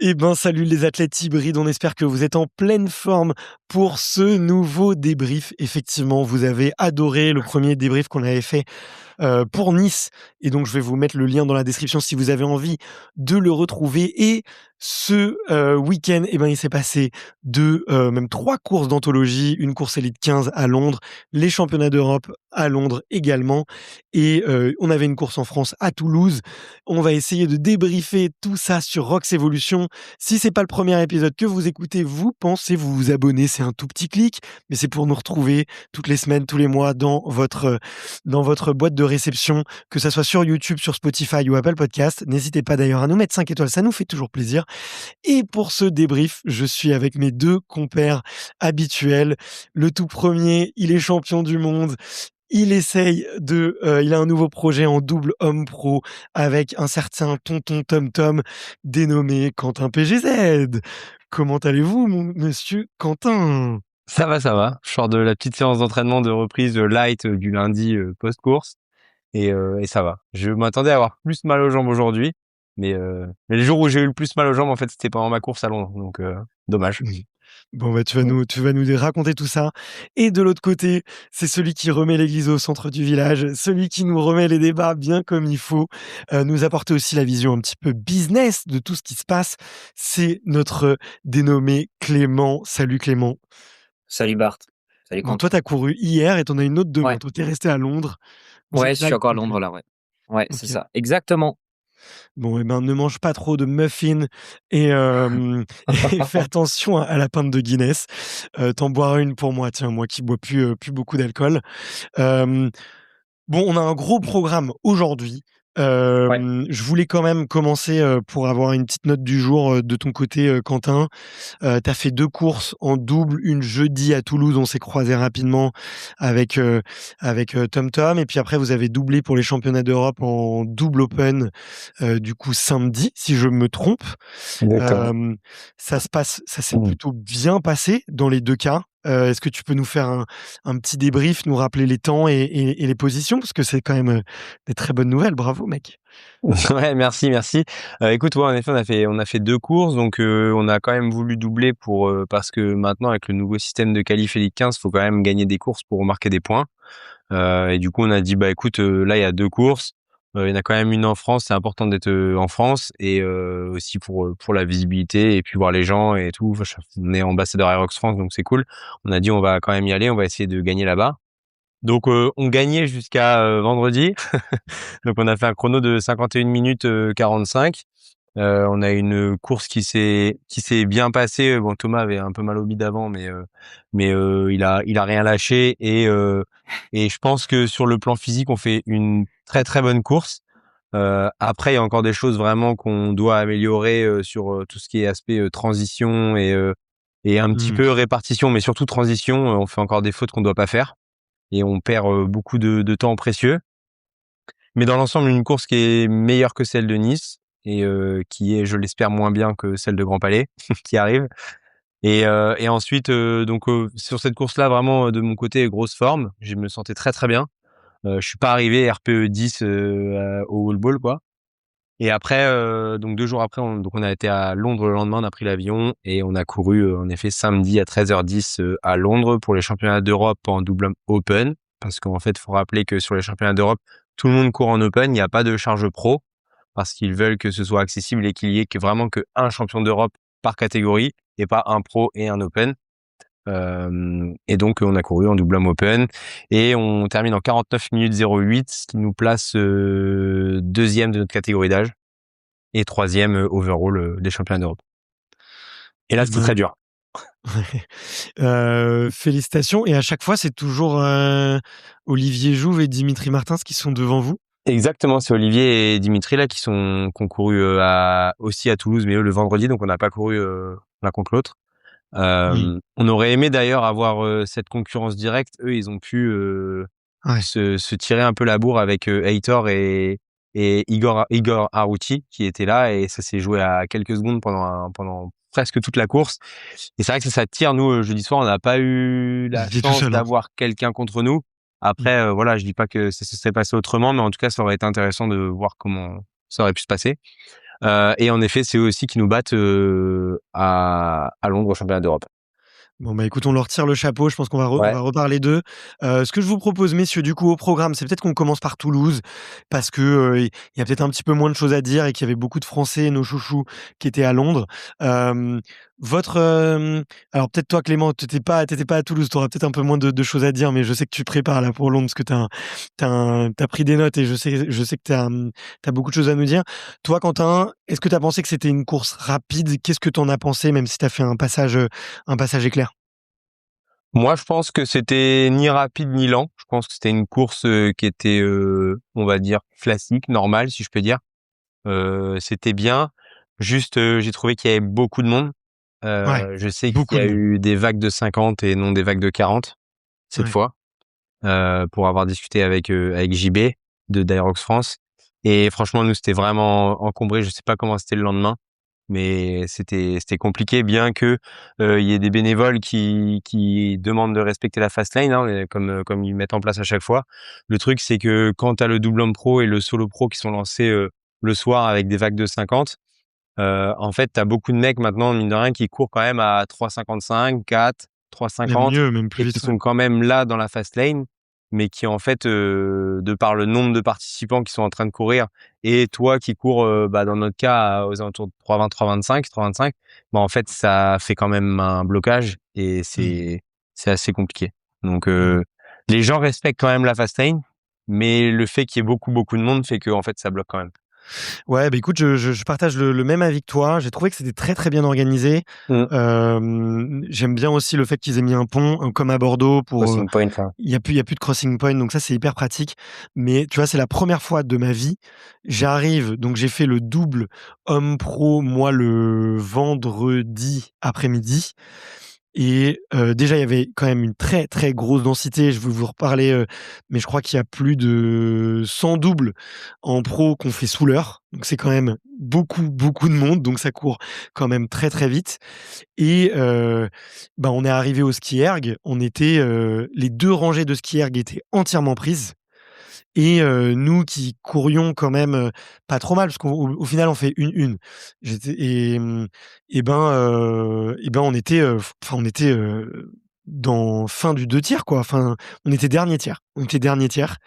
Eh ben, salut les athlètes hybrides, on espère que vous êtes en pleine forme pour ce nouveau débrief. Effectivement, vous avez adoré le premier débrief qu'on avait fait pour Nice et donc je vais vous mettre le lien dans la description si vous avez envie de le retrouver. Et ce week-end, eh ben, il s'est passé même 3 courses d'anthologie, une course Elite 15 à Londres, les championnats d'Europe à Londres également et on avait une course en France à Toulouse. On va essayer de débriefer tout ça sur Rox Evolution. Si c'est pas le premier épisode que vous écoutez, vous pensez vous abonner, c'est un tout petit clic, mais c'est pour nous retrouver toutes les semaines, tous les mois dans votre boîte de réception, que ça soit sur YouTube, sur Spotify ou Apple Podcast. N'hésitez pas d'ailleurs à nous mettre 5 étoiles, ça nous fait toujours plaisir. Et pour ce débrief, je suis avec mes 2 compères habituels. Le tout premier, il est champion du monde. Il a un nouveau projet en double homme pro avec un certain tonton Tom Tom dénommé Quentin PGZ. Comment allez-vous, monsieur Quentin? Ça va, ça va. Je sors de la petite séance d'entraînement de reprise light du lundi post-course et ça va. Je m'attendais à avoir plus mal aux jambes aujourd'hui, mais les jours où j'ai eu le plus mal aux jambes, en fait, c'était pendant ma course à Londres, donc dommage. Bon, bah, tu vas nous raconter tout ça. Et de l'autre côté, c'est celui qui remet l'église au centre du village, celui qui nous remet les débats bien comme il faut, nous apporter aussi la vision un petit peu business de tout ce qui se passe. C'est notre dénommé Clément. Salut Clément. Salut Bart. Salut Bon, toi, Quentin. tu as couru hier et tu en as une autre demain. Ouais. Toi, tu es resté à Londres. Ouais, je Jet suis lag encore à complet. Londres là, ouais. Ouais, c'est OK. ça. Exactement. Bon, eh ben, ne mange pas trop de muffins et et fais attention à la pinte de Guinness. Tu boiras une pour moi, tiens, moi qui bois plus beaucoup d'alcool. Hem Bon, on a un gros programme aujourd'hui. Ouais. Je voulais quand même commencer, pour avoir une petite note du jour, de ton côté, Quentin. Tu as fait 2 courses en double, une jeudi à Toulouse, on s'est croisés rapidement avec, Tom Tom et puis après vous avez doublé pour les championnats d'Europe en double open, du coup samedi, si je me trompe. Exactement. Hem, ça s'est plutôt bien passé dans les 2 cas. Est-ce que tu peux nous faire un petit débrief, nous rappeler les temps et les positions? Parce que c'est quand même, des très bonnes nouvelles. Bravo mec. Ouais, merci, merci. Écoute, ouais, en effet, on a fait 2 courses, donc on a quand même voulu doubler parce que maintenant, avec le nouveau système de qualif Elite 15, faut quand même gagner des courses pour marquer des points. Et du coup, on a dit, bah écoute, là, il y a 2 courses. Il y en a quand même une en France. C'est important d'être en France et aussi pour la visibilité et puis voir les gens et tout. Enfin, on est ambassadeur Aerox France, donc c'est cool. On a dit, on va quand même y aller. On va essayer de gagner là-bas. Donc, on gagnait jusqu'à vendredi. Donc, on a fait un chrono de 51 minutes 45. On a une course qui s'est bien passée. Bon, Thomas avait un peu mal au bide avant, mais il a rien lâché et je pense que sur le plan physique, on fait une très très bonne course. Après, il y a encore des choses vraiment qu'on doit améliorer sur tout ce qui est aspect transition et un petit Mmh. peu répartition, mais surtout transition. On fait encore des fautes qu'on doit pas faire et on perd beaucoup de temps précieux. Mais dans l'ensemble, une course qui est meilleure que celle de Nice et qui est, je l'espère, moins bien que celle de Grand Palais qui arrive. Et ensuite, donc sur cette course-là, vraiment de mon côté, grosse forme. Je me sentais très très bien. Je suis pas arrivé RPE 10 au wall ball quoi. Et après, donc 2 jours après, on a été à Londres le lendemain, on a pris l'avion et on a couru en effet samedi à 13h10 à Londres pour les championnats d'Europe en double open. Parce qu'en fait, il faut rappeler que sur les championnats d'Europe, tout le monde court en open, il n'y a pas de charge pro parce qu'ils veulent que ce soit accessible et qu'il y ait que vraiment qu'un champion d'Europe par catégorie et pas un pro et un open. Et donc on a couru en double homme open et on termine en 49 minutes 08, ce qui nous place deuxième de notre catégorie d'âge et troisième overall des championnats d'Europe. Et là, Et c'était ben, très dur. félicitations et à chaque fois, c'est toujours, Olivier Jouve et Dimitri Martins qui sont devant vous? Exactement, c'est Olivier et Dimitri là qui ont couru aussi à Toulouse, mais eux le vendredi, donc on n'a pas couru l'un contre l'autre. Mmh. On aurait aimé d'ailleurs avoir cette concurrence directe. Eux, ils ont pu Ouais. se tirer un peu la bourre avec Heitor et Igor Arruti qui étaient là et ça s'est joué à quelques secondes pendant presque toute la course. Et c'est vrai que ça tire. Nous, jeudi soir, on n'a pas eu Vous la étiez tout chance seul, hein? d'avoir quelqu'un contre nous. Mmh. Après, voilà, je dis pas que ça se serait passé autrement, mais en tout cas, ça aurait été intéressant de voir comment ça aurait pu se passer. Et en effet, c'est eux aussi qui nous battent à Londres au championnat d'Europe. Bon, bah, écoute, on leur tire le chapeau. Je pense qu'on va on Ouais. va reparler d'eux. Ce que je vous propose, messieurs, du coup, au programme, c'est peut-être qu'on commence par Toulouse parce que, il y a peut-être un petit peu moins de choses à dire et qu'il y avait beaucoup de Français, nos chouchous, qui étaient à Londres. Hem, votre, alors peut-être toi, Clément, t'étais pas à Toulouse, tu auras peut-être un peu moins de choses à dire, mais je sais que tu te prépares là pour Londres parce que tu pris des notes et je sais que tu as beaucoup de choses à nous dire. Toi, Quentin, est-ce que tu as pensé que c'était une course rapide? Qu'est-ce que tu en as pensé, même si tu as fait un passage éclair? Moi, je pense que c'était ni rapide ni lent. Je pense que c'était une course qui était, on va dire, classique, normale, si je peux dire. C'était bien. Juste, j'ai trouvé qu'il y avait beaucoup de monde. Ouais, Je sais qu'il beaucoup y de a monde. eu des vagues de 50 et non des vagues de 40 cette Ouais. fois, pour avoir discuté avec JB de d'Aerox France. Et franchement, nous, c'était vraiment encombré. Je sais pas comment c'était le lendemain, mais c'était compliqué, bien que il y ait des bénévoles qui demandent de respecter la fast lane, hein, comme ils mettent en place à chaque fois. Le truc, c'est que quand tu as le double homme pro et le solo pro qui sont lancés le soir avec des vagues de 50, en fait, tu as beaucoup de mecs maintenant, mine de rien, qui courent quand même à 3,55, 4, Même 3,50 mieux, même plus et qui vite, ouais. sont quand même là dans la fast lane, mais qui en fait, de par le nombre de participants qui sont en train de courir et toi qui cours, dans notre cas, aux alentours de 3,20, 3,25, 3,25, bah, en fait, ça fait quand même un blocage et Mmh. c'est assez compliqué. Donc, Mmh. les gens respectent quand même la fast lane, mais le fait qu'il y ait beaucoup, beaucoup de monde fait que en fait, ça bloque quand même. Ouais, bah, écoute, je partage le même avis que toi. J'ai trouvé que c'était très, très bien organisé. Mmh. J'aime bien aussi le fait qu'ils aient mis un pont, comme à Bordeaux pour, Crossing point, enfin. il y a plus de crossing point, donc ça, c'est hyper pratique. Mais tu vois, c'est la première fois de ma vie, j'arrive donc j'ai fait le double homme pro, moi, le vendredi après-midi. Et déjà, il y avait quand même une très, très grosse densité. Je vais vous reparler, mais je crois qu'il y a plus de 100 doubles en pro qu'on fait sous l'heure. Donc c'est quand même beaucoup, beaucoup de monde, donc ça court quand même très, très vite. Et bah, on est arrivé au ski erg, on était, les 2 rangées de ski erg étaient entièrement prises. Et nous qui courions quand même, pas trop mal parce qu'au final on fait 1-1. J'étais et ben on était, enfin on était, dans fin du 2 tiers quoi, enfin on était dernier tiers. On était dernier tiers.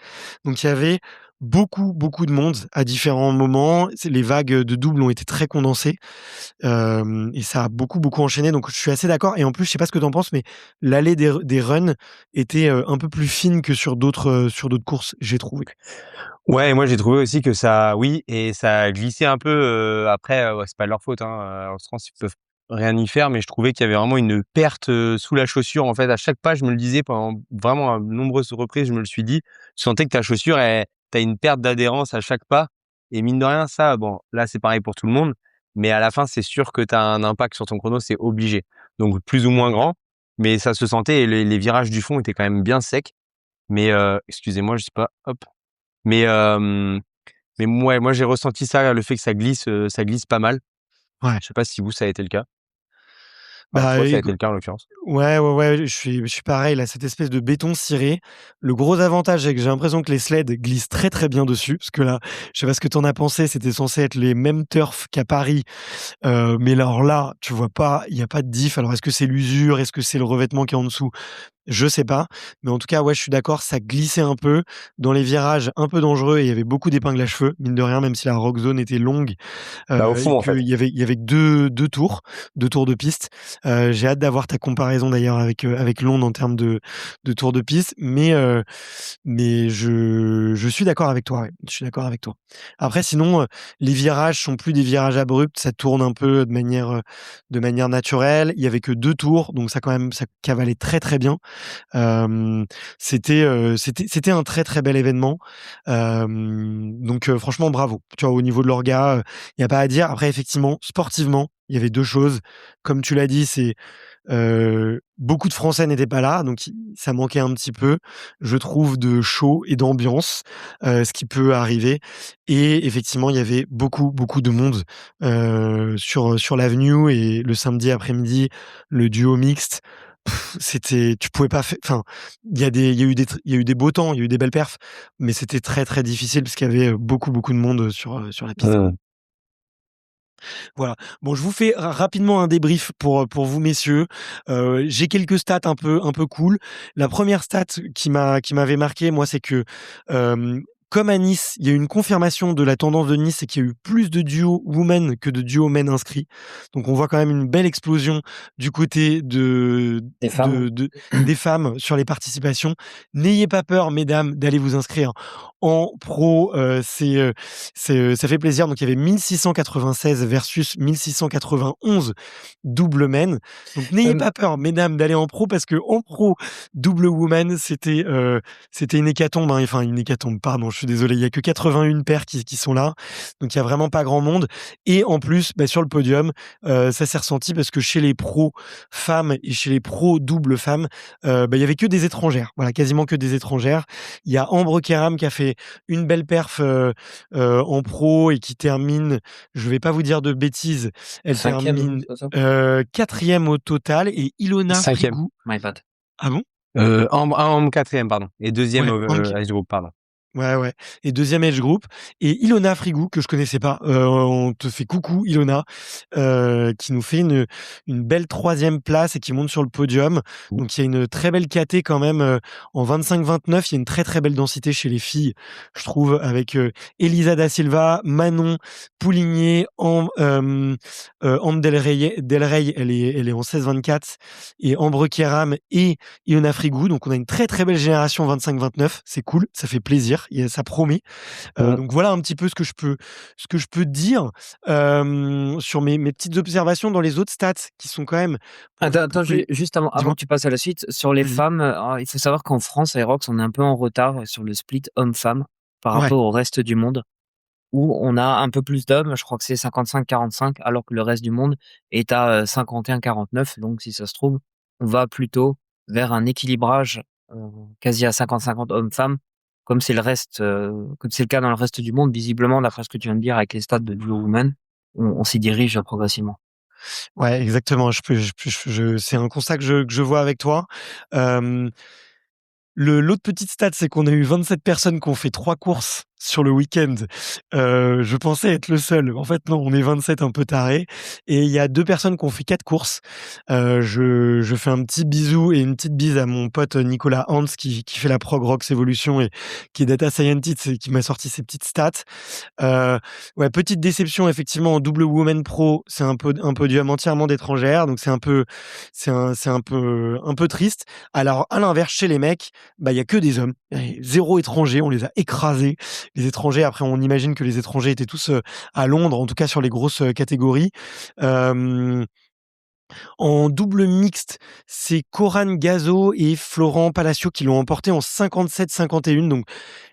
Donc il y avait beaucoup, beaucoup de monde à différents moments. C'est les vagues, de double ont été très condensées. Et ça a beaucoup, beaucoup enchaîné, donc je suis assez d'accord. Et en plus, je sais pas ce que tu en penses, mais l'allée des runs était, un peu plus fine que sur d'autres courses, j'ai trouvé. Ouais, moi j'ai trouvé aussi que ça oui et ça a glissé un peu, après, ouais, c'est pas de leur faute, hein, en France, ils peuvent rien y faire, mais je trouvais qu'il y avait vraiment une perte, sous la chaussure. En fait, à chaque pas, je me le disais pendant vraiment à nombreuses reprises, je me le suis dit. Je sentais que ta chaussure, tu as une perte d'adhérence à chaque pas et mine de rien, ça, bon, là, c'est pareil pour tout le monde, mais à la fin, c'est sûr que tu as un impact sur ton chrono, c'est obligé. Donc plus ou moins Mmh. grand, mais ça se sentait et les virages du fond étaient quand même bien secs. Mais, excusez-moi, je sais pas, hop. Mais, ouais, moi j'ai ressenti ça, le fait que ça glisse pas mal. Ouais. Je sais pas si vous, ça a été le cas? Enfin, Bah, toi, ça a été écou le cas en l'occurrence. ouais, ouais, ouais, je suis pareil là, cette espèce de béton ciré. Le gros avantage, c'est que j'ai l'impression que les sleds glissent très, très bien dessus, parce que là, je sais pas ce que tu en as pensé, c'était censé être les mêmes turfs qu'à Paris. Mais alors là, tu vois pas, il y a pas de diff. Alors est-ce que c'est l'usure? Est-ce que c'est le revêtement qui est en dessous? Je sais pas, mais en tout cas, ouais, je suis d'accord, ça glissait un peu dans les virages un peu dangereux et il y avait beaucoup d'épingles à cheveux, mine de rien, même si la rock zone était longue, Bah, au et fond, en fait. qu'il y avait que deux tours de piste. J'ai hâte d'avoir ta comparaison d'ailleurs avec Londres en termes de tours de piste, mais je suis d'accord avec toi, ouais, je suis d'accord avec toi. Après sinon, les virages sont plus des virages abrupts, ça tourne un peu de manière naturelle. Il y avait que 2 tours, donc ça quand même, ça cavalait très, très bien. C'était un très, très bel événement. Donc franchement bravo. Tu vois, au niveau de l'orga, il y a pas à dire. Après effectivement, sportivement, il y avait 2 choses. Comme tu l'as dit, c'est, beaucoup de Français n'étaient pas là, donc ça manquait un petit peu, je trouve, de show et d'ambiance, ce qui peut arriver. Et effectivement, il y avait beaucoup, beaucoup de monde, sur l'avenue. Et le samedi après-midi, le duo mixte, c'était, tu pouvais pas enfin, il y a eu des beaux temps, il y a eu des belles perfs, mais c'était très, très difficile parce qu'il y avait, beaucoup, beaucoup de monde, sur la piste, quoi. Mmh. Voilà. Bon, je vous fais rapidement un débrief pour vous messieurs. J'ai quelques stats un peu cool. La première stat qui m'avait marqué, moi, c'est que comme à Nice, il y a eu une confirmation de la tendance de Nice, c'est qu'il y a eu plus de duos women que de duos men inscrits. Donc on voit quand même une belle explosion du côté Des femmes. des femmes sur les participations. N'ayez pas peur, mesdames, d'aller vous inscrire en pro. Ça fait plaisir. Donc il y avait 1696 versus 1691 double men. Donc n'ayez Euh, pas peur, mesdames, d'aller en pro parce que en pro double woman, c'était une hécatombe. Enfin une hécatombe. Pardon, je suis désolé. Il y a que 81 paires qui sont là. Donc il y a vraiment pas grand monde. Et en plus, sur le podium, ça s'est ressenti parce que chez les pros femmes et chez les pros double femmes, il y avait que des étrangères. Voilà, quasiment que des étrangères. Il y a Ambre Keram qui a fait une belle perf en pro et qui termine, je vais pas vous dire de bêtises, elle Cinquième, termine c'est ça? 4e au total et Ilona 5e. Frigou. My bad. Ah bon? En 4e, pardon. Et 2e Ouais, ok. Ice Group, pardon. Ouais. Et 2e age group. Et Ilona Frigou, que je connaissais pas. On te fait coucou, Ilona, qui nous fait une belle 3e place et qui monte sur le podium. Donc, il y a une très belle KT quand même. En 25-29, il y a une très, très belle densité chez les filles, je trouve, avec Elisa da Silva, Manon Pouligné, Ambre Del Rey, elle est en 16-24, et Ambre Keram et Ilona Frigou. Donc, on a une très, très belle génération 25-29. C'est cool, ça fait plaisir. Ça promet. Donc voilà un petit peu ce que je peux dire sur mes petites observations dans les autres stats qui sont quand même. Attends, juste avant Dis-moi. que tu passes à la suite, sur les Vas-y. femmes, il faut savoir qu'en France, Aerox, on est un peu en retard sur le split homme-femme par Ouais. rapport au reste du monde, où on a un peu plus d'hommes, je crois que c'est 55-45, alors que le reste du monde est à 51-49. Donc, si ça se trouve, on va plutôt vers un équilibrage quasi à 50-50 hommes-femmes, comme c'est le cas dans le reste du monde, visiblement, d'après ce que tu viens de dire avec les stats de Duo Women, on s'y dirige progressivement. Ouais, exactement. C'est un constat que je vois avec toi. L'autre petite stat, c'est qu'on a eu 27 personnes qui ont fait 3 courses sur le week-end. Je pensais être le seul. En fait, non, on est 27 un peu tarés. Et il y a 2 personnes qui ont fait 4 courses. Je fais un petit bisou et une petite bise à mon pote Nicolas Hans qui fait la Prog Rocks Evolution et qui est data scientist et qui m'a sorti ces petites stats. Ouais, petite déception effectivement en double woman pro, c'est un podium entièrement d'étrangères, donc c'est un peu triste. Alors à l'inverse chez les mecs, il y a que des hommes, zéro étranger, on les a écrasés. Les étrangers, après on imagine que les étrangers étaient tous à Londres, en tout cas sur les grosses catégories. En double mixte, c'est Coran Gazo et Florent Palacio qui l'ont emporté en 57-51, donc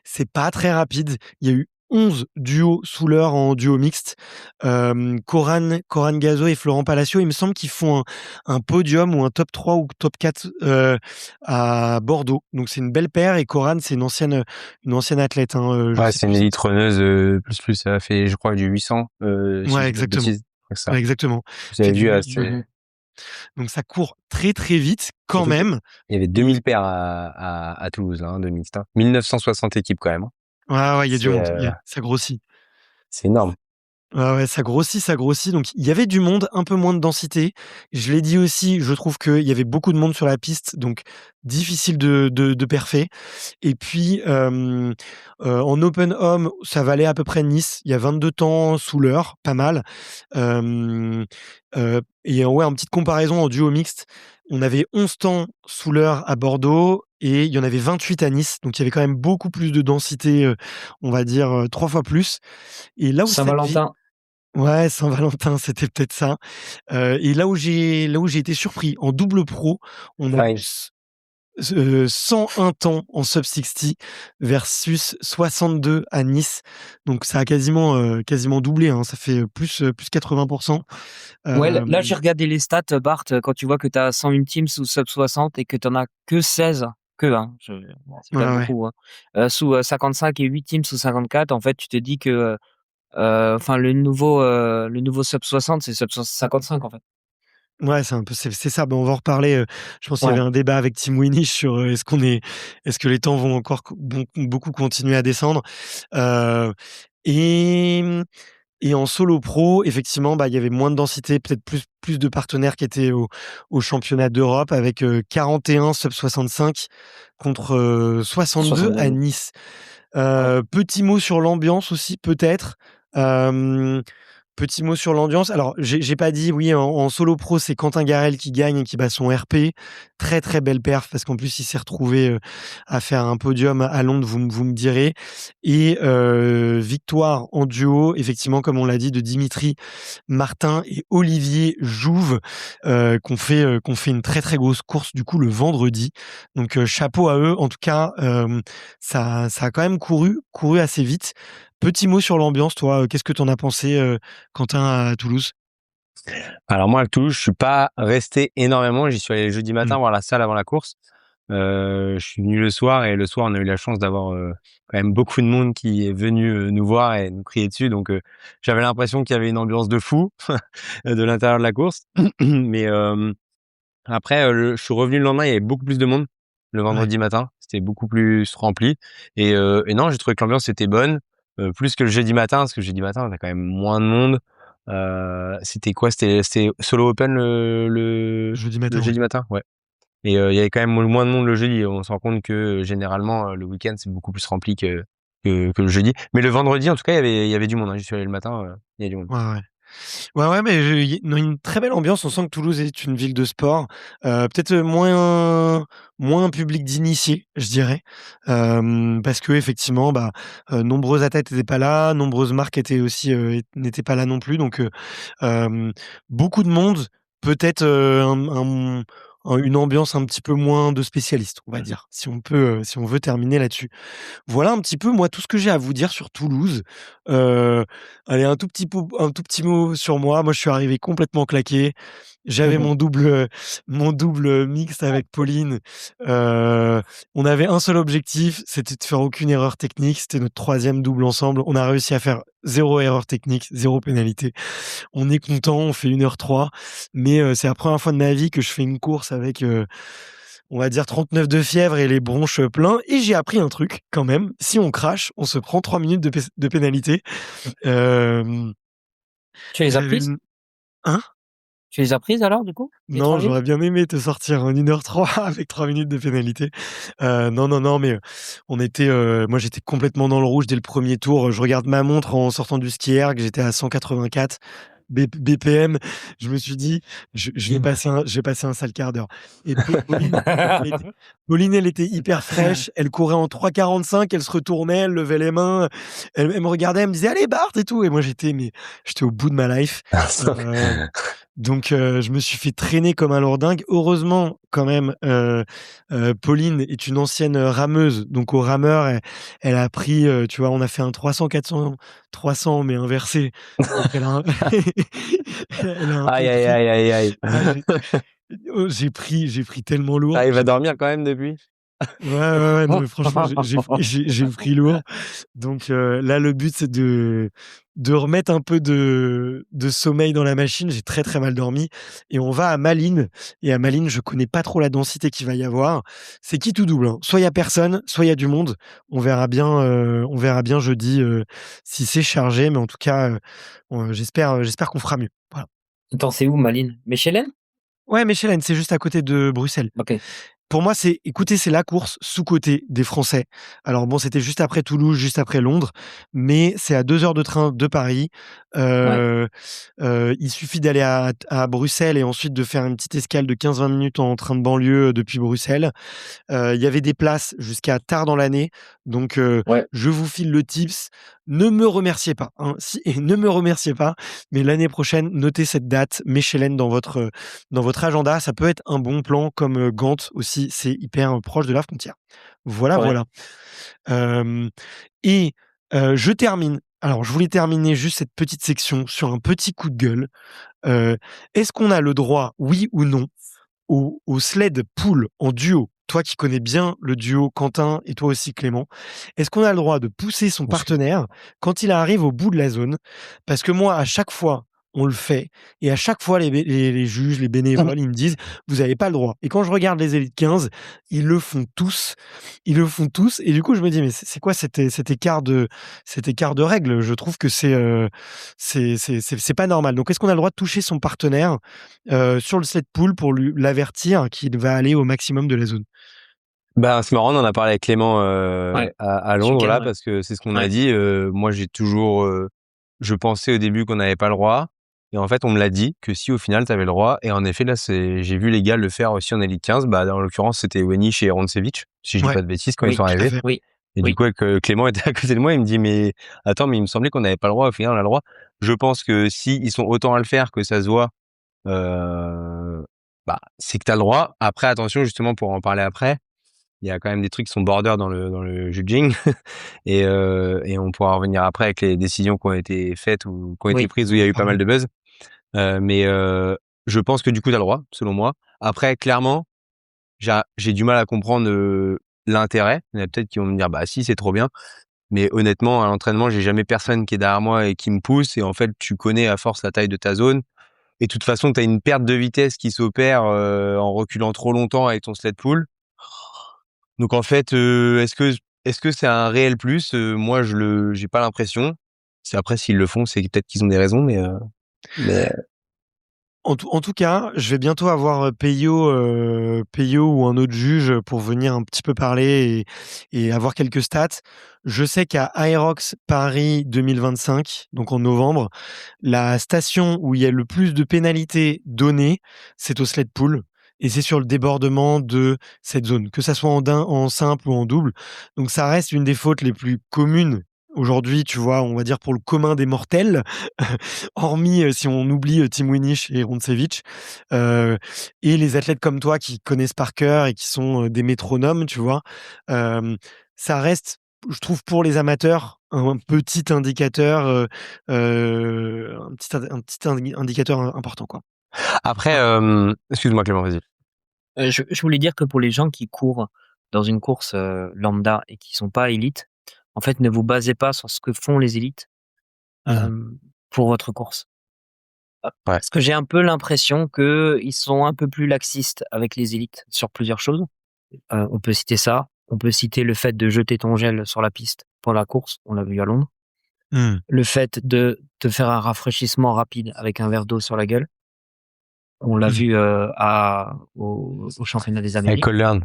c'est pas très rapide. Il y a eu 11 duos sous l'heure en duo mixte. Coran Gazo et Florent Palacio, il me semble qu'ils font un podium ou un top 3 ou top 4 à Bordeaux. Donc c'est une belle paire et Coran, c'est une ancienne athlète. Ouais, c'est une élite runneuse, plus, elle a fait, je crois, du 800, si je Ouais, dis pas de exactement. bêtises. C'est ça. Ouais, exactement. Vous avez Fait vu, donc ça court très très vite quand surtout qu'il même. y avait 2000 paires à Toulouse, là, 2000, 1960 équipes quand même, hein. Ouais, il y a du C'est, monde. Ça grossit. c'est énorme. Ouais, ça grossit. Donc, il y avait du monde, un peu moins de densité. Je l'ai dit aussi, je trouve qu'il y avait beaucoup de monde sur la piste, donc difficile de perfer. Et puis, en open home, ça valait à peu près Nice. Il y a 22 temps sous l'heure, pas mal. Et ouais, en petite comparaison en duo mixte, on avait 11 temps sous l'heure à Bordeaux et il y en avait 28 à Nice. Donc, il y avait quand même beaucoup plus de densité, on va dire 3 fois plus. Et là où ça devient. Saint-Valentin. Ouais, Saint-Valentin, c'était peut-être ça. Et là où j'ai été surpris, en double pro, on a eu Pareil. 101 temps en sub 60 versus 62 à Nice. Donc ça a quasiment doublé, hein. Ça fait plus 80%. Ouais, là, Hem, j'ai regardé les stats, Bart, quand tu vois que tu as 101 teams sous sub 60 et que tu en as que 16, hein, bon, c'est pas ouais. beaucoup, hein, sous 55 et 8 teams sous 54, en fait, tu te dis que, enfin, le nouveau sub 60, c'est sub 55, en fait. Ouais, c'est ça. On va en reparler. Je pense qu'il y Ouais. avait un débat avec Tim Winnish sur est-ce que les temps vont encore beaucoup continuer à descendre. Et Et en solo pro, effectivement, il y avait moins de densité, peut-être plus de partenaires qui étaient au championnat d'Europe avec 41 sub 65 contre 62 à 62. Nice. Ouais. Petit mot sur l'ambiance aussi, peut-être. Petit mot sur l'ambiance. Alors, j'ai pas dit, oui, en solo pro, c'est Quentin Garel qui gagne et qui bat son RP. Très, très belle perf parce qu'en plus, il s'est retrouvé à faire un podium à Londres, vous me direz. Et victoire en duo, effectivement, comme on l'a dit, de Dimitri Martin et Olivier Jouve, qu'on fait une très, très grosse course, du coup, le vendredi. Donc, chapeau à eux. En tout cas, ça a quand même couru assez vite. Petit mot sur l'ambiance, toi, qu'est-ce que tu en as pensé, Quentin, à Toulouse? Alors moi, à Toulouse, je suis pas resté énormément. J'y suis allé le jeudi matin Mmh. voir la salle avant la course. Je suis venu le soir et le soir, on a eu la chance d'avoir quand même beaucoup de monde qui est venu nous voir et nous crier dessus. Donc, j'avais l'impression qu'il y avait une ambiance de fou de l'intérieur de la course. Mais après, je suis revenu le lendemain, il y avait beaucoup plus de monde le Ouais. vendredi matin. C'était beaucoup plus rempli. Et non, j'ai trouvé que l'ambiance était bonne, plus que le jeudi matin, parce que le jeudi matin, on a quand même moins de monde. C'était quoi? C'était Solo Open Jeudi le matin, ouais. jeudi matin? Ouais. Et il y avait quand même moins de monde le jeudi. On se rend compte que généralement, le week-end, c'est beaucoup plus rempli que le jeudi. Mais le vendredi, en tout cas, il y avait du monde, hein. J'y suis allé le matin, il y a du monde. Ouais, ouais. Ouais, ouais, mais une très belle ambiance. On sent que Toulouse est une ville de sport. Peut-être moins un public d'initiés, je dirais. Parce que effectivement, nombreux athlètes n'étaient pas là, nombreuses marques étaient aussi n'étaient pas là non plus. Donc, hem, beaucoup de monde, peut-être une ambiance un petit peu moins de spécialistes, on va dire, si on veut terminer là-dessus. Voilà un petit peu, moi, tout ce que j'ai à vous dire sur Toulouse. Heu, Allez, un tout petit mot sur moi. Moi, je suis arrivé complètement claqué. J'avais mon double mixte avec Pauline. Heu, on avait un seul objectif, c'était de faire aucune erreur technique. C'était notre 3e double ensemble. On a réussi à faire 0 erreur technique, 0 pénalité. On est content, on fait 1h03, mais c'est la première fois de ma vie que je fais une course avec, on va dire 39 de fièvre et les bronches pleins, et j'ai appris un truc quand même, si on crache, on se prend 3 minutes de pénalité. Hem, Tu les as j'avais prises? une hein? Tu les as prises alors du coup? Les Non, 3 minutes? j'aurais bien aimé te sortir en 1h03 avec 3 minutes de pénalité. Non, non, non, mais moi j'étais complètement dans le rouge dès le premier tour. Je regarde ma montre en sortant du ski erg, j'étais à 184 BPM. Je me suis dit: «Je vais passer un sale quart d'heure», et elle était Pauline, elle était hyper fraîche, elle courait en 3:45, elle se retournait, elle levait les mains, elle me regardait, elle me disait: «Allez Bart» et tout, et moi j'étais au bout de ma life. Heu Donc je me suis fait traîner comme un lourdingue. Heureusement, quand même, Pauline est une ancienne rameuse, donc au rameur, elle a pris, tu vois, on a fait un 300-400-300 mais inversé. Donc elle a un elle a un peu Aïe, aïe, pris. aïe, aïe, aïe. Ah j'ai pris tellement Tu lourd. arrives à dormir quand même depuis? Ouais, ouais, ouais, non, mais franchement, j'ai pris lourd. Donc là, le but, c'est de remettre un peu de sommeil dans la machine. J'ai très, très mal dormi, et on va à Malines, et à Malines, je connais pas trop la densité qu'il va y avoir. C'est qui tout double, hein. Soit il y a personne, soit il y a du monde. On verra bien jeudi, si c'est chargé, mais en tout cas, j'espère qu'on fera mieux. Voilà. Attends, c'est où Malines? Mechelen? Ouais, Mechelen, c'est juste à côté de Bruxelles. OK. Pour moi, c'est la course sous-cotée des Français. Alors bon, c'était juste après Toulouse, juste après Londres, mais c'est à 2 heures de train de Paris. Ouais. Heu il suffit d'aller à Bruxelles et ensuite de faire une petite escale de 15-20 minutes en train de banlieue, depuis Bruxelles. Il y avait des places jusqu'à tard dans l'année, donc Ouais. je vous file le tips. Ne me remerciez pas, hein, si et ne me remerciez pas, mais l'année prochaine, notez cette date, Mechelen dans votre agenda. Ça peut être un bon plan, comme, Gand aussi, c'est hyper, proche de la frontière. Voilà, Ouais. voilà. Hem et je termine. Alors, je voulais terminer juste cette petite section sur un petit coup de gueule. Heu, Est-ce qu'on a le droit, oui ou non, au sled pull en duo? Toi qui connais bien le duo Quentin, et toi aussi Clément, est-ce qu'on a le droit de pousser son Parce que partenaire quand il arrive au bout de la zone? Parce que moi, à chaque fois, on le fait. Et à chaque fois, les juges, les bénévoles, ils me disent, vous n'avez pas le droit. Et quand je regarde les élites 15, ils le font tous. Ils le font tous. Et du coup, je me dis, mais c'est quoi cet écart de règles? Je trouve que c'est pas normal. Donc, est-ce qu'on a le droit de toucher son partenaire sur le sled pull pour l'avertir qu'il va aller au maximum de la zone? Bah, c'est marrant, on en a parlé avec Clément Ouais. à Ce Londres week-end, là, ouais. parce que c'est ce qu'on a Ouais. dit. Moi, j'ai toujours, je pensais au début qu'on n'avait pas le droit, et en fait, on me l'a dit que si au final, tu avais le droit. Et en effet, là, j'ai vu les gars le faire aussi en Elite 15. Bah, en l'occurrence, c'était Wenish et Roncevic, si je dis Ouais, pas de bêtises, quand ils Oui, sont tout à arrivés. fait. oui, Et du oui. coup, avec Clément était à côté de moi, il me dit, mais attends, mais il me semblait qu'on n'avait pas le droit. Au final, on a le droit. Je pense que si ils sont autant à le faire que ça se voit, bah, c'est que t'as le droit. Après, attention, justement, pour en parler après, il y a quand même des trucs qui sont border dans le judging. Et on pourra revenir après avec les décisions qui ont été faites ou qui ont été Oui. prises où il y a eu pas mal Pardon. de buzz. Mais je pense que du coup, t'as le droit, selon moi. Après, clairement, j'ai du mal à comprendre l'intérêt. Il y en a peut-être qui vont me dire, bah si, c'est trop bien. Mais honnêtement, à l'entraînement, j'ai jamais personne qui est derrière moi et qui me pousse. Et en fait, tu connais à force la taille de ta zone. Et de toute façon, tu as une perte de vitesse qui s'opère en reculant trop longtemps avec ton sled pull. Donc en fait, est-ce que c'est un réel plus? Moi, j'ai pas l'impression. C'est après s'ils le font, c'est peut-être qu'ils ont des raisons, mais En tout cas, je vais bientôt avoir Peyo ou un autre juge pour venir un petit peu parler et avoir quelques stats. Je sais qu'à Aerox Paris 2025, donc en novembre, la station où il y a le plus de pénalités données, c'est au sled pull. Et c'est sur le débordement de cette zone, que ça soit en simple ou en double. Donc ça reste une des fautes les plus communes aujourd'hui, tu vois, on va dire pour le commun des mortels, hormis si on oublie Tim Winish et Roncevic, et les athlètes comme toi qui connaissent par cœur et qui sont des métronomes, tu vois, ça reste, je trouve, pour les amateurs, un petit indicateur, indicateur important, quoi. après, excuse-moi Clément, vas-y. Je voulais dire que pour les gens qui courent dans une course lambda et qui sont pas élites, en fait, ne vous basez pas sur ce que font les élites Mmh. pour votre course. Ouais. Parce que j'ai un peu l'impression que ils sont un peu plus laxistes avec les élites sur plusieurs choses. On peut citer ça. On peut citer le fait de jeter ton gel sur la piste pour la course. On l'a vu à Londres. Mmh. Le fait de te faire un rafraîchissement rapide avec un verre d'eau sur la gueule. On l'a Mmh. vu au championnat des Avec Amériques. Colern.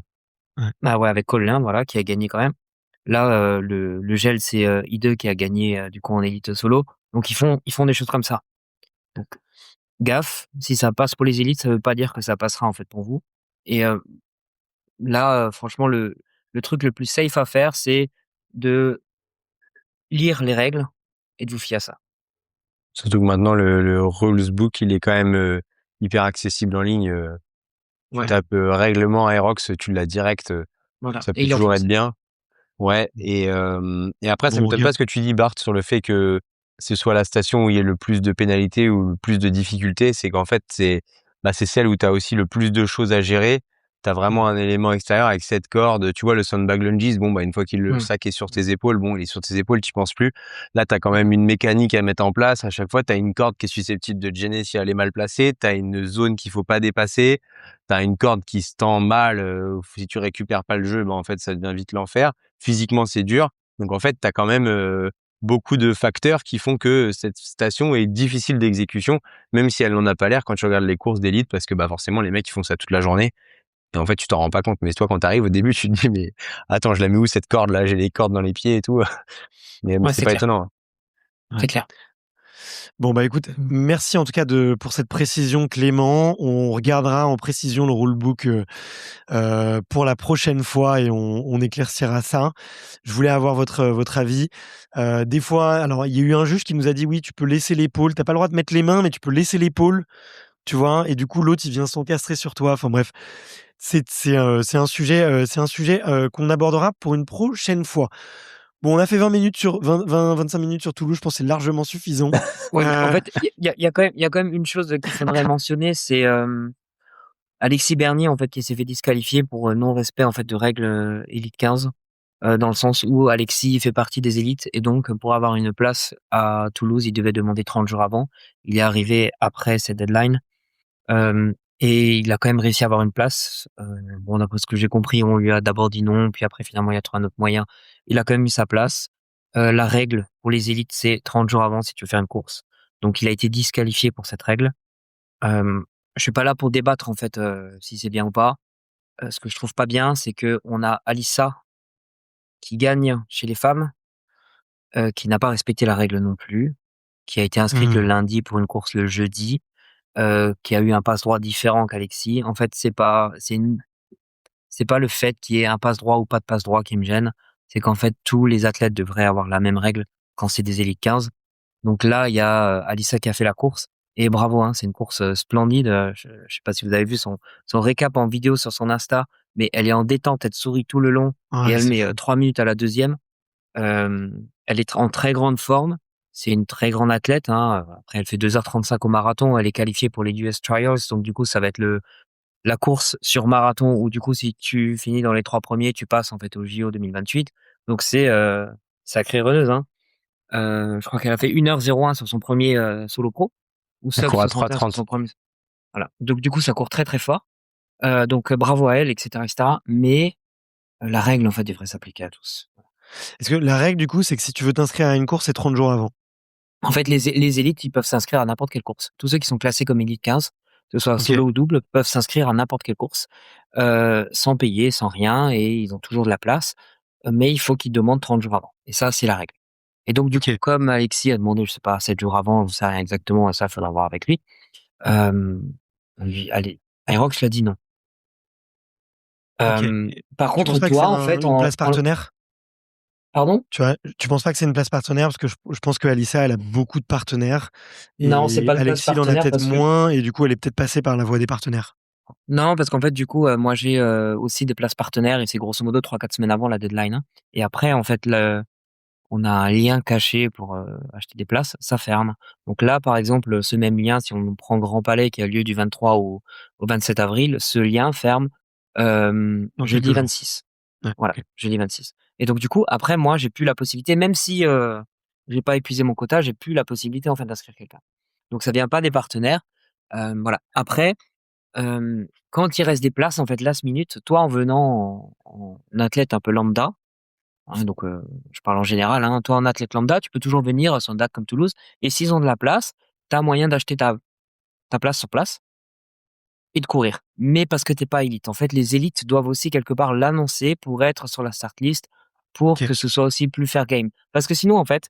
Ouais. Ah ouais, avec Colin, voilà, qui a gagné quand même. Là, le gel, c'est I2 qui a gagné du coup en élite solo. Donc ils font des choses comme ça. Donc gaffe, si ça passe pour les élites, ça veut pas dire que ça passera en fait pour vous. Et là, franchement, le truc le plus safe à faire, c'est de lire les règles et de vous fier à ça. Surtout que maintenant, le rules book, il est quand même hyper accessible en ligne. Tu Ouais. tapes règlement Aerox, tu l'as direct. Voilà. Ça Et peut il est en toujours être français. bien. Ouais, et après, ça Bon, m'étonne pas ce que tu dis, Bart, sur le fait que ce soit la station où il y a le plus de pénalités ou le plus de difficultés. C'est qu'en fait, c'est celle où tu as aussi le plus de choses à gérer. Tu as Mmh. vraiment un élément extérieur avec cette corde. Tu vois, le sandbag lunges, bon, bah, une fois qu'il le Mmh. sac est sur tes épaules, bon, il est sur tes épaules, tu penses plus. Là, tu as quand même une mécanique à mettre en place. À chaque fois, tu as une corde qui est susceptible de te gêner si elle est mal placée. Tu as une zone qu'il faut pas dépasser. Tu as une corde qui se tend mal. Si tu récupères pas le jeu, bah, en fait, ça devient vite l'enfer. Physiquement, c'est dur. Donc en fait, tu as quand même beaucoup de facteurs qui font que cette station est difficile d'exécution, même si elle n'en a pas l'air quand tu regardes les courses d'élite, parce que bah forcément, les mecs, ils font ça toute la journée. Et en fait, tu t'en rends pas compte. Mais toi, quand tu arrives au début, tu te dis, mais attends, je la mets où cette corde là? J'ai les cordes dans les pieds et tout. Mais Ouais, c'est c'est pas clair. étonnant, hein. Ouais. C'est clair. Bon, bah écoute, merci en tout cas pour cette précision, Clément. On regardera en précision le rulebook pour la prochaine fois et on éclaircira ça. Je voulais avoir votre avis. Des fois, alors il y a eu un juge qui nous a dit oui, tu peux laisser l'épaule, t'as pas le droit de mettre les mains, mais tu peux laisser l'épaule, tu vois. Et du coup, l'autre il vient s'encastrer sur toi. Enfin bref, c'est un sujet qu'on abordera pour une prochaine fois. Bon, on a fait 25 minutes sur Toulouse. Je pense que c'est largement suffisant. Ouais, mais en Euh, fait, il y a quand même une chose qu'il faudrait mentionner, c'est Alexis Bernier en fait qui s'est fait disqualifier pour non respect en fait de règles Elite 15. dans le sens où Alexis fait partie des élites et donc pour avoir une place à Toulouse, il devait demander 30 jours avant. Il est arrivé après cette deadline. Et il a quand même réussi à avoir une place. Bon, d'après ce que j'ai compris, on lui a d'abord dit non, puis après finalement il a trouvé un autre moyen. Il a quand même eu sa place. La règle pour les élites, c'est 30 jours avant si tu veux faire une course. Donc il a été disqualifié pour cette règle. Je suis pas là pour débattre en fait si c'est bien ou pas. Ce que je trouve pas bien, c'est que on a Alissa qui gagne chez les femmes, qui n'a pas respecté la règle non plus, qui a été inscrite le Mmh. lundi pour une course le jeudi, qui a eu un passe-droit différent qu'Alexis. En fait, c'est pas le fait qu'il y ait un passe-droit ou pas de passe-droit qui me gêne, c'est qu'en fait, tous les athlètes devraient avoir la même règle quand c'est des élites 15. Donc là, il y a, Alissa qui a fait la course et bravo, hein, c'est une course, splendide, je sais pas si vous avez vu son récap en vidéo sur son Insta, mais elle est en détente, elle sourit tout le long et Ouais, elle c'est met, fou. 3 minutes à la deuxième. Elle est en très grande forme. C'est une très grande athlète, hein. Après, elle fait 2h35 au marathon. Elle est qualifiée pour les US Trials. Donc, du coup, ça va être la course sur marathon où, du coup, si tu finis dans les 3 premiers, tu passes, en fait, au JO 2028. Donc, c'est, sacrée runneuse, hein. Je crois qu'elle a fait 1h01 sur son premier, solo pro ou Elle sub court à 61 sur 3h30. son premier. Voilà. Donc, du coup, ça court très, très fort. Donc, bravo à elle, etc., etc. Mais, la règle, en fait, devrait s'appliquer à tous. Est-ce que la règle, du coup, c'est que si tu veux t'inscrire à une course, c'est 30 jours avant? En fait, les élites, ils peuvent s'inscrire à n'importe quelle course. Tous ceux qui sont classés comme élite 15, que ce soit OK. solo ou double, peuvent s'inscrire à n'importe quelle course, sans payer, sans rien, et ils ont toujours de la place. Mais il faut qu'ils demandent 30 jours avant. Et ça, c'est la règle. Et donc, du coup, OK. comme Alexis a demandé, je sais pas, 7 jours avant, je sais rien exactement, ça, il faudra voir avec lui. Euh, allez, Aerox l'a dit non. OK. Et Par tu penses contre, pas que c'est toi, en fait, une place partenaire? pardon? Tu vois? Tu penses pas que c'est une place partenaire? Parce que je pense qu'Alissa, elle a beaucoup de partenaires Non, c'est et pas une place Alexis, il en a partenaire peut-être parce que moins et du coup, elle est peut-être passée par la voie des partenaires. non, parce qu'en fait, du coup, moi, j'ai, aussi des places partenaires et c'est grosso modo 3-4 semaines avant la deadline, hein. Et après, en fait, on a un lien caché pour, acheter des places, ça ferme. Donc là, par exemple, ce même lien, si on prend Grand Palais qui a lieu du 23 au 27 avril, ce lien ferme, Dans quelques jeudi jours. 26. Ouais, Voilà, OK. jeudi 26. Et donc du coup, après moi, j'ai plus la possibilité, même si, j'ai pas épuisé mon quota, j'ai plus la possibilité, en fait, d'inscrire quelqu'un. Donc ça vient pas des partenaires, voilà. Après, quand il reste des places, en fait, last minute, toi, en venant en athlète un peu lambda, hein, donc je parle en général, hein, toi, en athlète lambda, tu peux toujours venir sur une date comme Toulouse et s'ils ont de la place, tu as moyen d'acheter ta place sur place et de courir. Mais parce que tu es pas élite. En fait, les élites doivent aussi quelque part l'annoncer pour être sur la start list, pour OK. que ce soit aussi plus fair game. Parce que sinon, en fait,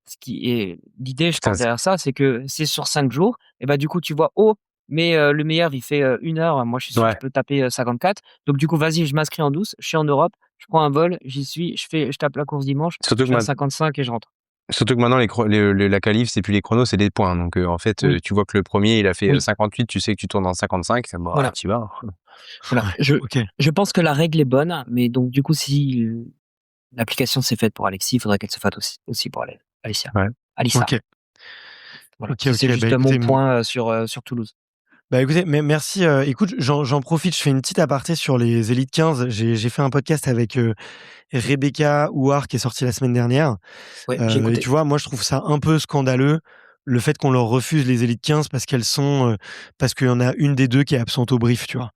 ce qui est l'idée, je Putain, pense, derrière ça, c'est que c'est sur 5 jours et bah, du coup, tu vois: «Oh, mais le meilleur, il fait, 1 heure, moi, je suis sûr ouais. qu'il peut taper, 54. Donc du coup, vas-y, je m'inscris en douce, je suis en Europe, je prends un vol, j'y suis, je tape la course dimanche, Surtout je que, fais un 55 et je rentre». surtout que maintenant, la qualif, c'est plus les chronos, c'est des points. Donc, en fait, Oui, tu vois que le premier, il a fait oui, 58, tu sais que tu tournes en 55, bah, voilà, tu vas. voilà. Ouais, Je OK. je pense que la règle est bonne, mais donc du coup, si, l'application s'est faite pour Alexis, il faudrait qu'elle se fasse aussi pour Alicia. Ouais. Alissa, OK. voilà. OK, C'est OK. Bah, juste mon écoutez, point, sur Toulouse. bah, écoutez, merci, écoute, j'en profite, je fais une petite aparté sur les élites 15. J'ai fait un podcast avec, Rebecca Houard qui est sorti la semaine dernière. Ouais, j'ai Et écouté. tu vois, moi, je trouve ça un peu scandaleux, le fait qu'on leur refuse les élites 15 parce qu'elles sont, parce qu'il y en a une des 2 qui est absente au brief, tu vois?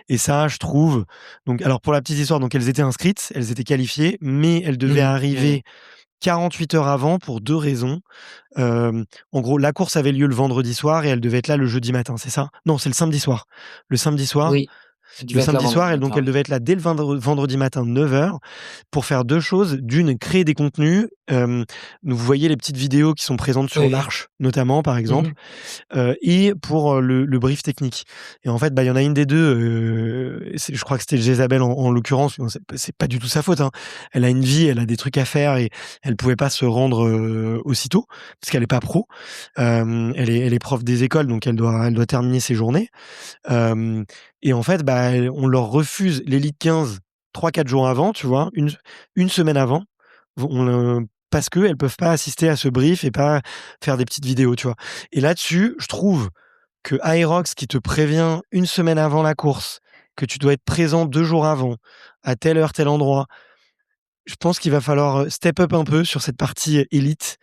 Et ça, je trouve donc alors pour la petite histoire, donc elles étaient inscrites, elles étaient qualifiées, mais elles devaient Mmh. Oui, oui. arriver 48 heures avant pour 2 raisons. En gros, la course avait lieu le vendredi soir et elles devaient être là le jeudi matin, c'est ça? Non, c'est le samedi soir. Le samedi soir Oui, ça devait être là vendredi et donc matin, elles oui. devaient être là dès le vendredi matin 9 heures pour faire 2 choses. D'une, créer des contenus, vous voyez les petites vidéos qui sont présentes sur Oui, oui. l'Arche, notamment, par Mmh exemple, mh. et pour, le brief technique. Et en fait, bah, il y en a une des 2, je crois que c'était Jézabel en l'occurrence, bon c'est pas du tout sa faute, hein. Elle a une vie, elle a des trucs à faire et elle pouvait pas se rendre, aussitôt parce qu'elle est pas pro. Elle est prof des écoles, donc elle doit terminer ses journées. Hem Et en fait, bah, on leur refuse l'élite 15 3-4 jours avant, tu vois? Une semaine avant. Parce qu'elles peuvent pas assister à ce brief et pas faire des petites vidéos, tu vois? Et là-dessus, je trouve que Aerox qui te prévient une semaine avant la course, que tu dois être présent 2 jours avant, à telle heure, tel endroit, je pense qu'il va falloir step up un peu sur cette partie élite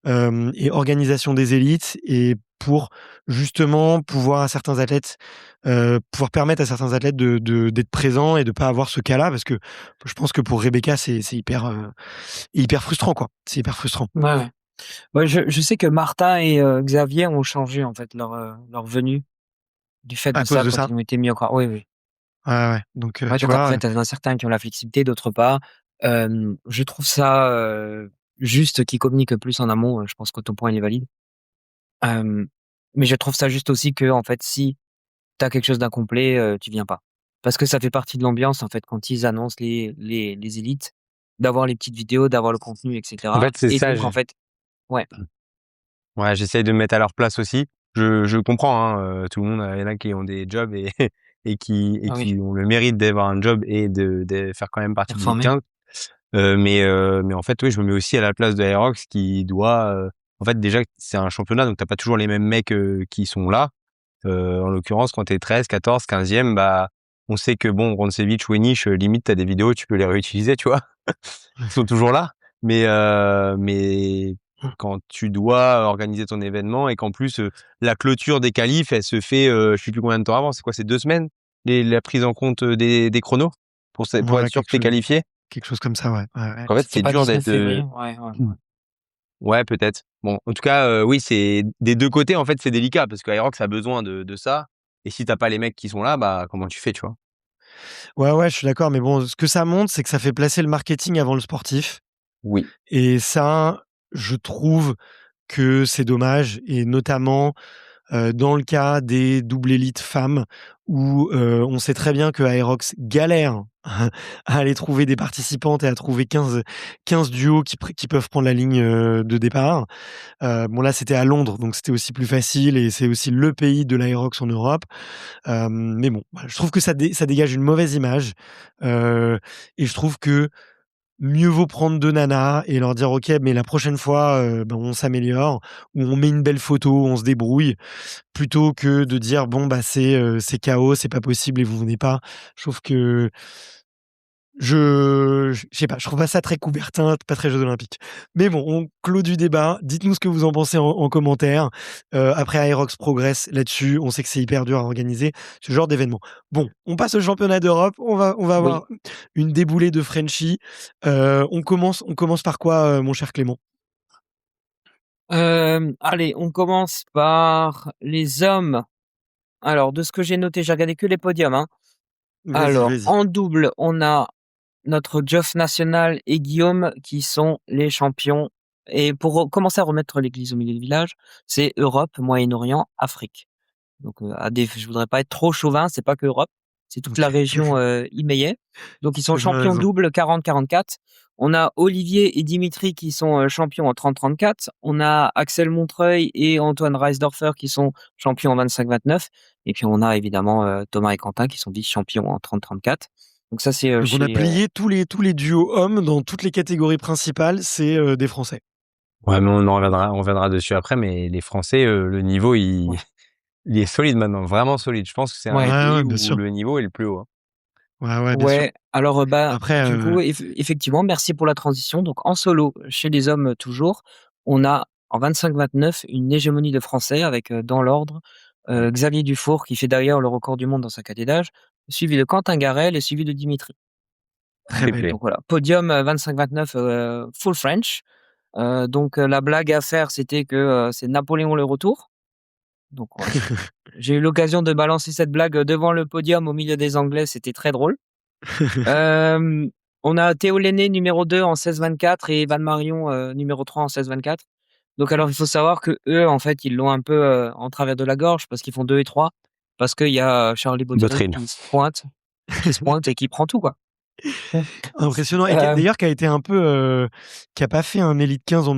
et organisation des élites, et pour justement pouvoir à certains athlètes, pouvoir permettre à certains athlètes d'être présents et de pas avoir ce cas-là, parce que je pense que pour Rebecca, c'est hyper frustrant, quoi. C'est hyper frustrant. Ouais. Ouais, je sais que Martin et Xavier ont changé en fait leur venue du fait À de cause ça de quand ça? ils ont été mis encore. Oui, oui. Ouais. Donc, Ouais, tu donc après, vois? tu en as certains qui ont la flexibilité, d'autres pas. Je trouve ça juste qu'ils communiquent plus en amont. Je pense que ton point il est valide. Euh, mais je trouve ça juste aussi que en fait, si t'as quelque chose d'incomplet, tu viens pas. Parce que ça fait partie de l'ambiance en fait quand ils annoncent les élites, d'avoir les petites vidéos, d'avoir le contenu, En etc. fait, c'est Et ça. donc en fait, ouais, Ouais, j'essaye de me mettre à leur place aussi. Je comprends, hein, tout le monde, il y en a qui ont des jobs et et ah oui, qui ont le mérite d'avoir un job et de faire quand même partie du Elite performer. 15. Mais en fait, oui, je me mets aussi à la place de Aerox qui doit, en fait, déjà, c'est un championnat, donc t'as pas toujours les mêmes mecs, qui sont là. En l'occurrence, quand t'es 13, 14, 15e, bah, on sait que bon, Roncevic, Wenish, limite, t'as des vidéos, tu peux les réutiliser, tu vois? Ils sont toujours là. Mais quand tu dois organiser ton événement et qu'en plus, la clôture des qualifs, elle se fait, je sais plus combien de temps avant. C'est quoi? C'est 2 semaines? La prise en compte, des chronos? Pour être Ouais, sûr que t'es qualifié? quelque chose comme ça, ouais. Donc en fait, C'était c'est pas dur 19 d'être, février? Ouais, ouais. ouais, peut-être. Bon, en tout cas, oui, c'est des 2 côtés, en fait, c'est délicat parce qu'Aerox a besoin de ça et si t'as pas les mecs qui sont là, bah, comment tu fais, tu vois? Ouais, je suis d'accord, mais bon, ce que ça montre, c'est que ça fait placer le marketing avant le sportif, Oui. et ça, je trouve que c'est dommage, et notamment dans le cas des doubles élites femmes, où on sait très bien que Aerox galère à aller trouver des participantes et à trouver 15 duos qui peuvent prendre la ligne de départ. Bon, là, c'était à Londres, donc c'était aussi plus facile, et c'est aussi le pays de l'Aerox en Europe. Mais bon, voilà, je trouve que ça dégage une mauvaise image, et je trouve que mieux vaut prendre 2 nanas et leur dire: «OK, mais la prochaine fois, ben, on s'améliore, ou on met une belle photo, on se débrouille», plutôt que de dire: «Bon, bah, c'est KO, c'est pas possible et vous venez pas». Je trouve que je sais pas, je trouve pas ça très Coubertin, pas très Jeux olympiques. Mais bon, on clôt du débat. Dites-nous ce que vous en pensez en commentaire. Après, Aerox progresse là-dessus. On sait que c'est hyper dur à organiser ce genre d'événement. Bon, on passe au championnat d'Europe. On va Oui. avoir une déboulée de Frenchie. On commence par quoi, mon cher Clément? Allez, on commence par les hommes. Alors, de ce que j'ai noté, j'ai regardé que les podiums, hein. Vas-y, Alors, vas-y. en double, on a notre Geoff National et Guillaume qui sont les champions. Et pour commencer à remettre l'église au milieu du village, c'est Europe, Moyen-Orient, Afrique. Donc, je voudrais pas être trop chauvin, c'est pas que Europe, c'est toute la OK. région IMEA. Donc, ils sont Tu bien champions raison. double 40-44. On a Olivier et Dimitri qui sont champions en 30-34. On a Axel Montreuil et Antoine Reisdorfer qui sont champions en 25-29. Et puis, on a évidemment Thomas et Quentin qui sont vice-champions en 30-34. Donc, ça, c'est Donc on a chez. plié tous les duos hommes dans toutes les catégories principales, c'est des Français. Ouais, mais on reviendra dessus après, mais les Français, le niveau, il Ouais. il est solide maintenant, vraiment solide. Je pense que c'est un Ouais, des Ouais. pays ouais, bien où sûr. le niveau est le plus haut, hein. Ouais, bien sûr. Ouais, alors, bah, Après, du coup, effectivement, merci pour la transition. Donc, en solo, chez les hommes, toujours, on a en 25-29 une hégémonie de Français avec, dans l'ordre, Ouais, Xavier Dufour qui fait d'ailleurs le record du monde dans sa caté d'âge, suivi de Quentin Garel et suivi de Dimitri. très belle. triplé. Donc voilà, podium, 25-29, full French. Donc, la blague à faire, c'était que, c'est Napoléon le retour. Donc, j'ai eu l'occasion de balancer cette blague, devant le podium au milieu des Anglais, c'était très drôle. Hem, on a Théo Lenné numéro 2 en 16-24 et Evan Marion, numéro 3 en 16-24. Donc alors il faut savoir qu'eux, en fait, ils l'ont un peu, en travers de la gorge parce qu'ils font 2 et 3 parce qu'il y a, Charlie Baudry Botterill. qui se pointe et qui prend tout, quoi. Impressionnant, et Hem, d'ailleurs qui a été un peu, qui a pas fait un Elite 15, oui,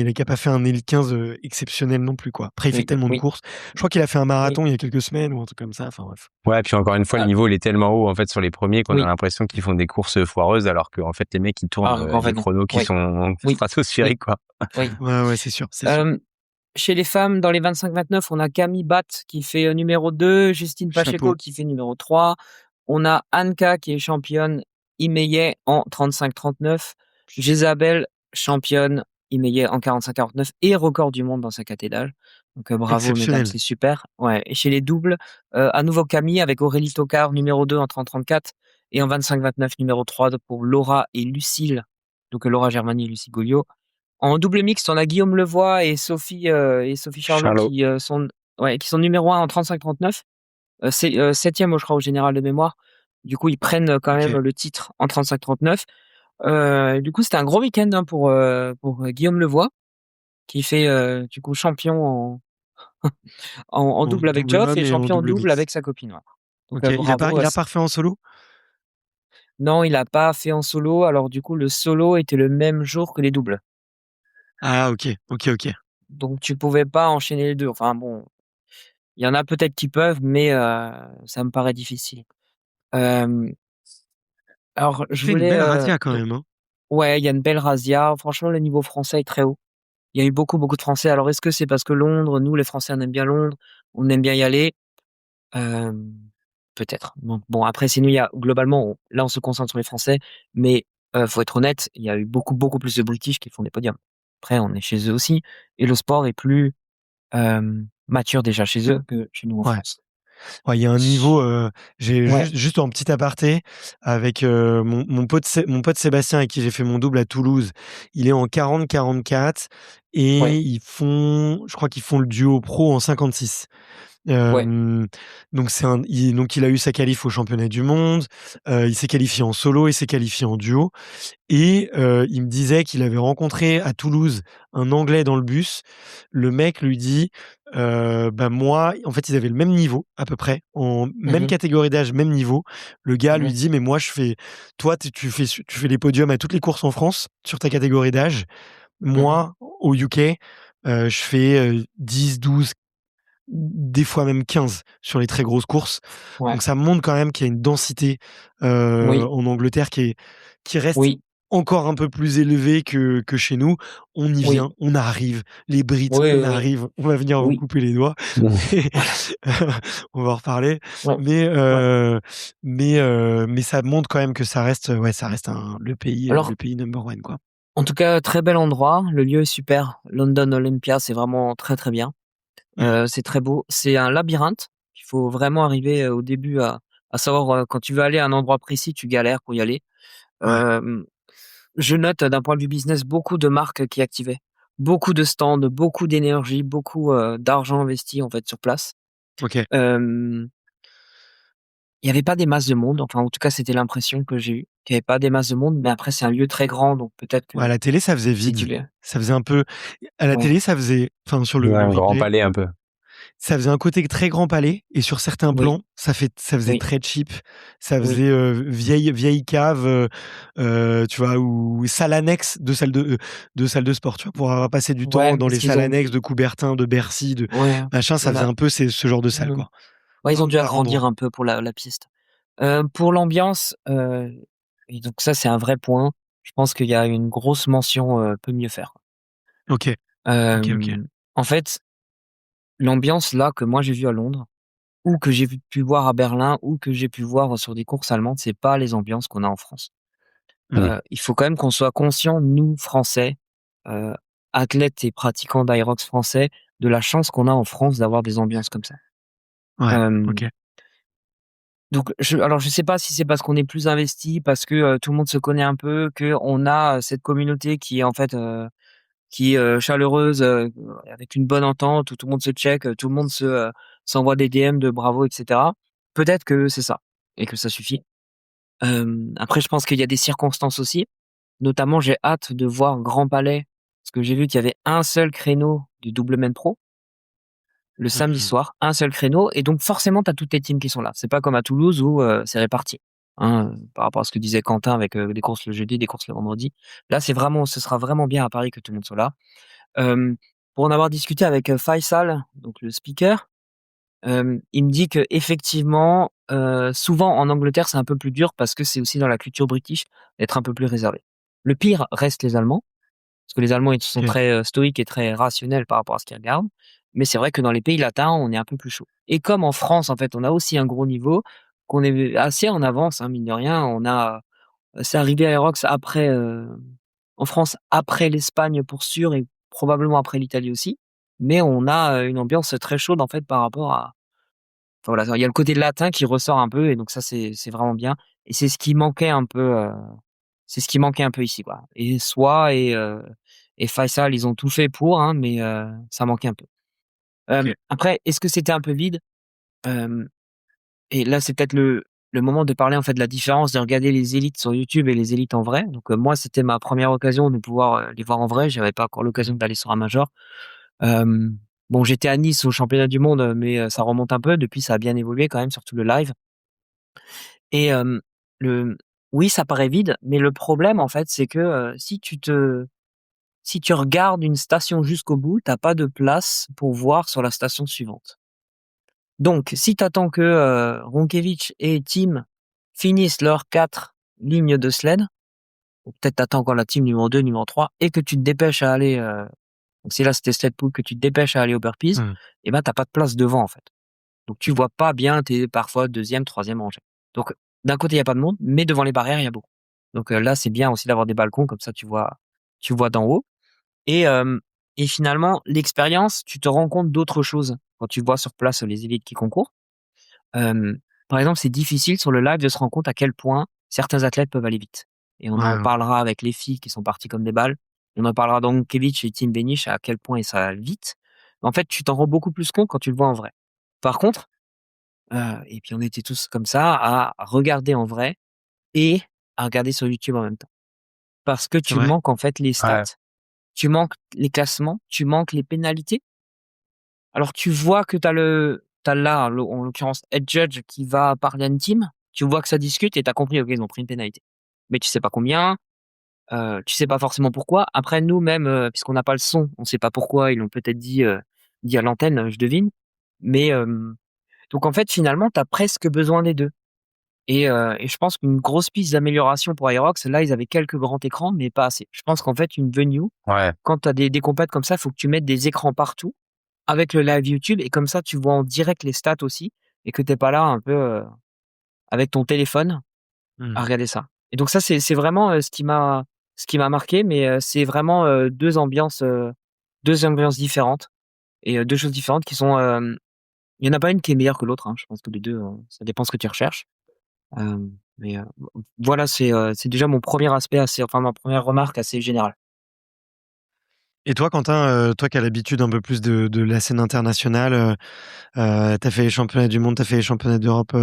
mais qui a pas fait un Elite 15, exceptionnel non plus, quoi. Après il fait oui, tellement de oui, courses. Je crois qu'il a fait un oui. marathon il y a quelques semaines ou un truc comme ça, enfin bref. Ouais, puis encore une fois, le Ah, niveau, il est tellement haut, en fait, sur les premiers qu'on a oui. l'impression qu'ils font des courses foireuses alors qu'en fait, les mecs, ils tournent, Ah, en des fait, non. chronos qui Oui, sont oui, oui, stratosphériques, quoi. oui. Ouais, c'est sûr, c'est sûr. Hem, chez les femmes, dans les 25-29, on a Camille Batt qui fait, numéro 2, Justine Pacheco Chapeau. qui fait numéro 3. On a Anka qui est championne Imeye en 35-39. Jezabel, championne, Imeye en 45-49 et record du monde dans sa catégorie. Donc bravo mesdames, Exceptionnel. c'est super. Ouais. Et chez les doubles, à nouveau Camille avec Aurélie Tocard, numéro 2 en 30-34 et en 25-29, numéro 3 pour Laura et Lucille. Donc Laura Germani et Lucie Goliot. En double mixte, on a Guillaume Levoix et Sophie Charlot Charlot. qui sont numéro 1 en 35-39. C'est septième, je crois, au général de mémoire. Du coup, ils prennent quand même Ok. le titre en 35-39. Du coup, c'était un gros week-end pour Guillaume Levoix, qui fait du coup champion en En double avec double Geoff et homme et en champion en double double avec mixte. sa copine. Ouais. Donc Ok. bravo. Il a pas refait en solo? Non, il a pas fait en solo. Alors du coup, le solo était le même jour que les doubles. Ah, ok. Ok, ok. Donc tu pouvais pas enchaîner les deux. Enfin bon, il y en a peut-être qui peuvent, mais ça me paraît difficile. Euh, alors je Fait une voulais belle razzia quand même, hein. ouais, il y a une belle razzia. Franchement, le niveau français est très haut. Il y a eu beaucoup, beaucoup de Français. Alors, est-ce que c'est parce que Londres, nous, les Français, on aime bien Londres, on aime bien y aller? Hem, Peut-être. Donc bon, après, sinon, il y a globalement, là, on se concentre sur les Français, mais faut être honnête, il y a eu beaucoup, beaucoup plus de British qui font des podiums. Après, on est chez eux aussi et le sport est plus, mature déjà chez eux que chez nous en Ouais. France. Ouais, il y a un niveau, j'ai Ouais, juste en petit aparté avec, mon pote Sébastien avec qui j'ai fait mon double à Toulouse. Il est en 40-44 et ouais, je crois qu'ils font le duo pro en 56. ouais. Donc il a eu sa qualif au championnat du monde, il s'est qualifié en solo, il s'est qualifié en duo. Et il me disait qu'il avait rencontré à Toulouse un Anglais dans le bus. Le mec lui dit, bah, moi en fait, ils avaient le même niveau à peu près, en même Mmh. catégorie d'âge, même niveau. Le gars lui Mmh. dit: «Mais moi toi tu fais les podiums à toutes les courses en France sur ta catégorie d'âge. Mmh. Moi, au UK, je fais, 10-12, des fois même 15 sur les très grosses courses». Ouais. Donc ça montre quand même qu'il y a une densité, Oui, en Angleterre qui reste oui, encore un peu plus élevée que chez nous. On y oui. vient, on arrive. Les Brits, Oui, on oui, oui. arrive, on va venir vous Oui. couper les doigts. Mais on va en reparler. Ouais, Mais ouais. mais ça montre quand même que ça reste le Alors pays number one, quoi. en tout cas, très bel endroit, le lieu est super. London Olympia, c'est vraiment très, très bien. Mmh. C'est très beau. C'est un labyrinthe. Il faut vraiment arriver, au début à savoir, quand tu veux aller à un endroit précis, tu galères pour y aller. Ouais, Hem, je note d'un point de vue business beaucoup de marques qui activaient. Beaucoup de stands, beaucoup d'énergie, beaucoup, d'argent investi, en fait, sur place. OK. Hem, il y avait pas des masses de monde, enfin, en tout cas, c'était l'impression que j'ai eue, qu'il y avait pas des masses de monde, mais après c'est un lieu très grand, donc peut-être Ouais, à que la télé, ça faisait si tu vide. l'es Ça faisait un peu à la ouais, télé, ça faisait enfin, sur Ouais, le un grand replay, palais un peu. ça faisait un côté très grand palais et sur certains oui, plans, ça faisait oui, très cheap. Ça oui, faisait, vieille cave, tu vois? Ou salle annexe de salle de sport, tu vois? Pour avoir passé du ouais, temps dans parce les qu'ils salles ont annexes de Coubertin, de Bercy, de ouais, machin, ça faisait voilà. un peu ce genre de salle, Mmh. quoi. Ouais, ils ont dû Par agrandir endroit. un peu pour la piste. Pour l'ambiance, et donc ça, c'est un vrai point. Je pense qu'il y a une grosse mention, peut mieux faire. OK. OK, OK. En fait, l'ambiance là que moi j'ai vue à Londres ou que j'ai pu voir à Berlin ou que j'ai pu voir sur des courses allemandes, c'est pas les ambiances qu'on a en France. Mmh. Il faut quand même qu'on soit conscient, nous Français, heu, athlètes et pratiquants d'Aerox français, de la chance qu'on a en France d'avoir des ambiances comme ça. Ouais, Hem OK. Donc je sais pas si c'est parce qu'on est plus investi, parce que, tout le monde se connaît un peu, qu'on a, cette communauté qui est en fait, qui est, chaleureuse, avec une bonne entente, où tout le monde se check, tout le monde s'envoie des DM de bravo et cetera. Peut-être que c'est ça et que ça suffit. Après je pense qu'il y a des circonstances aussi. Notamment, j'ai hâte de voir Grand Palais, parce que j'ai vu qu'il y avait un seul créneau du double main pro. Le samedi Mmh. soir, un seul créneau et donc forcément tu as toutes tes teams qui sont là. C'est pas comme à Toulouse où, c'est réparti, hein, par rapport à ce que disait Quentin avec, des courses le jeudi, des courses le vendredi. Là, ce sera vraiment bien à Paris que tout le monde soit là. Hem, pour en avoir discuté avec, Faisal, donc le speaker, il me dit qu'effectivement, souvent en Angleterre, c'est un peu plus dur parce que c'est aussi dans la culture british d'être un peu plus réservé. Le pire reste les Allemands. Parce que les Allemands, ils sont OK. très, stoïques et très rationnels par rapport à ce qu'ils regardent. Mais c'est vrai que dans les pays latins, on est un peu plus chaud. Et comme en France, en fait, on a aussi un gros niveau, qu'on est assez en avance, hein, mine de rien. On a, c'est arrivé à Aerox après, en France, après l'Espagne pour sûr et probablement après l'Italie aussi. Mais on a, une ambiance très chaude en fait par rapport à enfin voilà, il y a le côté latin qui ressort un peu et donc ça c'est vraiment bien et c'est ce qui manquait un peu, c'est ce qui manquait un peu ici, quoi et Soi et Faisal, ils ont tout fait pour, hein, mais ça manquait un peu. OK. Après, est-ce que c'était un peu vide? Hem Et là, c'est peut-être le moment de parler, en fait, de la différence de regarder les élites sur YouTube et les élites en vrai. Donc, moi, c'était ma première occasion de pouvoir, les voir en vrai. J'avais pas encore l'occasion d'aller sur un major. Hem, bon, j'étais à Nice au championnat du monde, mais, ça remonte un peu. Depuis, ça a bien évolué quand même, surtout le live et le oui, ça paraît vide, mais le problème, en fait, c'est que, si tu regardes une station jusqu'au bout, tu as pas de place pour voir sur la station suivante. Donc, si tu attends que, Rončević et Tim finissent leurs 4 lignes de sled, ou peut-être tu attends encore la team numéro 2, numéro 3 et que tu te dépêches à aller, donc si là c'était sled pull, que tu te dépêches à aller au burpees, Mmh. et ben, tu pas de place devant, en fait. Donc tu vois pas bien, tu es parfois 2e, 3e rangée. Donc d'un côté, il y a pas de monde, mais devant les barrières, il y a beaucoup. Donc là, c'est bien aussi d'avoir des balcons comme ça tu vois d'en haut et finalement l'expérience, tu te rends compte d'autres choses quand tu vois sur place les élites qui concourent. Par exemple, c'est difficile sur le live de se rendre compte à quel point certains athlètes peuvent aller vite et on Ouais, en ouais. parlera avec les filles qui sont parties comme des balles. On en parlera dans Rončević et Tim Benesch à quel point ça va vite. En fait, tu t'en rends beaucoup plus compte quand tu le vois en vrai. Par contre, et puis on était tous comme ça à regarder en vrai et à regarder sur YouTube en même temps. Parce que C'est tu vrai? manques en fait les stats, Ouais. tu manques les classements, tu manques les pénalités. Alors tu vois que tu as là, en l'occurrence, Head Judge qui va parler à une team, tu vois que ça discute et tu as compris, OK, ils ont pris une pénalité. Mais tu sais pas combien, tu sais pas forcément pourquoi. Après nous même, puisqu'on n'a pas le son, on sait pas pourquoi, ils l'ont peut-être dit à l'antenne, je devine. Mais, donc en fait, finalement, tu as presque besoin des 2 et je pense qu'une grosse piste d'amélioration pour Aerox, là, ils avaient quelques grands écrans, mais pas assez. Je pense qu'en fait, une venue, Ouais. quand tu as des compètes comme ça, il faut que tu mettes des écrans partout avec le live YouTube et comme ça, tu vois en direct les stats aussi et que tu es pas là un peu, avec ton téléphone Mmh. à regarder ça. Et donc ça, c'est vraiment, ce qui m'a marqué, mais c'est vraiment, 2 ambiances différentes et 2 choses différentes qui sont, il y en a pas une qui est meilleure que l'autre, hein. Je pense que les 2, ça dépend ce que tu recherches. Mais voilà, c'est déjà mon premier aspect assez enfin ma première remarque assez générale. Et toi, Quentin, toi qui as l'habitude un peu plus de la scène internationale, tu fait les championnats du monde, t'as fait les championnats d'Europe,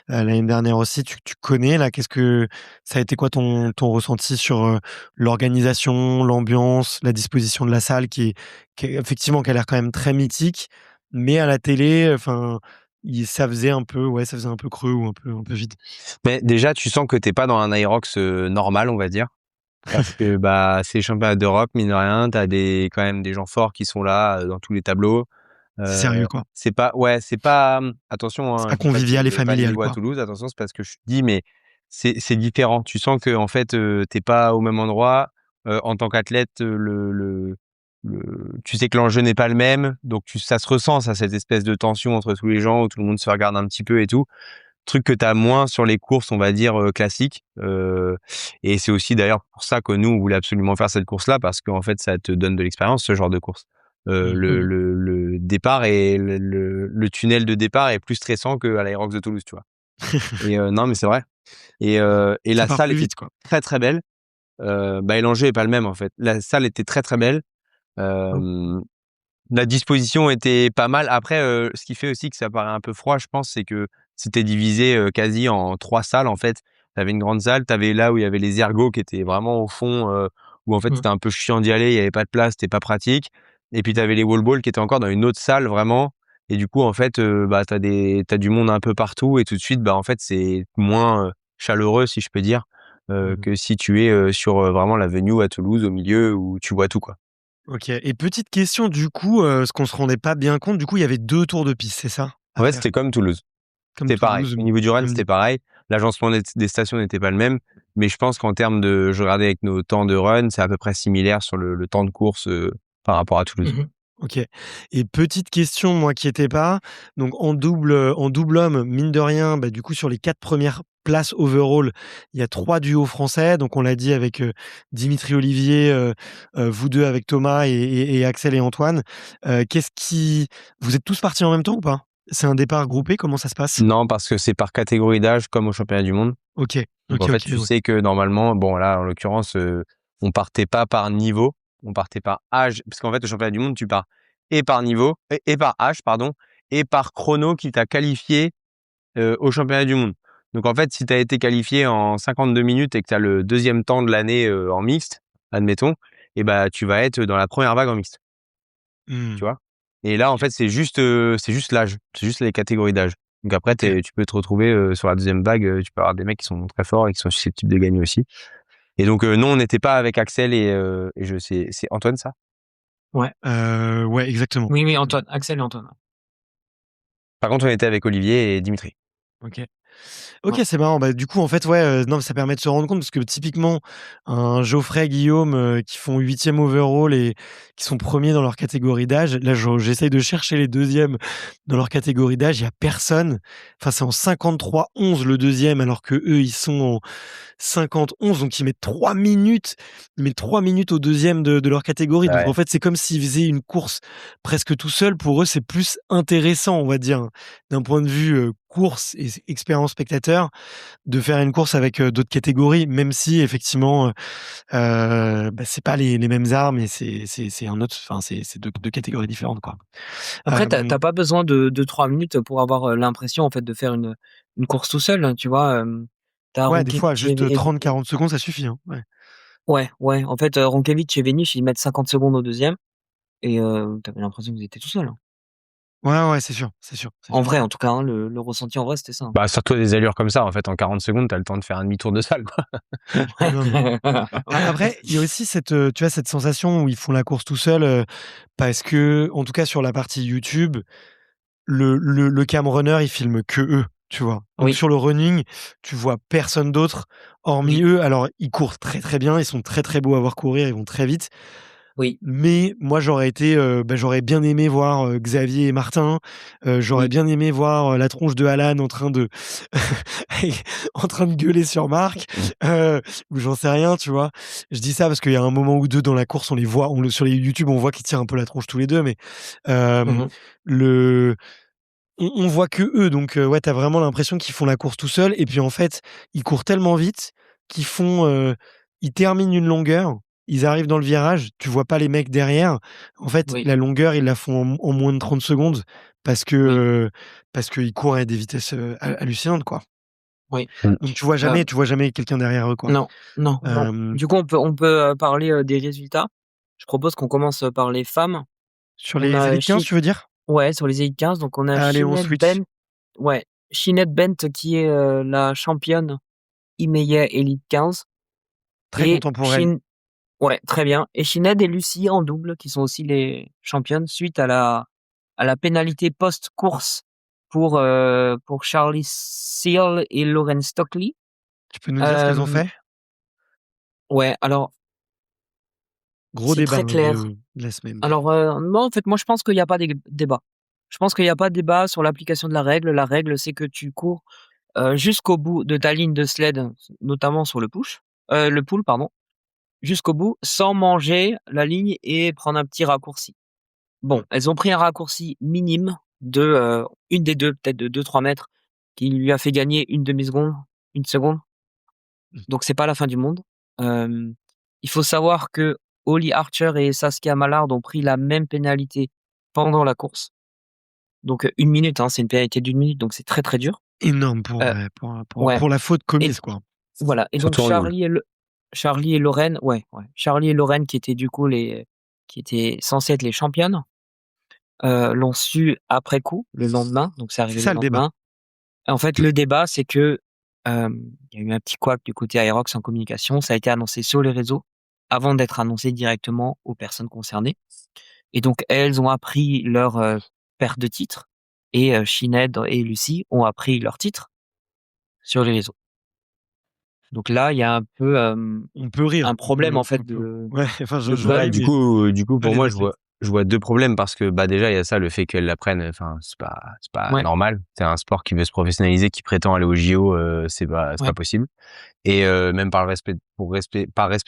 l'année dernière aussi. Tu connais là, qu'est-ce que ça a été quoi ton ressenti sur, l'organisation, l'ambiance, la disposition de la salle qui est effectivement qui a l'air quand même très mythique, mais à la télé, enfin, ça faisait un peu ouais, ça faisait un peu creux ou un peu vide? Mais déjà, tu sens que t'es pas dans un Aerox normal, on va dire. Parce que bah, c'est les championnats d'Europe, mine de rien, tu as quand même des gens forts qui sont là dans tous les tableaux. C'est Euh, sérieux, quoi. c'est pas, ouais, c'est pas, attention, C'est hein, pas je dis pas que convivial et c'est le bas familial, niveau à quoi. Toulouse, attention, c'est parce que je dis, mais c'est différent. Tu sens que en fait, t'es pas au même endroit. En tant qu'athlète, tu sais que l'enjeu n'est pas le même, donc ça se ressent, ça, cette espèce de tension entre tous les gens où tout le monde se regarde un petit peu et tout. Truc que tu as moins sur les courses, on va dire, classiques. Et c'est aussi d'ailleurs pour ça que nous, on voulait absolument faire cette course-là, parce qu'en fait, ça te donne de l'expérience, ce genre de course. Mmh. Le départ et le tunnel de départ est plus stressant qu'à l'Aerox de Toulouse, tu vois. Et non, mais c'est vrai. Et Ça la part salle plus était vite, quoi. très, très belle. Bah, et l'enjeu est pas le même, en fait. La salle était très, très belle. Mmh. La disposition était pas mal. Après, ce qui fait aussi que ça paraît un peu froid, je pense, c'est que c'était divisé, quasi en 3 salles, en fait. Tu avais une grande salle, tu avais là où il y avait les ergots qui étaient vraiment au fond, où en fait, Mmh. c'était un peu chiant d'y aller, il y avait pas de place, c'était pas pratique. Et puis tu avais les wall balls qui étaient encore dans une autre salle vraiment. Et du coup, en fait, bah, t'as du monde un peu partout et tout de suite, bah, en fait, c'est moins, chaleureux, si je peux dire, Mmh. que si tu es, sur, vraiment l'avenue à Toulouse, au milieu où tu vois tout, quoi. OK et petite question du coup, ce qu'on se rendait pas bien compte, du coup, il y avait 2 tours de piste, c'est ça? En À fait, faire? c'était comme Toulouse. Comme C'était pareil. Toulouse, Au niveau du run, même c'était dé pareil. L'agencement des stations n'était pas le même, mais je pense qu'en termes de je regardais avec nos temps de run, c'est à peu près similaire sur le temps de course, par rapport à Toulouse. Mmh. OK. Et petite question, moi qui étais pas, donc en double homme, mine de rien, bah, du coup sur les 4 premières places overall, il y a 3 duos français. Donc on l'a dit avec, Dimitri Olivier, vous 2 avec Thomas et Axel et Antoine. Qu'est-ce qui Vous êtes tous partis en même temps ou pas? C'est un départ groupé? Comment ça se passe? Non, parce que c'est par catégorie d'âge comme au championnat du monde. OK. Donc OK, en fait, OK, tu ouais. sais que normalement, bon là, en l'occurrence, on partait pas par niveau, on partait par âge. Parce qu'en fait, au championnat du monde, tu pars et par niveau, et par âge, pardon, et par chrono qui t'a qualifié au championnat du monde. Donc en fait, si tu as été qualifié en 52 minutes et que tu as le deuxième temps de l'année en mixte, admettons, et bah tu vas être dans la première vague en mixte, Mmh. tu vois. Et là, en fait, c'est juste l'âge, c'est juste les catégories d'âge. Donc après, OK. tu peux te retrouver sur la deuxième vague, tu peux avoir des mecs qui sont très forts et qui sont susceptibles de gagner aussi. Et donc non, on n'était pas avec Axel et c'est Antoine, ça? Ouais. Ouais, exactement. Oui, Antoine, Axel et Antoine. Par contre, on était avec Olivier et Dimitri. OK. OK, Ouais. c'est marrant. Bah, du coup, en fait, ouais, non, ça permet de se rendre compte parce que typiquement, un Geoffrey, Guillaume, qui font 8e overall et qui sont premiers dans leur catégorie d'âge. Là, j'essaye de chercher les deuxièmes dans leur catégorie d'âge. Il y a personne. Enfin, c'est en 53-11 le deuxième, alors que eux, ils sont en 50-11. Donc, ils mettent 3 minutes. Ils mettent 3 minutes au deuxième de leur catégorie. Donc, Ouais. en fait, c'est comme s'ils faisaient une course presque tout seuls. Pour eux, c'est plus intéressant, on va dire, d'un point de vue course et expérience spectateur, de faire une course avec d'autres catégories, même si effectivement, bah, c'est pas les mêmes armes et c'est un autre, enfin c'est deux catégories différentes, quoi. Après, t'as pas besoin de 3 minutes pour avoir l'impression en fait de faire une course tout seul, hein, tu vois. Tu as Ouais, des fois, Ronkevic juste 30-40 secondes, ça suffit, hein. Ouais. ouais. En fait, Ronkevic et Véniche, ils mettent 50 secondes au deuxième et tu avais l'impression qu'ils étaient tout seuls, hein. Ouais, ouais, c'est sûr, c'est sûr, c'est En sûr. vrai, en tout cas, hein, le ressenti en vrai, c'était ça, hein. Bah, surtout à des allures comme ça, en fait, en 40 secondes, tu as le temps de faire un demi-tour de salle, quoi. Non, mais après, il y a aussi cette, tu vois, cette sensation où ils font la course tout seuls, parce que, en tout cas sur la partie YouTube, le cam runner, il filme que eux, tu vois? Donc Oui, sur le running, tu vois personne d'autre hormis oui, eux. Alors, ils courent très, très bien, ils sont très, très beaux à voir courir, ils vont très vite. oui, Mais moi, j'aurais été, bah, j'aurais bien aimé voir, Xavier et Martin, j'aurais oui. bien aimé voir, la tronche de Alan en train de en train de gueuler sur Marc, ou j'en sais rien, tu vois? Je dis ça parce qu'il y a un moment ou 2 dans la course, on les voit, sur les YouTube, on voit qu'ils tirent un peu la tronche tous les 2, mais hem, Mmh. le on voit que eux, donc ouais, tu as vraiment l'impression qu'ils font la course tout seuls et puis en fait, ils courent tellement vite qu'ils font, ils terminent une longueur, ils arrivent dans le virage, tu vois pas les mecs derrière. En fait, Oui, la longueur, ils la font en moins de 30 secondes parce que, oui, parce qu'ils courent à des vitesses, hallucinantes, quoi. oui. Mmh. Donc Heu, tu vois jamais quelqu'un derrière eux, quoi. non, non. Hem, Du coup, on peut, parler, des résultats. Je propose qu'on commence, par les femmes. sur On les a élites 15, tu veux dire? Ouais, sur les Elite 15, donc on a Allez, on Shined switch. Bent, ouais, Shined Bent qui est, la championne IMEIA Elite 15 Très et content pour elle. Shin ouais, très bien, et Shined et Lucie en double qui sont aussi les championnes suite à la pénalité post-course pour Charlie Searle et Lauren Stockley. Tu peux nous dire ce qu'elles ont Hem, fait? ouais, alors Gros c'est débat, très hein, clair. de la semaine. Alors, non, en fait, moi, je pense qu'il y a pas débat. Je pense qu'il y a pas débat sur l'application de la règle. La règle, c'est que tu cours jusqu'au bout de ta ligne de sled, notamment sur le pull pardon, jusqu'au bout sans manger la ligne et prendre un petit raccourci. Bon, Mmh. elles ont pris un raccourci minime de, une des 2, peut-être de 2-3 mètres, qui lui a fait gagner une demi-seconde, 1 seconde, Mmh. donc c'est pas la fin du monde. Hem, il faut savoir que Holly Archer et Saskia Mallard ont pris la même pénalité pendant la course. Donc, 1 minute, hein, c'est une pénalité d'1 minute, donc c'est très, très dur. Énorme pour, Heu, ouais, ouais, pour la faute et commise, quoi. voilà, et donc Surtout en double. Charlie et Lorraine, ouais, Charlie et Lorraine qui étaient du coup qui étaient censées être les championnes, l'ont su après coup, le lendemain, donc c'est C'est arrivé le ça le débat. lendemain. En fait, le débat, c'est que, il y a eu un petit couac du côté Aerox en communication. Ça a été annoncé sur les réseaux avant d'être annoncé directement aux personnes concernées, et donc elles ont appris leur, perte de titre, et Sinéad et Lucie ont appris leur titre sur les réseaux. Donc là, il y a un peu, On peut rire, un problème en fait on peut de ouais, enfin, de je Ouais, com. ris, mais du coup, pour allez, moi, vas-y. je vois 2 problèmes parce que, bah, déjà, il y a ça, le fait qu'elle l'apprenne, enfin, c'est pas Ouais, normal. C'est un sport qui veut se professionnaliser, qui prétend aller aux JO, c'est ouais, pas possible et même par respect,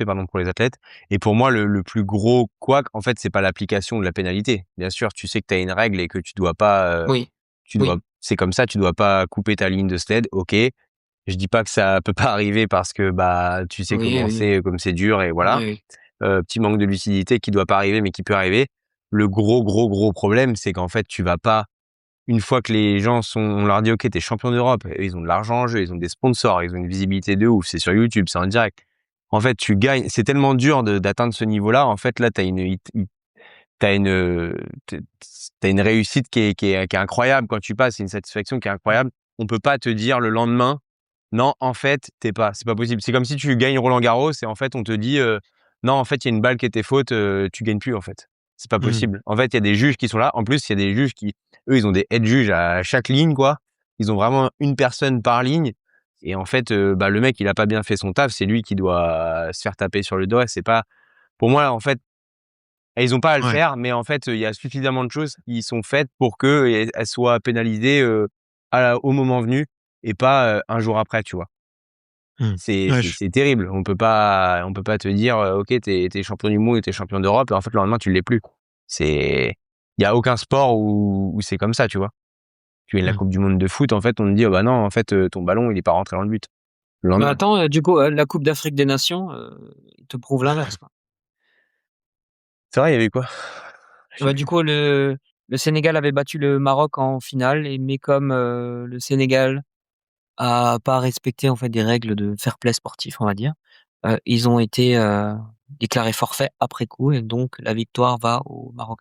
pardon, pour les athlètes et pour moi, le plus gros couac, en fait, c'est pas l'application de la pénalité. Bien sûr, tu sais que tu as une règle et que tu dois pas, oui, tu dois oui, c'est comme ça, tu dois pas couper ta ligne de sled, OK. Je dis pas que ça peut pas arriver parce que, bah, tu sais oui, comment oui, c'est, comme c'est dur et oui, voilà. oui. Petit manque de lucidité qui doit pas arriver, mais qui peut arriver. Le gros problème, c'est qu'en fait, tu vas pas une fois que les gens on leur dit: «OK, tu es champion d'Europe», ils ont de l'argent en jeu, ils ont des sponsors, ils ont une visibilité de ouf, c'est sur YouTube, c'est en direct. En fait, tu gagnes c'est tellement dur d'atteindre ce niveau-là. En fait, là, tu as une tu une, tu une réussite qui est incroyable quand tu passes, c'est une satisfaction qui est incroyable. On peut pas te dire le lendemain: «Non, en fait, c'est pas possible». C'est comme si tu gagnes Roland-Garros et en fait, on te dit, «Non, en fait, il y a une balle qui était faute, tu gagnes plus, en fait». C'est pas Mmh. possible. En fait, il y a des juges qui sont là. En plus, il y a des juges qui, eux, ils ont des aides juges à chaque ligne, quoi. Ils ont vraiment une personne par ligne et en fait, bah, le mec, il a pas bien fait son taf, c'est lui qui doit se faire taper sur le doigt. C'est pas pour moi, en fait, et ils ont pas à le Ouais. faire, mais en fait, il y a suffisamment de choses qui sont faites pour qu'elles soient pénalisées, au moment venu et pas, un jour après, tu vois? Mmh. Ouais, je C'est terrible. On peut pas te dire, «OK, tu es champion du monde et tu es champion d'Europe» et en fait, le lendemain, tu l'es plus. C'est il y a aucun sport où c'est comme ça, tu vois? Tu gagnes la mmh. coupe du monde de foot, en fait, on te dit: «Oh bah non, en fait, ton ballon, il est pas rentré dans le but». Le Mais lendemain. attends, du coup, la Coupe d'Afrique des Nations, il te prouve l'inverse, quoi. C'est vrai, il y avait quoi? Je sais Bah, du plus. coup, le Sénégal avait battu le Maroc en finale mais comme, le Sénégal a pas respecté, en fait, des règles de fair play sportif, on va dire, ils ont été, déclarés forfaits après coup et donc la victoire va au Maroc.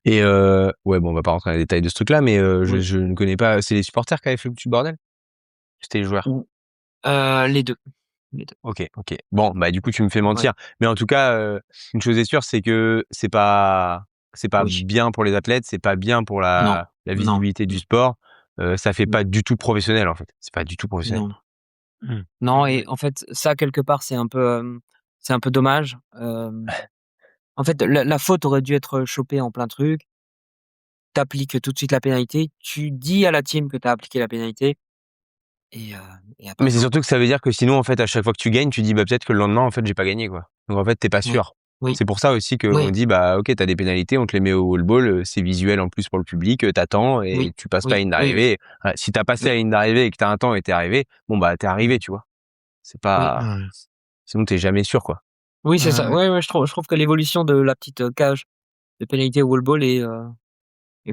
Et ouais, bon, on va pas rentrer dans les détails de ce truc-là, mais Oui. je ne connais pas, c'est les supporters qui avaient fait le petit bordel? C'était les joueurs? Ou les 2, les 2. OK, OK. Bon, bah, du coup, tu me fais Ouais. mentir. Mais en tout cas, une chose est sûre, c'est que c'est pas Oui. bien pour les athlètes, c'est pas bien pour Non, la non, visibilité du non, sport. Ça fait non, pas du tout professionnel, en fait. C'est pas du tout professionnel. non. Mmh. Non et en fait, ça quelque part, c'est un peu dommage. En fait, la faute aurait dû être chopée en plein truc. Tu appliques tout de suite la pénalité. Tu dis à la team que tu as appliqué la pénalité et il y a pas Mais c'est besoin. surtout que ça veut dire que sinon, en fait, à chaque fois que tu gagnes, tu dis: «Bah, peut-être que le lendemain, en fait, j'ai pas gagné, quoi». Donc en fait, tu es pas Oui, sûr. oui, C'est pour ça aussi qu'on oui, dit: «Bah, OK, tu as des pénalités, on te les met au wall-ball, c'est visuel en plus pour le public, tu attends et oui, tu passes pas la oui, ligne oui, oui, d'arrivée». Si tu as passé oui, la ligne d'arrivée et que tu as un temps et tu es arrivé, bon, bah, tu es mmh, arrivé, tu vois? C'est oui. pas Ouais. sinon tu es jamais sûr, quoi. Oui, Ouais, c'est ça. ouais. Ouais, ouais, je trouve que l'évolution de la petite, cage de pénalité au wall ball est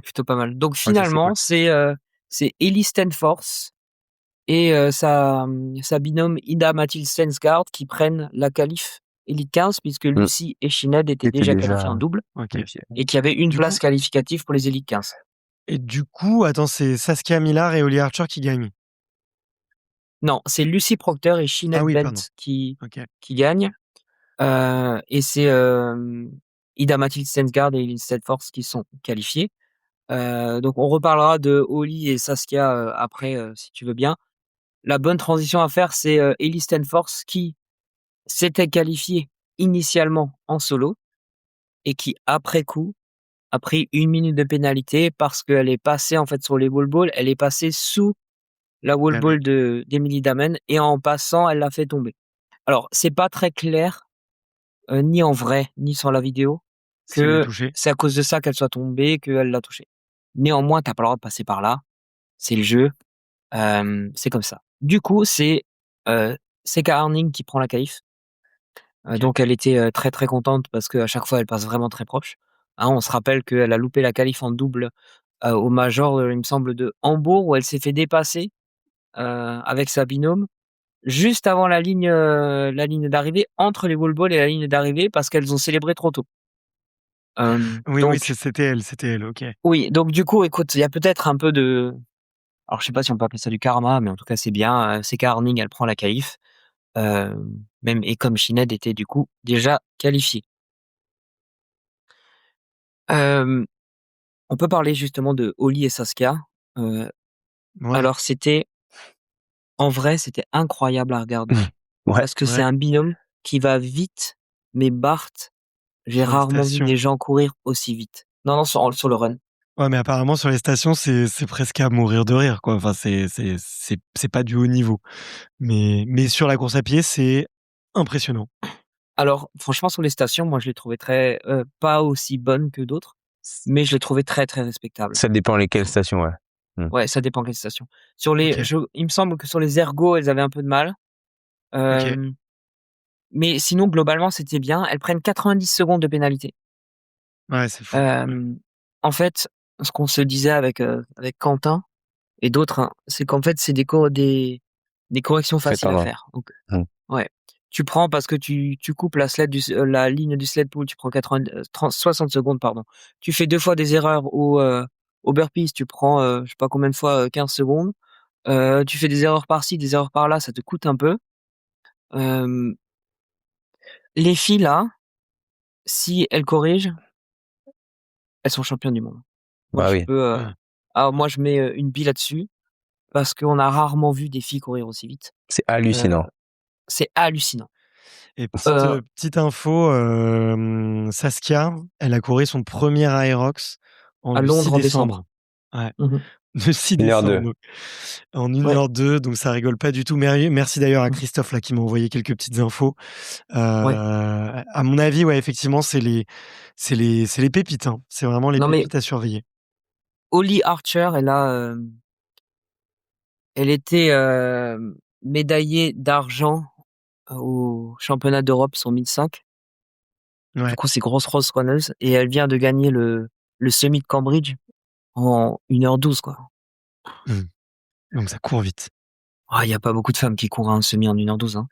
plutôt pas mal. Donc Ouais, ça, c'est finalement, cool. c'est Ellie Stenfors et sa binôme Ida Mathilde Stensgaard qui prennent la qualif Elite 15 puisque Mmh. Lucie et Sinead étaient C'était déjà qualifiées en déjà double OK. qualifié. et qu'il y avait une Du coup place qualificative pour les Elite 15. du coup, attends, c'est Saskia Millar et Holly Archer qui gagnent? Non, c'est Lucy Proctor et Ah Sinead oui, Bent pardon. OK. qui gagnent, et c'est, Ida Mathilde Stensgaard et Elise Steadfort qui sont qualifiées. Donc on reparlera de Holly et Saskia, après, si tu veux bien. La bonne transition à faire, c'est, Elise Steadfort qui s'était qualifiée initialement en solo et qui, après coup, a pris 1 minute de pénalité parce qu'elle est passée, en fait, sur les wall balls. Elle est passée sous la wall La ball vague. d'Emily Damen et en passant, elle l'a fait tomber. Alors, c'est pas très clair, ni en vrai, ni sur la vidéo, Si elle l'a que touché? c'est à cause de ça qu'elle soit tombée, qu'elle l'a touché. Néanmoins, tu as pas le droit de passer par là, c'est le jeu, c'est comme ça. Du coup, c'est Kara Harning qui prend la qualif, OK. donc elle était, très, très contente parce qu'à chaque fois, elle passe vraiment très proche. Hein, on se rappelle qu'elle a loupé la qualif en double, au major, il me semble de Hambourg où elle s'est fait dépasser, avec sa binôme juste avant la ligne d'arrivée, entre les wall balls et la ligne d'arrivée parce qu'elles ont célébré trop tôt. Oui, oui, Donc c'était elle, OK. oui, donc du coup, écoute, il y a peut-être un peu de alors je sais pas si on peut appeler ça du karma, mais en tout cas, c'est bien, c'est Harning, elle prend la qualif, même et comme Sinead était du coup déjà qualifiée. Hem, on peut parler justement de Holly et Saskia. Heu, Ouais, alors en vrai, c'était incroyable à regarder Ouais. parce que c'est ouais. un binôme qui va vite, mais Bart J'ai Sur les rarement vu stations. des gens courir aussi vite. Non, sur le run. Ouais, mais apparemment sur les stations, c'est presque à mourir de rire, quoi. Enfin, c'est pas du haut niveau. Mais sur la course à pied, c'est impressionnant. Alors, franchement, sur les stations, moi, je l'ai trouvé pas aussi bonne que d'autres, mais je l'ai trouvé très, très respectable. Ça dépend lesquelles stations, ouais. Ouais, ça dépend quelle station. OK, Il me semble que sur les ergots, elles avaient un peu de mal. OK. Euh, mais sinon, globalement, c'était bien. Elles prennent 90 secondes de pénalité. Ouais, c'est fou. Euh, En fait, ce qu'on se disait avec Quentin et d'autres, hein, c'est qu'en fait, c'est des corrections Faites faciles à un faire. Donc, Mmh. ouais. Tu prends parce que tu coupes la ligne du sled pull, tu prends 60 secondes, pardon. Tu fais 2 fois des erreurs au burpees, tu prends, je sais pas combien de fois, 15 secondes. Tu fais des erreurs par-ci, des erreurs par-là, ça te coûte un peu. Hem, les filles là, si elles corrigent, elles sont championnes du monde. Moi Bah je oui, peux, Ouais. moi je mets, une bille là-dessus parce qu'on a rarement vu des filles courir aussi vite. c'est Heu, hallucinant. c'est hallucinant. Et Heu, petite info, Saskia, elle a couru son premier Aerox à le 6 Londres en décembre. décembre. Ouais, Mmh. le 6 1h02. décembre, donc en 1 Ouais, heure 2, donc ça rigole pas du tout. Merci d'ailleurs à Christophe là qui m'a envoyé quelques petites infos. ouais. À mon avis, ouais, effectivement, c'est les pépites, hein. C'est vraiment les Non mais pépites à surveiller. Holly Archer, elle était, médaillée d'argent au championnat d'Europe sur 1005. Du Ouais, coup, c'est grosse runneuse et elle vient de gagner le semi de Cambridge en 1h12, quoi. mmh, donc ça court vite. Ah, il y a pas beaucoup de femmes qui courent un semi en 1h12, hein.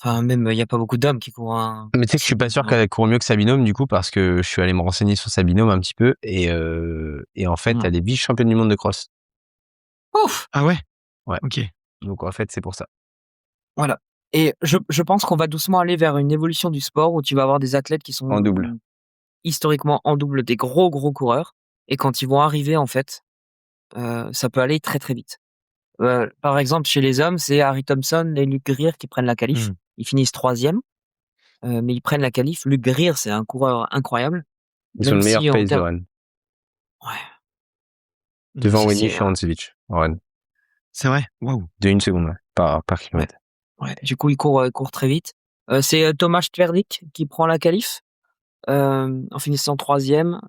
Enfin, même, il y a pas beaucoup d'hommes qui courent Mais tu sais un que je suis pas semi sûr en 1h12. qu'elle court mieux que sa binôme du coup parce que je suis allé me renseigner sur sa binôme un petit peu et en fait, Mmh. elle est vice-championne du monde de cross. Ouf! Ah ouais? Ouais, OK. donc en fait, c'est pour ça. Voilà, et je pense qu'on va doucement aller vers une évolution du sport où tu vas avoir des athlètes qui En sont double. historiquement en double des gros, gros coureurs et quand ils vont arriver, en fait, ça peut aller très, très vite. Par exemple, chez les hommes, c'est Harry Thompson et Luke Greer qui prennent la qualif. Mmh. Ils finissent 3e, mais ils prennent la qualif. Luke Greer, c'est un coureur incroyable, Ils ont même le meilleur si en pace de termes run. ouais, Mmh. Devant ça Wenish c'est, et Hansevich en run. C'est vrai? Waouh! De 1 seconde, ouais, par ouais, kilomètre. ouais. Du coup, il court très vite. C'est, Tomasz Twerdik qui prend la qualif, en finissant 3e.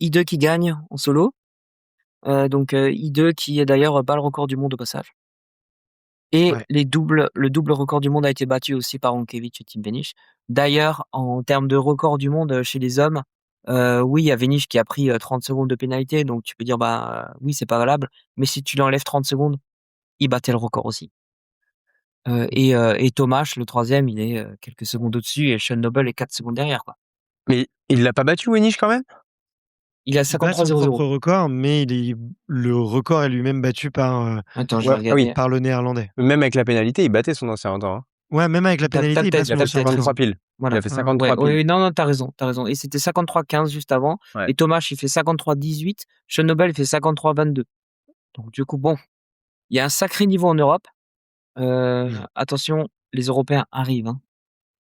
I2 qui gagne en solo, donc I2 qui est d'ailleurs bat le record du monde au passage. Et Ouais. le double record du monde a été battu aussi par Ronkiewicz et Tim Wenisch. D'ailleurs, en termes de record du monde, chez les hommes, oui, il y a Wenisch qui a pris, 30 secondes de pénalité, donc tu peux dire: «Bah, oui, c'est pas valable», mais si tu lui enlèves 30 secondes, il battait le record aussi. Et Tomasz, le 3e, il est, quelques secondes au-dessus et Sean Noble est 4 secondes derrière, quoi. Mais il l'a pas battu Wenish quand même? Il est à Il bat son 53,00. propre record, mais le record est lui-même battu Attends, je vais Ouais, ah oui, regarder. par le Néerlandais. même avec la pénalité, il battait son ancien temps, hein. Ouais, même avec la Tu pénalité, il bat peut-être, Il a son fait tu ancien peut-être record. 53 raison. piles. Il Voilà. a fait Ouais, ouais. 53 Ouais, piles. oui, non, non, tu raison, tu raison et c'était 53,15 juste avant Ouais. et Tomasz, il fait 53,18. Sean Noble, il fait 53,22. Donc du coup, bon, il y a un sacré niveau en Europe. Mmh. Attention, les Européens arrivent, hein.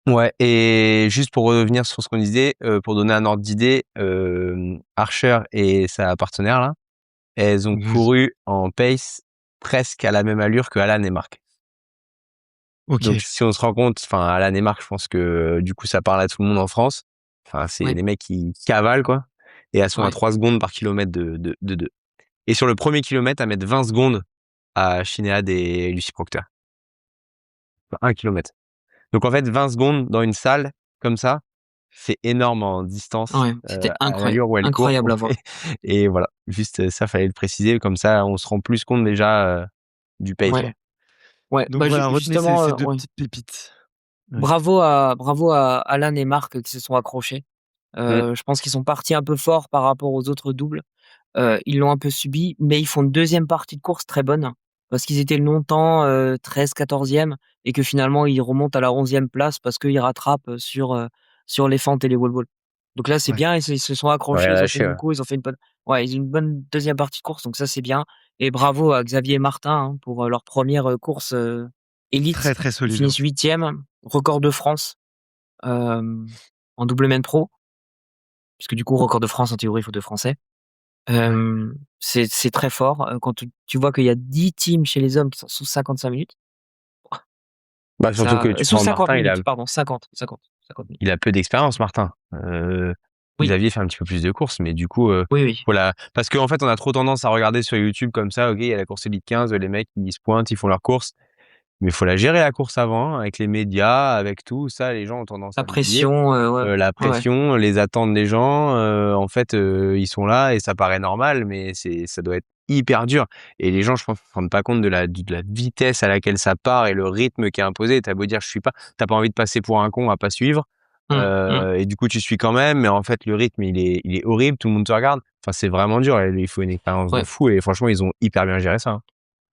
Ouais, et juste pour revenir sur ce qu'on disait, pour donner un ordre d'idée, Archer et sa partenaire là, elles ont Vous couru en pace presque à la même allure que Alan et Mark. Donc OK. si on se rend compte, enfin Alan et Mark, je pense que du coup ça parle à tout le monde en France. Enfin, c'est Ouais, les mecs qui cavalent quoi, et elles sont à ouais. 3 secondes par kilomètre de 2. Et sur le premier kilomètre, à mettre 20 secondes à Shinead et Lucy Proctor. Enfin, 1 kilomètre. Donc en fait, 20 secondes dans une salle comme ça, c'est énorme en distance, Ouais, c'était à l'allure où elles courent, incroyable quoi. à voir. Et voilà, juste ça, fallait le préciser, comme ça on se rend plus compte déjà, du pace, quoi. Ouais, ouais, Donc bah, voilà, retenez ces justement, ces 2 ouais. petites pépites. Ouais. Bravo à Alan et Marc qui se sont accrochés. Mmh. Je pense qu'ils sont partis un peu fort par rapport aux autres doubles. Ils l'ont un peu subi, mais ils font une deuxième partie de course très bonne, parce qu'ils étaient longtemps, 13-14e et que finalement ils remontent à la 11e place parce qu'ils rattrapent, sur les fentes et les wall-balls. Donc là, c'est Ouais. bien, ils se sont Ouais, accrochés, ils ont lâché, tenu le ouais. coup, ils ont fait une bonne ouais, ils ont une bonne deuxième partie de course, donc ça, c'est bien et bravo à Xavier et Martin, hein, pour, leur première re course, élite. Très, très Ils solide, hein. finissent 8e, record de France. Hem en double men pro, puisque du coup, record de France, en théorie, il faut 2 Français. C'est très fort. Quand tu vois qu'il y a 10 teams chez les hommes qui sont sous 55 minutes, Bah, surtout que tu sous prends 50 Martin, minutes, pardon, 50 minutes. il a peu d'expérience, Martin. Oui, Xavier fait un petit peu plus de courses, mais du coup, oui. voilà. Parce qu'en fait, on a trop tendance à regarder sur YouTube comme ça, ok, il y a la course Elite 15, les mecs, ils se pointent, ils font leur course. Mais il faut la gérer, la course avant, avec les médias, avec tout ça, les gens ont tendance La à l'oublier. pression, ouais. La Ouais. pression, les attentes des gens, en fait, ils sont là et ça paraît normal, mais ça doit être hyper dur. Et les gens, je pense, ne se rendent pas compte de la vitesse à laquelle ça part et le rythme qui est imposé. T'as beau dire, je suis pas, t'as pas envie de passer pour un con à pas suivre. Et du coup, tu suis quand même, mais en fait, le rythme, il est horrible, tout le monde te regarde. Enfin, c'est vraiment dur et il faut une expérience de Ouais. fou et franchement, ils ont hyper bien géré ça.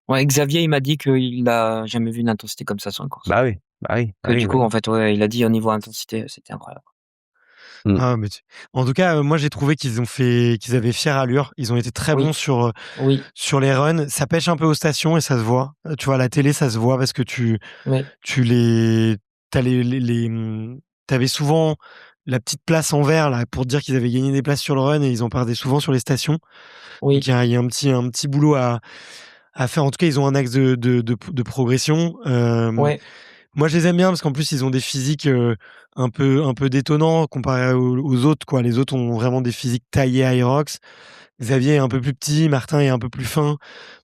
Ouais, Xavier, il m'a dit qu'il a jamais vu une intensité comme ça sur une course. Bah oui, bah oui. Que du coup, ouais. en fait, ouais, il a dit au niveau intensité, c'était incroyable. Ah, mais en tout cas, moi j'ai trouvé qu'ils avaient fière allure. Ils ont été très Oui. bons Oui, sur les runs. Ça pêche un peu aux stations et ça se voit. Tu vois, à la télé, ça se voit parce que oui, t'avais souvent la petite place en vert là pour dire qu'ils avaient gagné des places sur le run et ils en parlaient souvent sur les stations. Donc oui, il y a un petit boulot à faire. En tout cas, ils ont un axe de progression. ouais, Moi, je les aime bien parce qu'en plus, ils ont des physiques un peu détonnants comparé aux autres, quoi. Les autres ont vraiment des physiques taillés à Aerox. Xavier est un peu plus petit, Martin est un peu plus fin.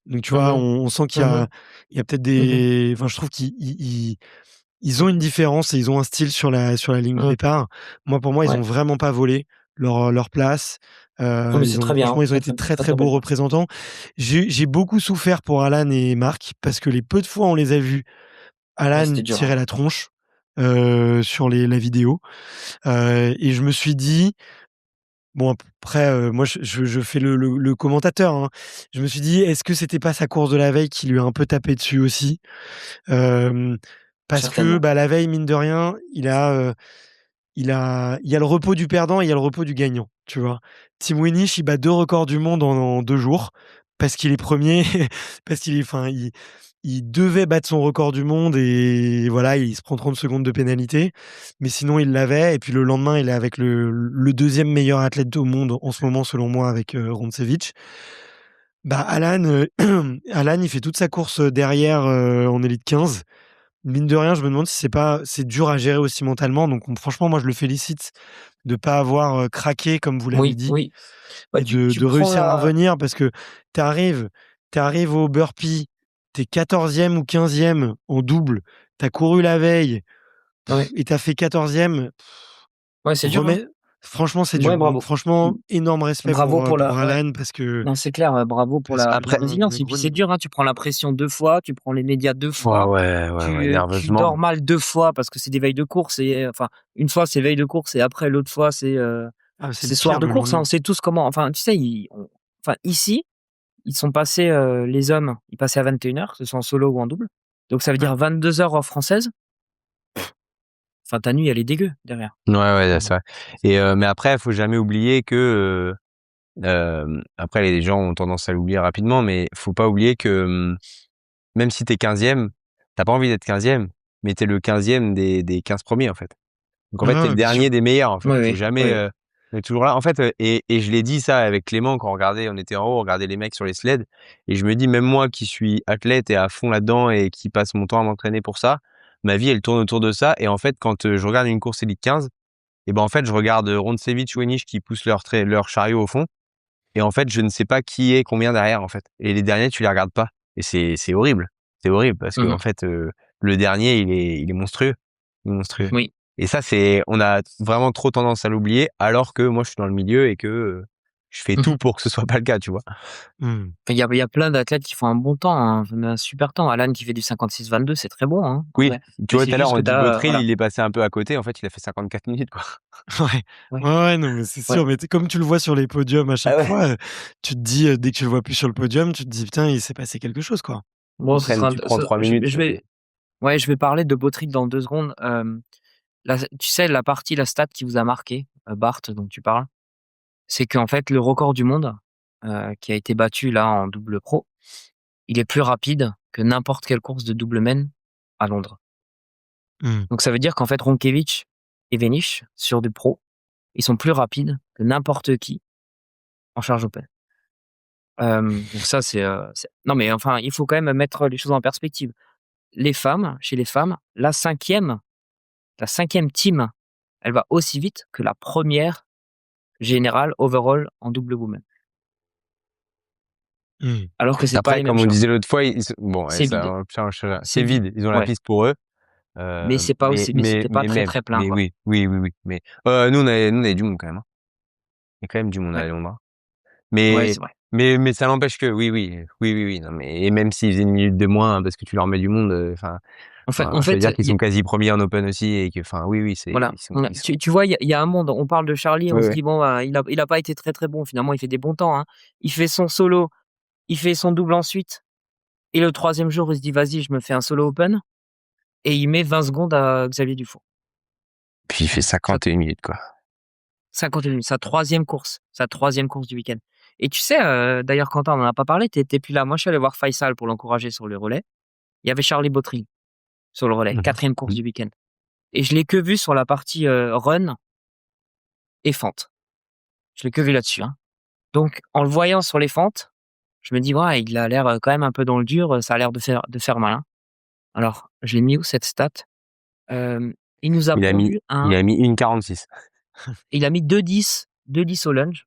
Donc, tu vois, on sent qu'il y a peut-être des. Enfin, je trouve qu'ils ont une différence et ils ont un style sur la ligne de départ. Pour moi, ils ouais. ont vraiment pas volé leur place. Non, mais c'est très bien, Franchement, ils ont été très très beaux représentants. J'ai beaucoup souffert pour Alan et Marc parce que les peu de fois où on les a vus, Alan c'était dur, tirait la tronche sur la vidéo. Et je me suis dit, bon après, moi je fais le commentateur, hein. Je me suis dit, est-ce que c'était pas sa course de la veille qui lui a un peu tapé dessus aussi? Parce que certainement. la veille, mine de rien, il y a le repos du perdant et il y a le repos du gagnant, tu vois. Tim Winnish, il bat 2 records du monde en 2 jours parce qu'il est premier, parce il devait battre son record du monde et voilà, il se prend 30 secondes de pénalité. Mais sinon, il l'avait. Et puis le lendemain, il est avec le deuxième meilleur athlète au monde en ce moment, selon moi, avec Roncevic. Alan, Alan, il fait toute sa course derrière en Elite 15. Mine de rien, je me demande si c'est dur à gérer aussi mentalement. Donc, franchement, moi, je le félicite de pas avoir craqué, comme vous l'avez Oui, dit, oui. Bah, et tu de prends réussir à la revenir parce que tu arrives au burpee, tu es 14e ou 15e en double, tu as couru la veille ouais, et tu as fait 14e. ouais, c'est dur, hein. Franchement, c'est Ouais, dur. Donc, bravo. franchement, énorme respect Bravo pour pour la ouais. Alan parce que Non, c'est clair, bravo pour la Après, résilience un et puis gros c'est niveau. dur, hein, tu prends la pression 2 fois, tu prends les médias 2 fois, tu nerveusement. dors mal 2 fois parce que c'est des veilles de course et enfin, une fois c'est veille de course et après l'autre fois Ah, c'est le c'est soir pire de le course, hein. lendemain. On sait tous comment enfin, tu sais, ici, ils sont passés, les hommes, ils passaient à 21h, que ce soit en solo ou en double. Donc ça veut Ouais. dire 22h heure française. Enfin, ta nuit, elle est dégueu derrière. Ouais, c'est vrai. Et mais après, il faut jamais oublier que après les gens ont tendance à l'oublier rapidement, mais faut pas oublier que même si t'es 15e, t'as pas envie d'être 15e, mais t'es le 15e des 15 premiers en fait. Donc en fait, t'es Ah, le bien sûr. dernier des meilleurs en fait. Oui, Faut oui, jamais oui, oui. on est toujours là. En fait, et je l'ai dit ça avec Clément quand on était en haut, on regardait les mecs sur les sleds, et je me dis même moi qui suis athlète et à fond là-dedans et qui passe mon temps à m'entraîner pour ça, ma vie elle tourne autour de ça. Et en fait, quand je regarde une course Elite 15, et ben en fait, je regarde Roncevic ou Enish qui poussent leur chariot au fond. Et en fait, je ne sais pas qui est combien derrière, en fait. Et les derniers, tu les regardes pas. Et c'est horrible. C'est horrible parce que en Mmh. fait, le dernier, il est monstrueux. Il est monstrueux. Oui. Et ça, on a vraiment trop tendance à l'oublier, alors que moi, je suis dans le milieu et que je fais tout Mmh. pour que ce soit pas le cas, tu vois. Mmh. Il y a plein d'athlètes qui font un bon temps, hein, un super temps. Alan qui fait du 56-22, c'est très bon, hein, en Oui, vrai. tu Mais vois, c'est tout à l'heure, juste on que dit t'as, Botril, voilà. il est passé un peu à côté. En fait, il a fait 54 minutes, quoi. Ouais. Ouais, Ouais, non, mais c'est ouais. sûr. Mais comme tu le vois sur les podiums à Ah chaque ouais. fois, tu te dis, dès que tu le vois plus sur le podium, tu te dis, putain, il s'est passé quelque chose, quoi. Bon, ce sera Tu prends 3 je minutes. je vais ouais, je vais parler de Bottrick dans 2 secondes. Tu sais, la stat qui vous a marqué, Bart, dont tu parles, c'est qu'en fait, le record du monde, qui a été battu là en double pro, il est plus rapide que n'importe quelle course de double men à Londres. Mmh. Donc ça veut dire qu'en fait, Ronkiewicz, et Véniche sur du pro, ils sont plus rapides que n'importe qui en charge open. Donc ça, non, mais enfin, il faut quand même mettre les choses en perspective. Chez les femmes, la cinquième team, elle va aussi vite que la première générale overall en double women. Mmh. Alors que c'est pas Après, les mêmes comme on charges. disait l'autre fois, bon, ouais, C'est vide. c'est vide. Ils ont la Ouais. piste pour eux. Mais c'est pas aussi, mais c'était pas très même, très plein, mais quoi. oui. Mais nous, on avait du monde quand même. Hein. Il y a quand même du monde Ouais. à Londres. Hein. Ouais, c'est vrai. Mais ça n'empêche que oui. Non, mais et même s'ils faisaient une minute de moins parce que tu leur mets du monde, enfin, En ça veut fait, dire qu'ils sont quasi premiers en Open aussi et que, enfin, oui, voilà. ils sont. Tu vois, il y a un monde. On parle de Charlie, on Ouais, se ouais. dit bon, bah, il a pas été très très bon. Finalement, il fait des bons temps. Hein. Il fait son solo, il fait son double ensuite, et le troisième jour, il se dit vas-y, je me fais un solo open, et il met 20 secondes à Xavier Dufault. Puis il fait 51 minutes, quoi. 51 minutes, sa troisième course du week-end. Et tu sais, d'ailleurs, Quentin, on en a pas parlé, t'étais plus là. Moi, je suis allé voir Faisal pour l'encourager sur le relais. Il y avait Charlie Bautry sur le relais, Mhm. quatrième course du week-end. Et je l'ai que vu sur la partie run et fente. Je l'ai que vu là-dessus. Hein. Donc, en le voyant sur les fentes, je me dis, ouais, il a l'air quand même un peu dans le dur, ça a l'air de faire mal. Hein. Alors, je l'ai mis où cette stat Il nous a Il a pondu mis 1,46. il a mis 2,10 au lunge,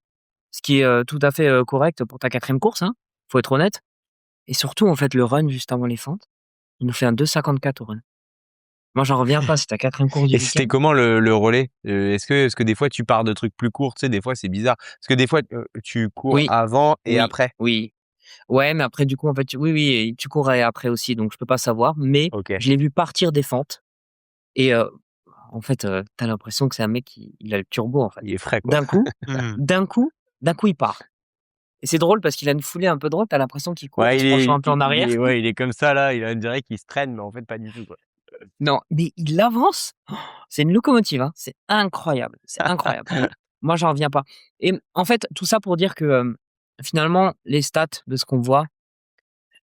ce qui est tout à fait correct pour ta quatrième course, hein, faut être honnête. Et surtout, en fait, le run juste avant les fentes, il nous fait un 2,54 au run. Moi, j'en reviens pas, c'est ta quatrième course du Et week-end. c'était comment le relais? Est-ce que des fois tu pars de trucs plus courts, tu sais, des fois c'est bizarre. Parce que des fois tu cours Oui, avant et oui, après. oui. Ouais, mais après, du coup, en fait, oui, tu courais après aussi, donc je peux pas savoir. Mais Ok. je l'ai vu partir des fentes. Et en fait, tu as l'impression que c'est un mec il a le turbo, en fait. Il est frais, quoi. D'un coup Mmh. d'un coup d'un coup, il part. Et c'est drôle parce qu'il a une foulée un peu droite, tu as l'impression qu'il court, Ouais, il se penche un peu en arrière. il est comme ça là, on dirait qu'il se traîne, mais en fait pas du tout, quoi. Non, mais il avance. Oh, c'est une locomotive, hein. C'est incroyable, c'est incroyable. Moi, j'en reviens pas. Et en fait, tout ça pour dire que, finalement, les stats de ce qu'on voit,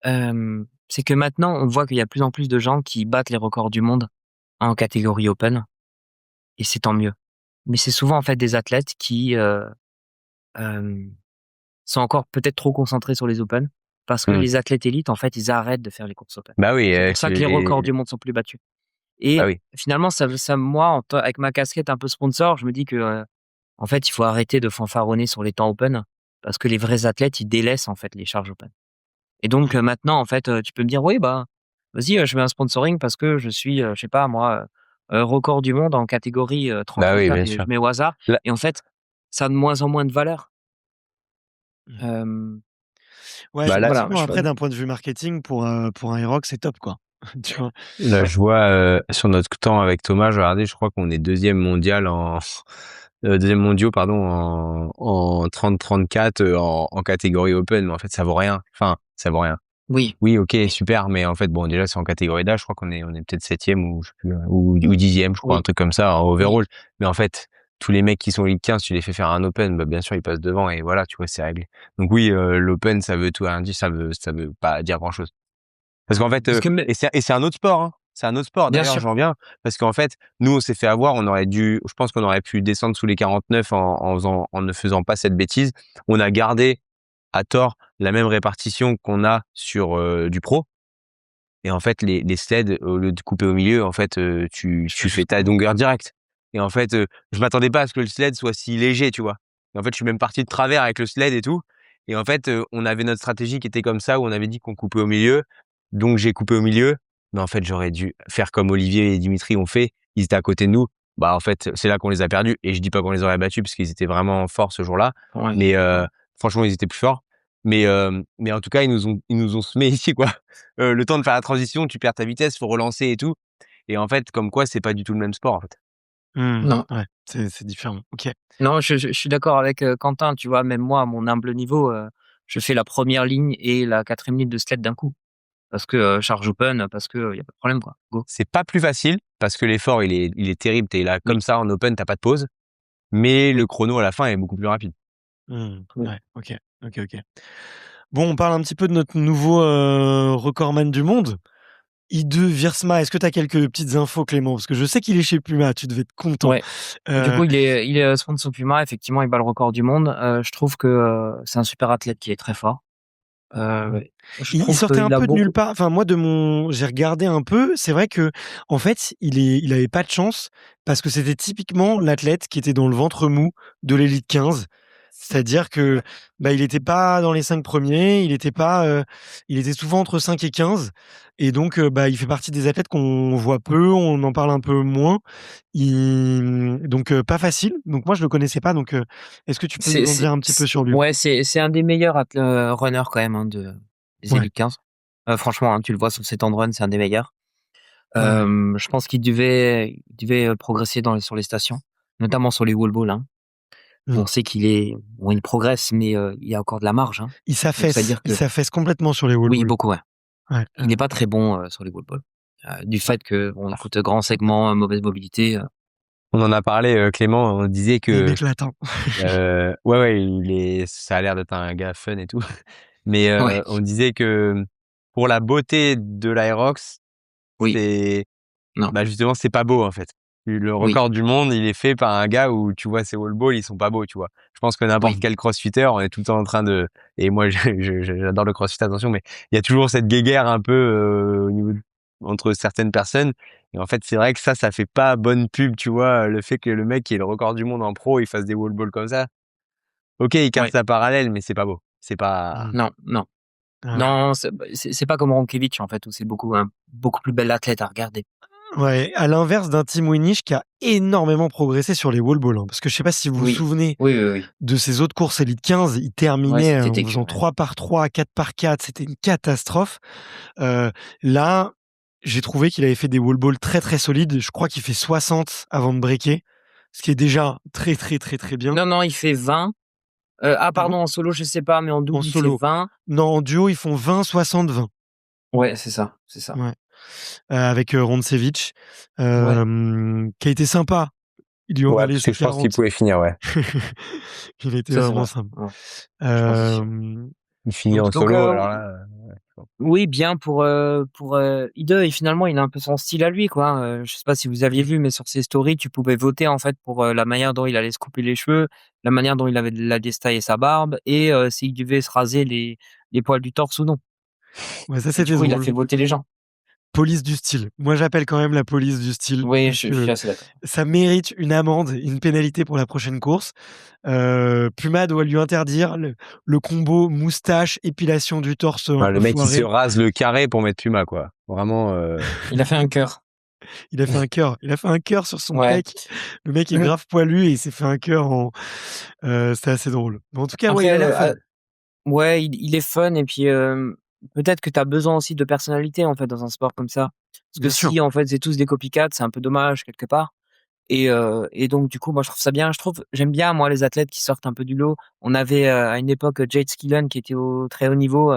c'est que maintenant, on voit qu'il y a de plus en plus de gens qui battent les records du monde en catégorie open, et c'est tant mieux. Mais c'est souvent, en fait, des athlètes qui, sont encore peut-être trop concentrés sur les open, parce que Mmh. les athlètes élites, en fait, ils arrêtent de faire les courses open. Bah oui, C'est pour ça que les records du monde sont plus battus. Et bah oui. finalement, moi, avec ma casquette un peu sponsor, je me dis que, en fait, il faut arrêter de fanfaronner sur les temps open, parce que les vrais athlètes, ils délaissent, en fait, les charges open. Et donc, maintenant, en fait, tu peux me dire: «Oui, bah, vas-y, je mets un sponsoring parce que je suis, je sais pas moi, record du monde en catégorie, Bah oui, 30-34», bien et je sûr. mets au hasard. Là Et en fait, ça a de moins en moins de valeur. Mmh. Hem, Ouais, bah là voilà, effectivement, après d'un point de vue marketing pour un Aerox, c'est top, quoi. Tu vois? là ouais. je vois sur notre temps avec Thomas, je regardais, je crois qu'on est 2e mondial en 2e mondiaux pardon en 30-34 en catégorie open, mais en fait ça vaut rien. Enfin, ça vaut rien. Oui, Oui, OK, oui, super, mais en fait bon déjà c'est en catégorie d'âge, je crois qu'on est peut-être 7e ou je sais plus ou 10e, je crois, un oui, truc comme ça en oui. overall. Mais en fait, tous les mecs qui sont Elite 15, tu les fais faire un open, bah bien sûr ils passent devant et voilà, tu vois, c'est réglé. Donc oui, l'open ça veut tout rien dire, ça veut pas dire grand-chose. Parce qu'en fait, Parce que mais et c'est un autre sport, hein. C'est un autre sport. bien D'ailleurs, sûr. j'en viens parce qu'en fait, nous, on s'est fait avoir. Je pense qu'on aurait pu descendre sous les 49 en ne faisant pas cette bêtise. On a gardé à tort la même répartition qu'on a sur du pro. Et en fait, les sleds, au lieu de couper au milieu, en fait, tu fais ta longueur directe. Et en fait, je m'attendais pas à ce que le sled soit si léger, tu vois. Et en fait, je suis même parti de travers avec le sled et tout. Et en fait, on avait notre stratégie qui était comme ça, où on avait dit qu'on coupait au milieu. Donc, j'ai coupé au milieu. Mais en fait, j'aurais dû faire comme Olivier et Dimitri ont fait. Ils étaient à côté de nous. Bah, en fait, c'est là qu'on les a perdus. Et je dis pas qu'on les aurait battus parce qu'ils étaient vraiment forts ce jour-là. Ouais, Mais ouais. franchement, ils étaient plus forts. Mais en tout cas, ils nous ont semé ici, quoi. Le temps de faire la transition, tu perds ta vitesse, faut relancer et tout. Et en fait, comme quoi, c'est pas du tout le même sport, en fait. Mmh. Non, Ouais, c'est différent. OK. non, je suis d'accord avec, Quentin, tu vois? Même moi, à mon humble niveau, je fais la première ligne et la quatrième ligne de sled d'un coup. Parce que, charge open, parce que, y a pas de problème, quoi. Go. C'est pas plus facile parce que l'effort, il est terrible. Tu es là Oui, comme ça en open, tu as pas de pause. Mais le oui, chrono à la fin est beaucoup plus rapide. Mmh. oui. Ouais, OK. OK. Bon, on parle un petit peu de notre nouveau, recordman du monde. I2 Wiersma, est-ce que tu as quelques petites infos, Clément? Parce que je sais qu'il est chez Puma, tu devais être content. Ouais. Du coup, il est sponsor Puma. Effectivement, il bat le record du monde. Je trouve que c'est un super athlète qui est très fort. Je Il trouve sortait un qu'il a peu de nulle beaucoup. part. Enfin, moi, j'ai regardé un peu. C'est vrai que, en fait, il avait pas de chance parce que c'était typiquement l'athlète qui était dans le ventre mou de l'élite 15. C'est-à-dire que, bah, il était pas dans les 5 premiers. Il était souvent entre 5 et 15. Et donc, bah, il fait partie des athlètes qu'on voit peu, on en parle un peu moins. Donc, pas facile. Donc, moi, je le connaissais pas. Donc, est-ce que tu peux nous en dire un petit peu sur lui? Ouais, c'est un des meilleurs runners quand même, hein, des Ouais. Elite 15. Franchement, hein, tu le vois sur ses temps de run, c'est un des meilleurs. Ouais. Je pense qu'il devait progresser sur les stations, notamment sur les wall balls, hein. Mm. On sait bon, il progresse, mais il y a encore de la marge, hein. Il Donc c'est à dire il que s'affaisse complètement sur les wall oui, balls. beaucoup, ouais. Ouais. Il n'est pas très bon sur les wall balls. Du fait que bon, écoute, grand segment, mauvaise mobilité. On en a parlé, Clément, on disait Il que m'éclate, hein. ouais, ça a l'air d'être un gars fun et tout. Mais Ouais, on disait que pour la beauté de l'Aerox, oui, c'est non, bah justement c'est pas beau en fait. Le oui, record du monde, il est fait par un gars où tu vois ses wall balls, ils sont pas beaux, tu vois. Je pense que n'importe oui, quel crossfitter, on est tout le temps en train de et moi j'adore le crossfit, attention, mais il y a toujours cette guéguerre un peu au niveau entre certaines personnes. Et en fait, c'est vrai que ça fait pas bonne pub, tu vois, le fait que le mec qui ait le record du monde en pro, il fasse des wall balls comme ça. OK, il casse ouais. la parallèle, mais c'est pas beau. C'est pas Mm. Non, non. Ah. Non, c'est pas comme Ronkiewicz en fait, où c'est beaucoup plus bel athlète à regarder. Ouais, à l'inverse d'un Tim Winnish qui a énormément progressé sur les wall balls, hein, parce que je sais pas si vous vous Oui, souvenez oui, oui, oui. de ses autres courses Elite 15, il Ouais, terminait c'était en dégueu, faisant ouais. 3 par 3, 4 par 4, c'était une catastrophe. Là, j'ai trouvé qu'il avait fait des wall balls très très solides. Je crois qu'il fait 60 avant de breaker, ce qui est déjà très très très très bien. Non, non, il fait 20. Ah bon? Pardon, en solo, je sais pas, mais en En double, il fait solo. 20. Non, en duo, ils font 20, 60, 20. Ouais, c'est ça, c'est ça. Ouais. Avec Roncevic, Ouais, qui a été sympa. Il lui en ouais, allait parce que ses je pense qu'il 40. pouvait finir, ouais. Il était ça c'est vraiment vrai. sympa. Ouais, je pense aussi. Hem, Il finit donc en Donc, solo, alors là, oui, bien pour Ide, et finalement, il a un peu son style à lui, quoi, hein. Je sais pas si vous aviez vu, mais sur ses stories, tu pouvais voter, en fait, pour la manière dont il allait se couper les cheveux, la manière dont il avait la déstailler sa barbe, et s'il devait se raser les poils du torse ou non. ouais, ça Et du c'était coup, il a drôle. fait voter les gens. Police du style. Moi, j'appelle quand même la police du style Oui, parce je que suis assez d'accord. ça mérite une amende, une pénalité pour la prochaine course. Puma doit lui interdire le combo moustache, épilation du torse un enfin, le peu mec, il se foiré. rase le carré pour mettre Puma, quoi. Vraiment, Il a fait un cœur. Il a fait un cœur. Il a fait un cœur sur son Ouais. pec. Le mec est grave poilu et il s'est fait un cœur en c'était assez drôle. Mais en tout cas, ouais, Après, il a l'air fun. ouais, il est fun, et puis, peut-être que tu as besoin aussi de personnalité, en fait, dans un sport comme ça. Parce que Bien sûr. si, en fait, c'est tous des copycats, c'est un peu dommage quelque part. Et donc du coup, moi, je trouve ça bien. J'aime bien, moi, les athlètes qui sortent un peu du lot. On avait, à une époque, Jade Skillen qui était au très haut niveau,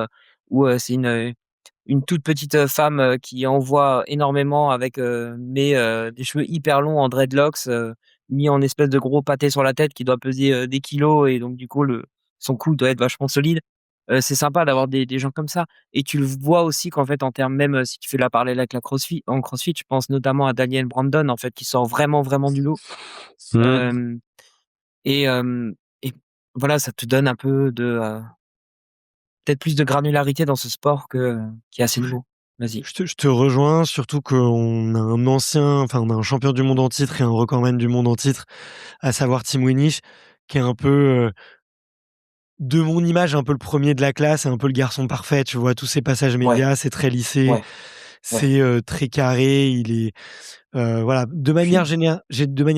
où, c'est une toute petite, femme, qui envoie énormément avec, des cheveux hyper longs en dreadlocks, mis en espèce de gros pâté sur la tête qui doit peser, des kilos, et donc du coup son cou doit être vachement solide. C'est sympa d'avoir des gens comme ça, et tu le vois aussi qu'en fait en termes même, si tu fais la parallèle avec la crossfit, je pense notamment à Daniel Brandon en fait qui sort vraiment, vraiment du lot. mmh. Hem et voilà, ça te donne un peu peut-être plus de granularité dans ce sport qui est assez nouveau. Vas-y. Je te rejoins, surtout qu'on a un ancien, enfin, on a un champion du monde en titre et un recordman du monde en titre, à savoir Tim Winnish, qui est un peu, de mon image, un peu le premier de la classe et un peu le garçon parfait. Tu vois, tous ses passages Ouais, médias, c'est très lissé, ouais, ouais. c'est très carré. Il est, voilà, Puis de manière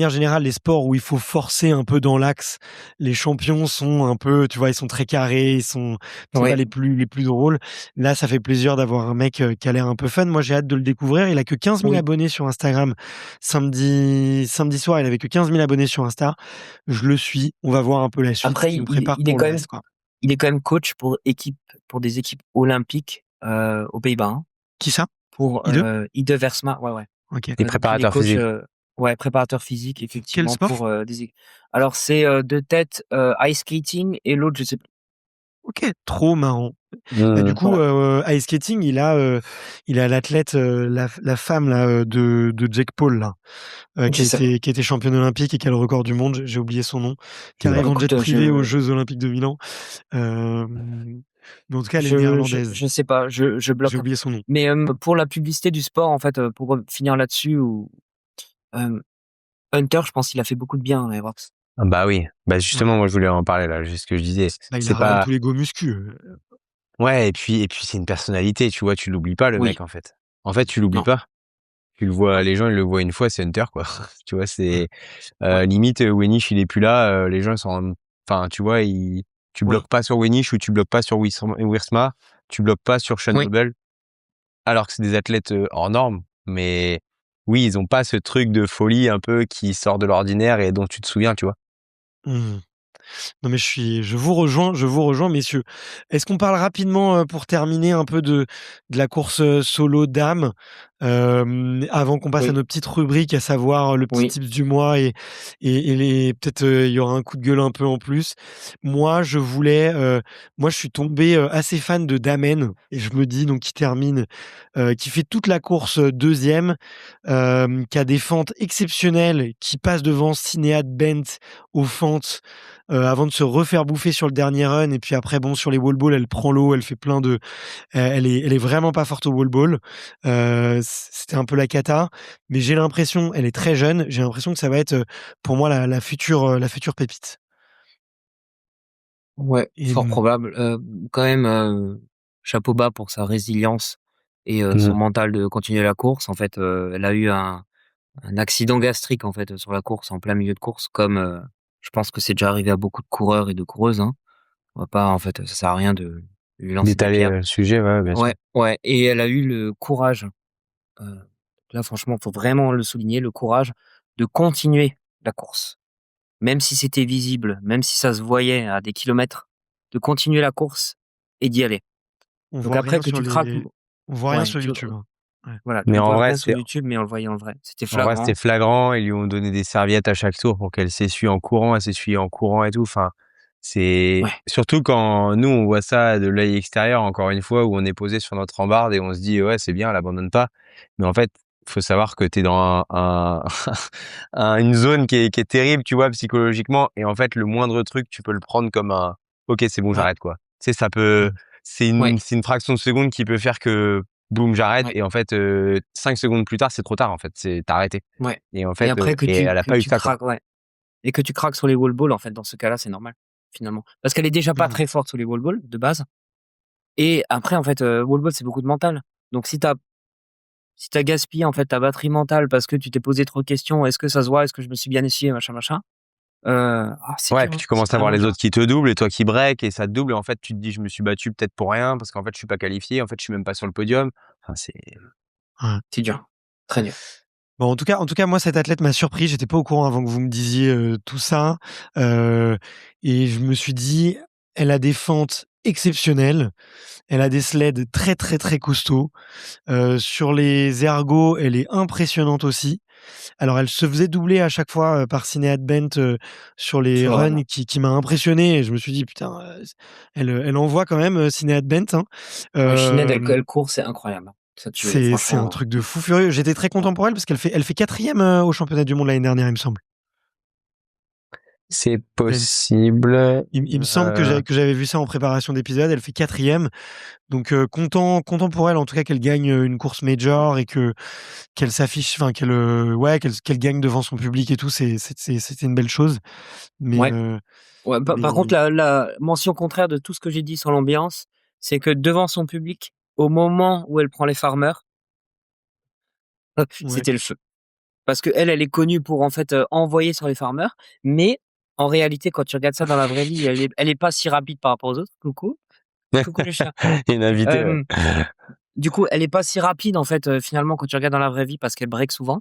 générale, les sports où il faut forcer un peu dans l'axe, les champions sont un peu, tu vois, ils sont très carrés, ils sont peut-être pas ouais, les plus drôles. Là, ça fait plaisir d'avoir un mec qui a l'air un peu fun. Moi, j'ai hâte de le découvrir. Il a que 15 000 oui. abonnés sur Instagram. Samedi soir, il avait que 15 000 abonnés sur Insta. Je le suis. On va voir un peu la suite. Après Je me prépare il est pour quand le même reste, quoi. il est quand même coach pour des équipes olympiques, aux Pays-Bas, hein. Qui ça? Pour, I2? Ide Versma, ouais, ouais. OK. Et Donc il est préparateur coach, physique. ouais, préparateur physique Quel effectivement sport? pour, des éq alors c'est, de tête, ice skating, et l'autre je sais plus. OK, trop marrant. Du Mmh. coup, ice skating, il a l'athlète, la femme là, de Jake Paul là, Je sais pas. qui a été championne olympique et qui a le record du monde, j'ai oublié son nom, qui Bah, arrive en jet Écoute, privé aux Jeux olympiques de Milan. Mais en tout cas, elle est néerlandaise. je sais pas, je J'ai bloque. oublié son nom. Mais, pour la publicité du sport, en fait, pour, finir là-dessus ou hem, Hunter, je pense qu'il a fait beaucoup de bien à Aerox. ah bah oui, bah Ouais. justement, moi je voulais en parler là, juste ce que je disais. Bah, il a C'est ramené pas tous les go muscu, ouais et puis c'est une personnalité, tu vois? Tu l'oublies pas le Oui, mec en fait. En fait, tu l'oublies non, pas. Tu le vois, ouais, les gens ils le voient une fois, c'est Hunter quoi. Tu vois? ouais, C'est ouais, limite, Wenish il est plus là, les gens ils sont enfin tu vois? Tu oui, bloques pas sur Wenish ou tu bloques pas sur Wiersma, tu bloques pas sur Sean oui. Noble, alors que c'est des athlètes, hors normes, mais oui, ils ont pas ce truc de folie un peu qui sort de l'ordinaire et dont tu te souviens, tu vois? mmh. Non mais je vous rejoins messieurs. Est-ce qu'on parle rapidement, pour terminer un peu de la course, solo dames, avant qu'on passe à Oui, nos petites rubriques, à savoir le petit oui, tips du mois et les peut-être, il y aura un coup de gueule un peu en plus. Moi je voulais, moi je suis tombé, assez fan de Damen et je me dis donc qui fait toute la course, 2e, qui a des fentes exceptionnelles, qui passe devant Sinead Bent aux fentes, avant de se refaire bouffer sur le dernier run et puis après bon sur les wall balls, elle prend l'eau, elle fait plein de elle est vraiment pas forte au wall ball. C'était un peu la cata, mais j'ai l'impression elle est très jeune, j'ai l'impression que ça va être, pour moi la future pépite ouais, et fort probable. Quand même, chapeau bas pour sa résilience et son Mmh. mental de continuer la course. En fait, elle a eu un accident gastrique, en fait, sur la course, en plein milieu de course, comme, je pense que c'est déjà arrivé à beaucoup de coureurs et de coureuses, hein. On va pas en fait, ça sert à rien de lui lancer des D'étaler, pierres. le sujet, ouais, bien sûr. Ouais, ouais, et elle a eu le courage, heu, là franchement, faut vraiment le souligner, le courage de continuer la course. Même si c'était visible, même si ça se voyait à des kilomètres, de continuer la course et d'y aller. on Donc voit après rien que sur tu craques, les on voit rien ouais, sur tu YouTube, hein. Ouais. voilà, tu Mais le vois rien sur YouTube, mais on le voyait en vrai. C'était en vrai, c'était flagrant. flagrant. Ils lui ont donné des serviettes à chaque tour pour qu'elle s'essuie en courant. Elle s'essuyait en courant et tout. Enfin, c'est Ouais, surtout quand nous, on voit ça de l'œil extérieur, encore une fois, où on est posé sur notre rambarde et on se dit: «Ouais, c'est bien, elle abandonne pas». Mais en fait, faut savoir que tu es dans une zone qui est terrible, tu vois, psychologiquement et en fait, le moindre truc, tu peux le prendre comme un: «OK, c'est bon, ouais, j'arrête, quoi». Tu sais, ça peut Mmh. ouais, c'est une fraction de seconde qui peut faire que boum, j'arrête ouais, et en fait, 5 secondes plus tard, c'est trop tard, en fait, tu arrêté ouais, et en et fait, après et elle a que pas eu tu ça, quoi. craques, ouais. Et que tu craques sur les wall balls, en fait, dans ce cas-là, c'est normal, finalement. Parce qu'elle est déjà pas Mmh. très forte sur les wall balls, de base. Et après, en fait, wall ball, c'est beaucoup de mental. Donc si tu gaspillé, en fait, ta batterie mentale parce que tu t'es posé trop de questions: «Est-ce que ça se voit? Est-ce que je me suis bien essuyé?» machin, machin. C'est Ouais, dur, puis hein, tu c'est commences à voir vraiment les dur. autres qui te doublent et toi qui break et ça te double et en fait, tu te dis: «Je me suis battu peut-être pour rien parce qu'en fait, je suis pas qualifié, en fait, je suis même pas sur le podium». Enfin, c'est Ouais. C'est dur, très dur. Bon, en tout cas, moi, cette athlète m'a surpris. J'étais pas au courant avant que vous me disiez, tout ça, heu et je me suis dit: «Elle a des fentes exceptionnelles, elle a des sleds très, très, très costauds, sur les ergos, elle est impressionnante aussi». Alors elle se faisait doubler à chaque fois, par Sinead Bent, sur les Sur le run. runs qui m'a impressionné et je me suis dit: «Putain, elle envoie quand même, Sinead Bent, hein». Ouais, Sinead, Hem elle court, c'est incroyable, hein. Ça, c'est un franchement, truc de fou furieux. J'étais très content pour elle parce qu'elle fait 4e, au championnat du monde l'année dernière, il me semble. c'est Bent. possible, Il me semble que j'avais vu ça en préparation d'épisode. Elle fait 4e, donc content pour elle en tout cas qu'elle gagne, une course major et qu'elle s'affiche, enfin ouais qu'elle gagne devant son public et tout. C'était une belle chose, mais ouais. Ouais, par contre, mais la mention contraire de tout ce que j'ai dit sur l'ambiance, c'est que devant son public, au moment où elle prend les farmers, ouais. c'était le feu. Parce qu'elle, elle est connue pour, en fait, envoyer sur les farmers, mais en réalité, quand tu regardes ça dans la vraie vie, elle est pas si rapide par rapport aux autres. Coucou, coucou le chat. une invitée, ouais. Hem, du coup, elle est pas si rapide, en fait, finalement, quand tu regardes dans la vraie vie parce qu'elle break souvent.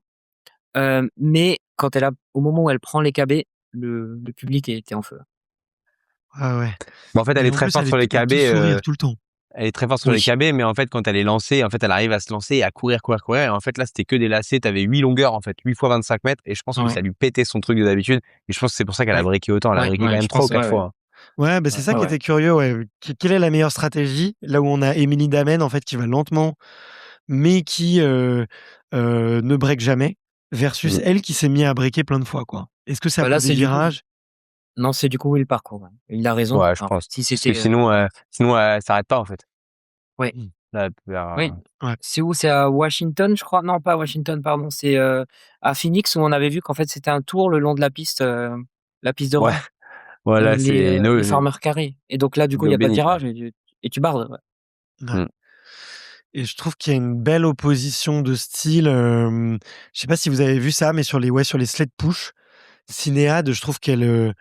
Mais quand elle a au moment où elle prend les KB, le public était en feu. Ah ouais. Mais en fait, elle est Et en très plus, forte sur les elle te KB, sourire tout le temps. elle est très forte sur les Oui, KB, mais en fait, quand elle est lancée, en fait, elle arrive à se lancer et à courir, courir, courir et en fait, là, c'était que des lacets. Tu avais 8 longueurs, en fait, 8 fois 25 mètres et je pense que ouais, ça lui pétait son truc de d'habitude et je pense que c'est pour ça qu'elle a ouais, breaké autant. Elle a ouais, breaké quand ouais, même je 3 ou pense, 4 ouais, ouais. fois, hein. Ouais, bah, c'est Ouais, ça ouais, qui ouais. était curieux, ouais. Quelle est la meilleure stratégie? Là où on a Émilie Damen, en fait, qui va lentement, mais qui, ne break jamais, versus Mmh. elle qui s'est mis à breaker plein de fois, quoi. Est-ce que ça Bah, là, prend des c'est du coup virages? non, c'est du coup, oui, le parcours, ouais. Il a raison. Ouais, je En fait, pense. si Parce que c'était, sinon elle s'arrête pas, en fait. ouais, Mmh. Là, elle peut oui. Ouais. C'est où? C'est à Washington, je crois? Non, pas à Washington, pardon, c'est, à Phoenix où on avait vu qu'en fait, c'était un tour le long de la piste de ouais, run, voilà, c'est les farmers carry et donc là, du coup, une il y eau a pas de bénite, ouais. virage et tu barres, ouais. Ouais. Mmh. Et je trouve qu'il y a une belle opposition de style, je sais pas si vous avez vu ça, mais sur les sled push, Cinéade, je trouve qu'elle,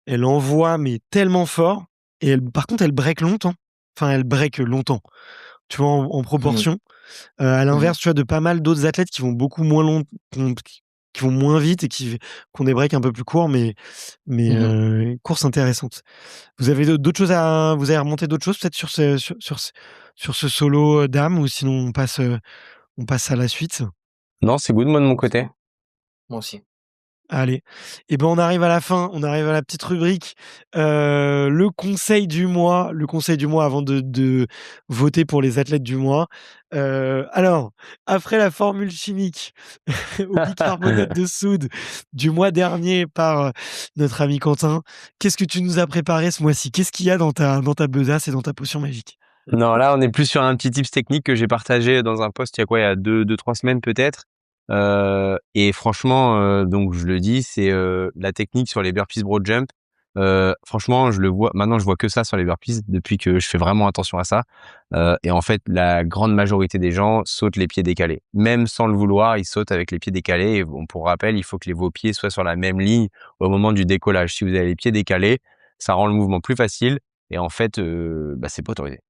elle envoie mais tellement fort et elle par contre elle break longtemps. Enfin elle break longtemps, tu vois? En Mmh. proportion. À Mmh mh. l'inverse, tu vois, de pas mal d'autres athlètes qui vont beaucoup moins long qui vont moins vite et qui ont des breaks un peu plus courts Mmh. course intéressante. Vous avez d'autres choses à vous avez remonté d'autres choses peut-être sur ce solo, dames ou sinon on passe à la suite? Non, c'est good, moi, de mon C'est côté. bon. Moi aussi. Allez, et ben, on arrive à la fin, on arrive à la petite rubrique, le conseil du mois avant de voter pour les athlètes du mois. Alors, après la formule chimique au bicarbonate de soude du mois dernier par, notre ami Quentin, qu'est-ce que tu nous as préparé ce mois-ci? Qu'est-ce qu'il y a dans ta besace et dans ta potion magique? Non, là, on est plus sur un petit tips technique que j'ai partagé dans un post il y a quoi? Il y a 2-3 semaines peut-être. Et franchement, donc je le dis, c'est, la technique sur les burpees broad jump. Franchement, je vois que ça sur les burpees depuis que je fais vraiment attention à ça. Et en fait, la grande majorité des gens sautent les pieds décalés. Même sans le vouloir, ils sautent avec les pieds décalés et bon, pour rappel, il faut que vos pieds soient sur la même ligne au moment du décollage. Si vous avez les pieds décalés, ça rend le mouvement plus facile et en fait, bah, c'est pas autorisé.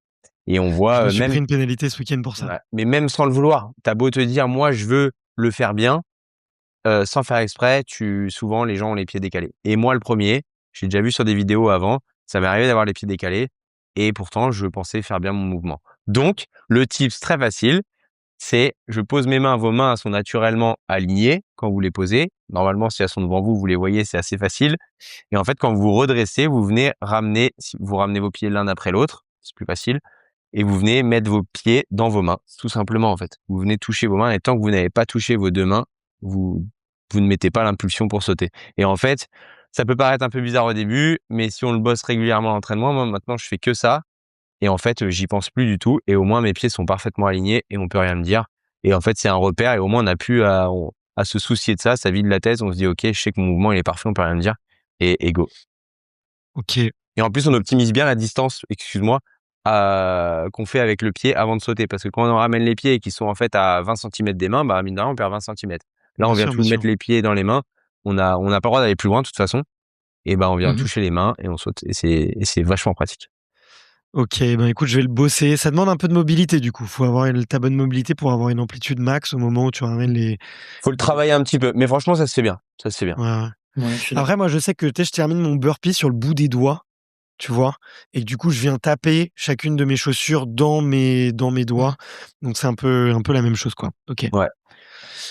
Et on Je voit, me suis pris même une pénalité ce week-end pour ça. ouais, mais même sans le vouloir, tu beau te dire: «Moi, je veux le faire bien», sans faire exprès, souvent les gens ont les pieds décalés. Et moi le premier, j'ai déjà vu sur des vidéos avant, ça m'est arrivé d'avoir les pieds décalés et pourtant je pensais faire bien mon mouvement. Donc le tips très facile, c'est je pose mes mains, vos mains sont naturellement alignées quand vous les posez. Normalement, si elles sont devant vous, vous les voyez, c'est assez facile. Et en fait, quand vous vous redressez, vous ramenez vos pieds l'un après l'autre, c'est plus facile et vous venez mettre vos pieds dans vos mains, tout simplement en fait. Vous venez toucher vos mains et tant que vous n'avez pas touché vos 2 mains, vous vous ne mettez pas l'impulsion pour sauter. Et en fait, ça peut paraître un peu bizarre au début, mais si on le bosse régulièrement à l'entraînement, moi maintenant je fais que ça et en fait, j'y pense plus du tout et au moins mes pieds sont parfaitement alignés et on peut rien me dire. Et en fait, c'est un repère et au moins on n'a plus à se soucier de ça, ça vide la tête, on se dit: «OK, je sais que mon mouvement il est parfait, on peut rien me dire» et go. OK. Et en plus, on optimise bien la distance, excuse-moi, qu'on fait avec le pied avant de sauter. Parce que quand on ramène les pieds et qu'ils sont en fait à 20 centimètres des mains, bah, mine de rien, on perd 20 centimètres. Là, on vient Bien tout sûr. mettre les pieds dans les mains. On n'a pas le droit d'aller plus loin de toute façon. Et ben, on vient Mmh. toucher les mains et on saute. Et c'est vachement pratique. OK, ben, écoute, je vais le bosser. Ça demande un peu de mobilité, du coup. Faut avoir ta bonne mobilité pour avoir une amplitude max au moment où tu ramènes Faut le travailler un petit peu. Mais franchement, ça se fait bien. Ça se fait bien. ouais, ouais. Ouais, je suis Après, d'accord. moi, je sais que, tu sais, je termine mon burpee sur le bout des doigts, tu vois? Et que du coup, je viens taper chacune de mes chaussures dans mes doigts. Donc c'est un peu la même chose, quoi. OK. Ouais.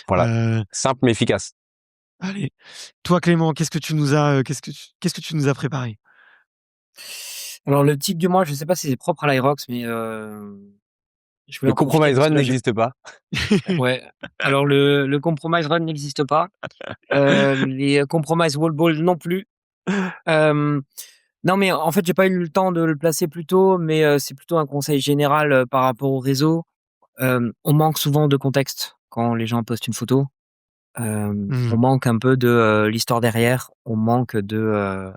Voilà. Heu, Simple mais efficace. allez. Toi, Clément, qu'est-ce que tu nous as préparé? Alors le tic du mois, je sais pas si c'est propre à l'Irox, mais je voulais Le en profiter compromise parce run que là j'ai n'existe pas. ouais, alors le compromise run n'existe pas, les compromise wall ball non plus. Hem, non, mais en fait, j'ai pas eu le temps de le placer plus tôt, mais c'est plutôt un conseil général, par rapport au réseau. On manque souvent de contexte quand les gens postent une photo. On Mmh. manque un peu de, l'histoire derrière, on manque de,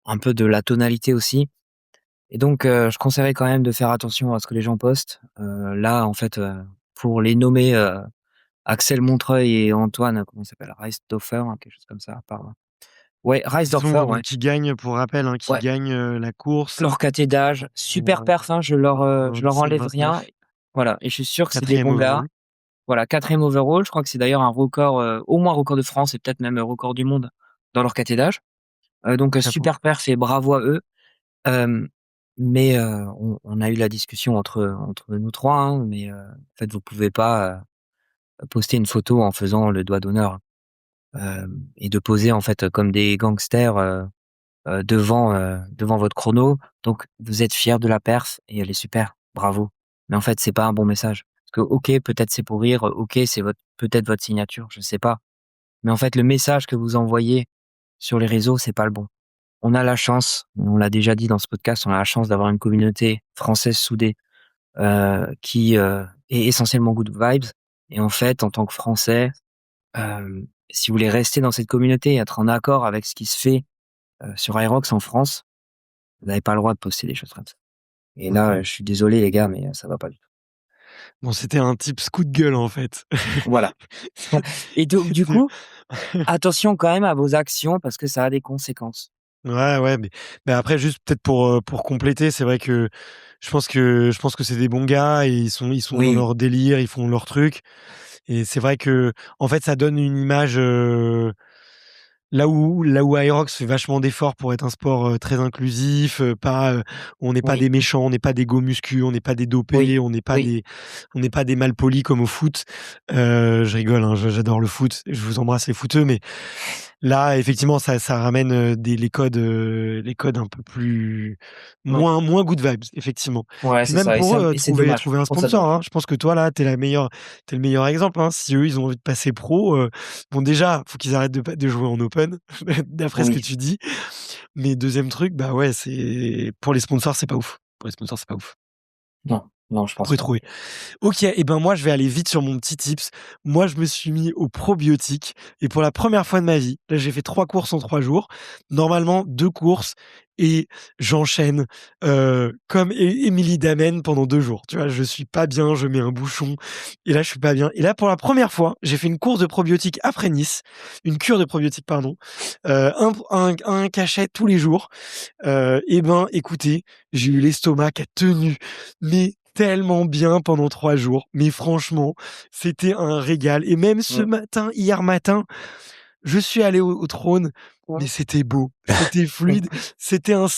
un peu de la tonalité aussi. Et donc, je conseillerais quand même de faire attention à ce que les gens postent. Là, en fait, pour les nommer, Axel Montreuil et Antoine, comment il s'appelle? Reisdorfer, hein, quelque chose comme ça, pardon. Ouais, Qui Reisdorfer, sont ouais. qui gagnent, pour rappel, hein, qui Ouais, gagnent, la course, leur caté d'âge, super perf, hein, je leur enlève rien. 17-29, Voilà, et je suis sûr que c'est des 4e bons gars. overall. Voilà, 4e overall, je crois que c'est d'ailleurs un record, au moins record de France et peut-être même, record du monde dans leur caté d'âge. Donc, Chapeau. super perf et bravo à eux. Hem, mais on a eu la discussion entre nous 3, hein, mais en fait, vous pouvez pas, poster une photo en faisant le doigt d'honneur, et de poser, en fait, comme des gangsters, devant votre chrono. Donc, vous êtes fier de la perf et elle est super. Bravo. Mais en fait, c'est pas un bon message. Parce que, OK, peut-être c'est pour rire. OK, c'est peut-être votre signature. Je sais pas. Mais en fait, le message que vous envoyez sur les réseaux, c'est pas le bon. On a la chance, on l'a déjà dit dans ce podcast, on a la chance d'avoir une communauté française soudée qui est essentiellement good vibes. Et en fait, en tant que Français, si vous voulez rester dans cette communauté et être en accord avec ce qui se fait sur Aerox en France, vous n'avez pas le droit de poster des choses comme ça. Et là, je suis désolé les gars, mais ça va pas du tout. Bon, c'était un tips coup de gueule, en fait. Voilà. Et donc, du coup, attention quand même à vos actions parce que ça a des conséquences. Ouais, mais après juste peut-être pour compléter, c'est vrai que je pense que c'est des bons gars et ils sont dans Oui, leur délire, ils font leur truc et c'est vrai que en fait, ça donne une image, là où Aerox fait vachement d'efforts pour être un sport, très inclusif, pas, on n'est pas oui, des méchants, on n'est pas des go muscu, on n'est pas des oui, dopés, oui, on n'est pas des malpolis comme au foot. Je rigole, hein, j'adore le foot, je vous embrasse les footeux, mais là, effectivement, ça ramène, les codes un peu plus oui. moins good vibes, effectivement. Ouais, Puis c'est même ça. pour eux, Et c'est trouver dommage. trouver un Je trouve ça sponsor, dommage. hein. Je pense que toi, là, t'es le meilleur exemple, hein. Si eux, ils ont envie de passer pro, bon déjà, faut qu'ils arrêtent de jouer en open, d'après ce que Oui. tu dis. Mais deuxième truc, bah ouais, c'est pour les sponsors, c'est pas ouf. Pour les sponsors, c'est pas ouf. Non, non, je Faut pense y pas. trouver. OK et ben, moi, je vais aller vite sur mon petit tips. Moi, je me suis mis aux probiotiques et pour la première fois de ma vie, là, j'ai fait 3 courses en 3 jours. Normalement, 2 courses et j'enchaîne, comme Émilie Damen pendant 2 jours. Tu vois? Je suis pas bien, je mets un bouchon et là, je suis pas bien et là, pour la première fois, j'ai fait une course de probiotiques après Nice, une cure de probiotiques, pardon, un cachet tous les jours. Et ben, écoutez, j'ai eu l'estomac qui a tenu, mais tellement bien pendant 3 jours. Mais franchement, c'était un régal et même ce Mmh. matin, hier matin, je suis allé au trône, mais Ouais. c'était beau, c'était fluide, c'était un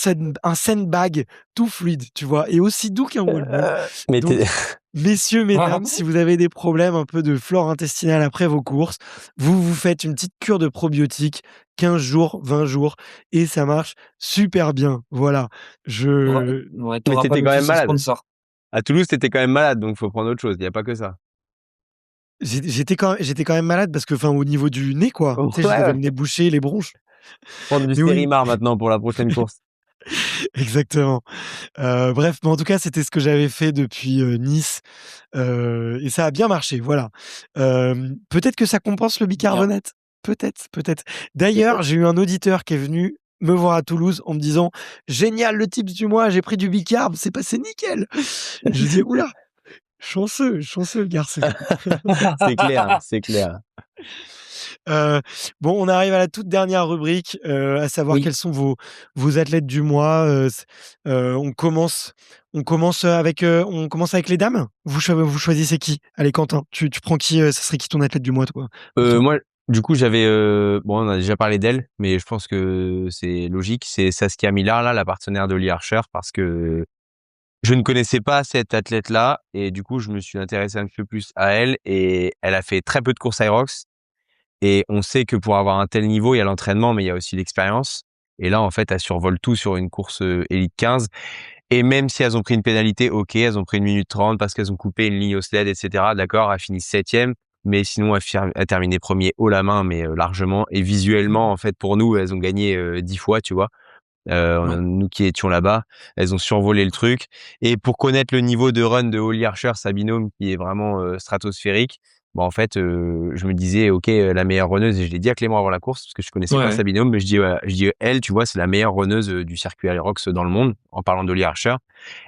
sandbag tout fluide, tu vois? Et aussi doux qu'un wallball. Mais Donc, t'es messieurs, mesdames, si vous avez des problèmes un peu de flore intestinale après vos courses, vous vous faites une petite cure de probiotiques, 15 jours, 20 jours et ça marche super bien. Voilà, T'auras je ouais, mais t'auras tu pas quand loupé même ce malade. sponsor. À Toulouse, tu quand même malade, donc faut prendre autre chose, il y a pas que ça. j'étais quand même malade parce que, enfin, au niveau du nez, quoi. Tu sais, j'avais Ouais, le nez bouché, les bronches. prendre du Mais oui, Stérimar maintenant pour la prochaine course. exactement. Bref, mais en tout cas, c'était ce que j'avais fait depuis, Nice, et ça a bien marché, voilà. Peut-être que ça compense le Bien. bicarbonate. Peut-être, peut-être. D'ailleurs, j'ai eu un auditeur qui est venu me voir à Toulouse en me disant: «Génial le tips du mois, j'ai pris du bicarb, c'est passé nickel». Je lui dis: «Ouh là, chanceux le garçon». C'est clair, c'est clair. Heu, bon, on arrive à la toute dernière rubrique, à savoir Oui. quels sont vos athlètes du mois. On commence avec les dames? Vous choisissez qui? Allez, Quentin, tu prends qui, ça serait qui ton athlète du mois, toi, pour toi? Moi, du coup, j'avais, bon, on a déjà parlé d'elle, mais je pense que c'est logique. C'est Saskia Millar, là, la partenaire de Lee Archer, parce que je ne connaissais pas cette athlète-là et du coup, je me suis intéressé un petit peu plus à elle et elle a fait très peu de courses Aerox et on sait que pour avoir un tel niveau, il y a l'entraînement, mais il y a aussi l'expérience. Et là, en fait, elle survole tout sur une course Elite 15. Et même si elles ont pris une pénalité, ok, elles ont pris 1 minute 30 parce qu'elles ont coupé une ligne au sled, etc. D'accord, elles finissent 7e, mais sinon elles terminaient premier haut la main, mais largement. Et visuellement, en fait, pour nous, elles ont gagné 10 fois, tu vois. Ouais. Nous qui étions là-bas, elles ont survolé le truc. Et pour connaître le niveau de run de Holly Archer, sa binôme, qui est vraiment stratosphérique, bon, en fait, je me disais, ok, la meilleure runneuse, et je l'ai dit à Clément avant la course, parce que je connaissais pas Ouais. sa binôme, mais je dis, elle, tu vois, c'est la meilleure runneuse du circuit Aerox dans le monde, en parlant d'Holly Archer.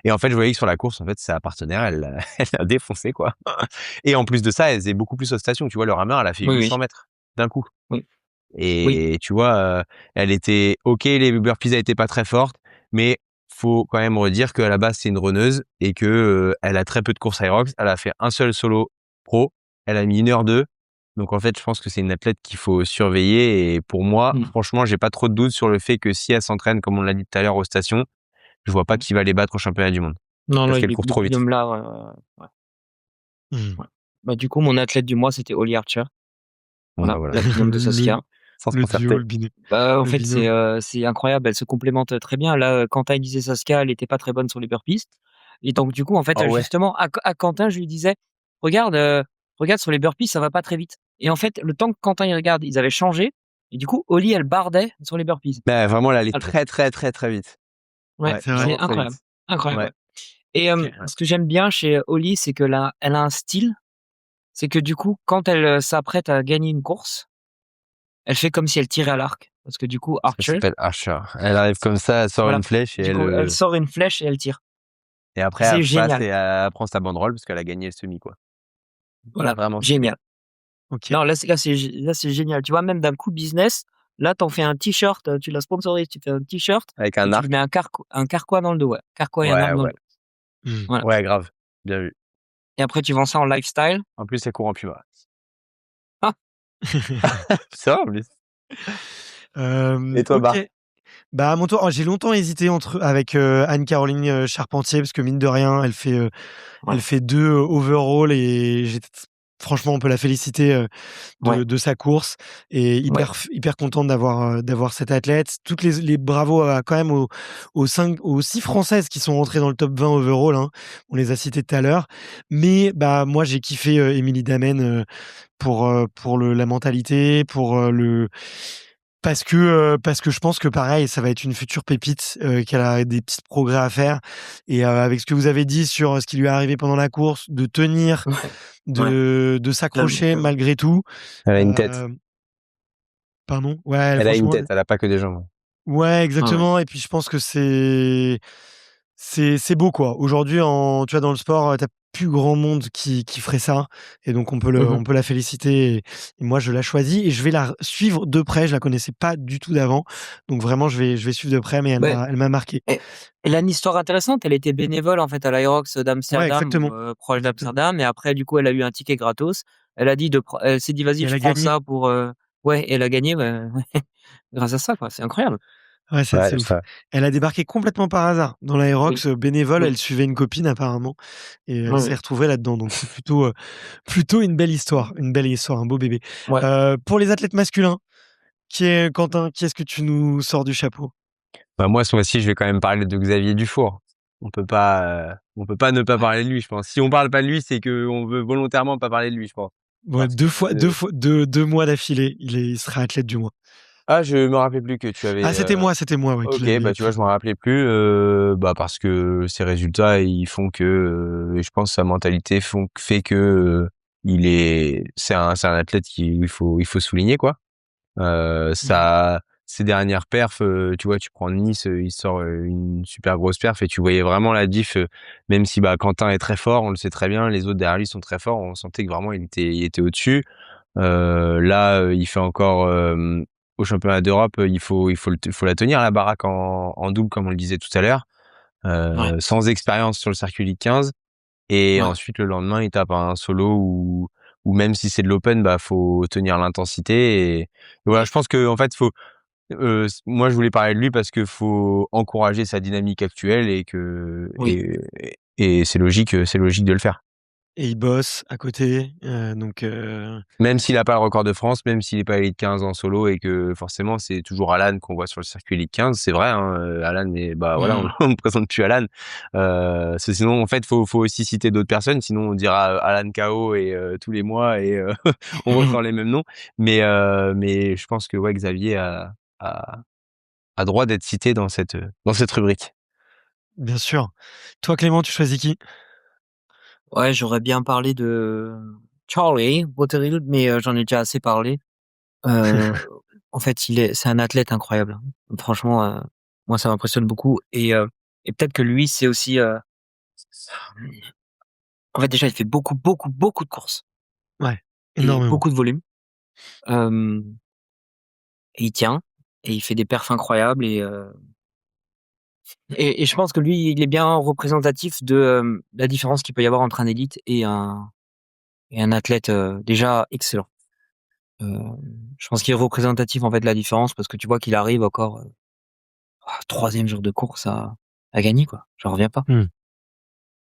Et en fait, je voyais que sur la course, en fait, sa partenaire, elle a défoncé, quoi. Et en plus de ça, elle faisait beaucoup plus aux stations. Tu vois, le rameur, elle a fait Oui, 800 oui. mètres d'un coup. Oui. Oui. Et tu vois, elle était OK, les burpees, elle était pas très forte, mais faut quand même redire qu'à la base, c'est une runneuse et que, elle a très peu de courses Aerox. Elle a fait un seul solo pro. Elle a mis 1h02. Donc en fait, je pense que c'est une athlète qu'il faut surveiller et pour moi, Mmh. franchement, j'ai pas trop de doutes sur le fait que si elle s'entraîne, comme on l'a dit tout à l'heure aux stations, je vois pas Mmh. qui va les battre au championnat du monde. Non, non, Parce qu'elle court le trop vite. binôme là, ouais, Mmh. ouais. Bah, du coup, mon athlète du mois, c'était Holly Archer. Bon, bah, Voilà, voilà. la binôme de Le Saskia. sans se Le concerter. duo, le binôme. En Le fait, binôme. c'est incroyable. Elles se complémentent très bien. Là, Quentin, il disait Saskia, elle était pas très bonne sur les burpees. Et donc, du coup, en fait, Ah ouais. justement, à Quentin, je lui disais, regarde, regarde sur les burpees, ça va pas très vite. Et en fait, le temps que Quentin il regarde, ils avaient changé. Et du coup, Oli, elle bardait sur les burpees. Mais vraiment, elle allait Ah, très, très, très, très vite. Ouais, Ouais, C'est vrai. c'est vraiment très incroyable. vite. Incroyable, Ouais. ouais. Et OK. Ouais. ce que j'aime bien chez Oli, c'est que là, elle a un style. C'est que du coup, quand elle s'apprête à gagner une course, elle fait comme si elle tirait à l'arc. Parce que du coup, Ça Archer, s'appelle Archer. Elle arrive comme ça, elle sort voilà. une flèche et Du coup, elle sort une flèche et elle tire. et après C'est elle passe génial. et elle prend sa banderole parce qu'elle a gagné le semi, quoi. Voilà, Vraiment stylé. génial. OK. Non, là, c'est génial. Tu vois, même d'un coup business, là, t'en fais un t-shirt, tu l'as sponsorisé, tu fais un t-shirt Avec et un tu lui arc. mets un carquois dans le dos, ouais. Carquois et un Ouais, arc dans le ouais. dos. Mmh. Voilà. Ouais, grave. Bien vu. Et après, tu vends ça en lifestyle. En plus, elle court en puma. Ah, C'est vrai, en plus. Et toi, Bart? OK. Bah, à mon tour, j'ai longtemps hésité avec, Anne-Caroline, Charpentier parce que mine de rien, elle ouais, fait 2 overall et franchement, on peut la féliciter, ouais, de sa course et ouais, hyper contente d'avoir cette athlète. Toutes les bravos quand même aux 6 Françaises qui sont rentrées dans le top 20 overall, hein. On les a citées tout à l'heure. Mais bah, moi, j'ai kiffé, Émilie Damen, pour la mentalité, parce que je pense que pareil, ça va être une future pépite, qu'elle a des petits progrès à faire et avec ce que vous avez dit sur ce qui lui est arrivé pendant la course, de tenir, ouais, ouais. de s'accrocher malgré tout. Elle a une tête. Heu, pardon? Ouais, elle Elle a une franchement, tête, elle a pas que des jambes. ouais, Ouais, ouais. exactement et puis je pense que c'est beau, quoi. Aujourd'hui, tu vois, dans le sport, tu plus grand monde qui ferait ça et donc Mhm. on peut la féliciter et moi, je la choisis et je vais la suivre de près. Je la connaissais pas du tout d'avant, donc vraiment, je vais suivre de près, mais Ouais. elle m'a marqué. Et elle a une histoire intéressante. Elle était bénévole, en fait, à l'Aerox Ouais, d'Amsterdam, exactement, proche exactement d'Amsterdam. Et après, du coup, elle a eu un ticket gratos. Elle s'est dit, et vas-y, elle je a prends gagné. ça pour, ouais, et elle a gagné, ouais, grâce à ça, quoi. C'est incroyable. Ouais, c'est Ouais, assez ouf. ça. Elle a débarqué complètement par hasard dans Oui, l'Aerox, bénévole. oui, Elle suivait une copine apparemment et elle oui, s'est oui. retrouvée là-dedans, donc c'est plutôt une belle histoire, un beau bébé. Ouais. Pour les athlètes masculins, Quentin, qui est-ce que tu nous sors du chapeau? Bah, moi, ce mois-ci, je vais quand même parler de Xavier Dufour. On peut pas ne pas Ouais. parler de lui, je pense. Si on parle pas de lui, c'est qu'on veut volontairement pas parler de lui, je pense. Ouais, Parce que 2 mois d'affilée, il sera athlète du mois. ah, je me rappelais plus que tu avais, Ah, c'était moi, ouais, qui OK, l'avais bah, tu vois, pris. je m'en rappelais plus, bah, parce que ses résultats, ils font que, et je pense sa mentalité fait que, c'est un athlète il faut souligner, quoi. Mmh. Ses dernières perfs, tu vois, tu prends Nice, il sort, une super grosse perf et tu voyais vraiment la diff, même si, bah, Quentin est très fort, on le sait très bien, les autres derrière lui sont très forts, on sentait que vraiment il était au-dessus. Là, il fait encore, au championnat d'Europe, il faut la tenir la baraque en double comme on le disait tout à l'heure, Ouais, sans expérience sur le circuit Ligue 15 et ouais, ensuite le lendemain il tape un solo où même si c'est de l'open, bah, faut tenir l'intensité et voilà, je pense qu'en fait faut, moi je voulais parler de lui parce que faut encourager sa dynamique actuelle et que oui. et c'est logique de le faire. Et il bosse à côté, donc Même s'il a pas le record de France, même s'il est pas élite 15 en solo et que forcément c'est toujours Alan qu'on voit sur le circuit élite 15, c'est vrai, hein, Alan, mais bah voilà, Mmh. on ne présente plus Alan. Sinon en fait faut aussi citer d'autres personnes, sinon on dira Alan KO et tous les mois et on ressort les mêmes noms. Mais je pense que ouais, Xavier a, a droit d'être cité dans cette rubrique. bien sûr. Toi, Clément, tu choisis qui? Ouais, j'aurais bien parlé de Charlie Botterill, mais j'en ai déjà assez parlé. Heu, En fait, c'est un athlète incroyable, hein. Franchement, moi, ça m'impressionne beaucoup et peut-être que lui, c'est aussi, en fait, déjà, il fait beaucoup, beaucoup, beaucoup de courses Ouais, et énormément. beaucoup de volume, hem et il tient et il fait des perfs incroyables et je pense que lui, il est bien représentatif de, la différence qu'il peut y avoir entre un élite et un athlète, déjà excellent. Hem, je pense qu'il est représentatif, en fait, de la différence parce que tu vois qu'il arrive encore, 3e jour de course à gagner, quoi. J'en reviens pas. Mmh.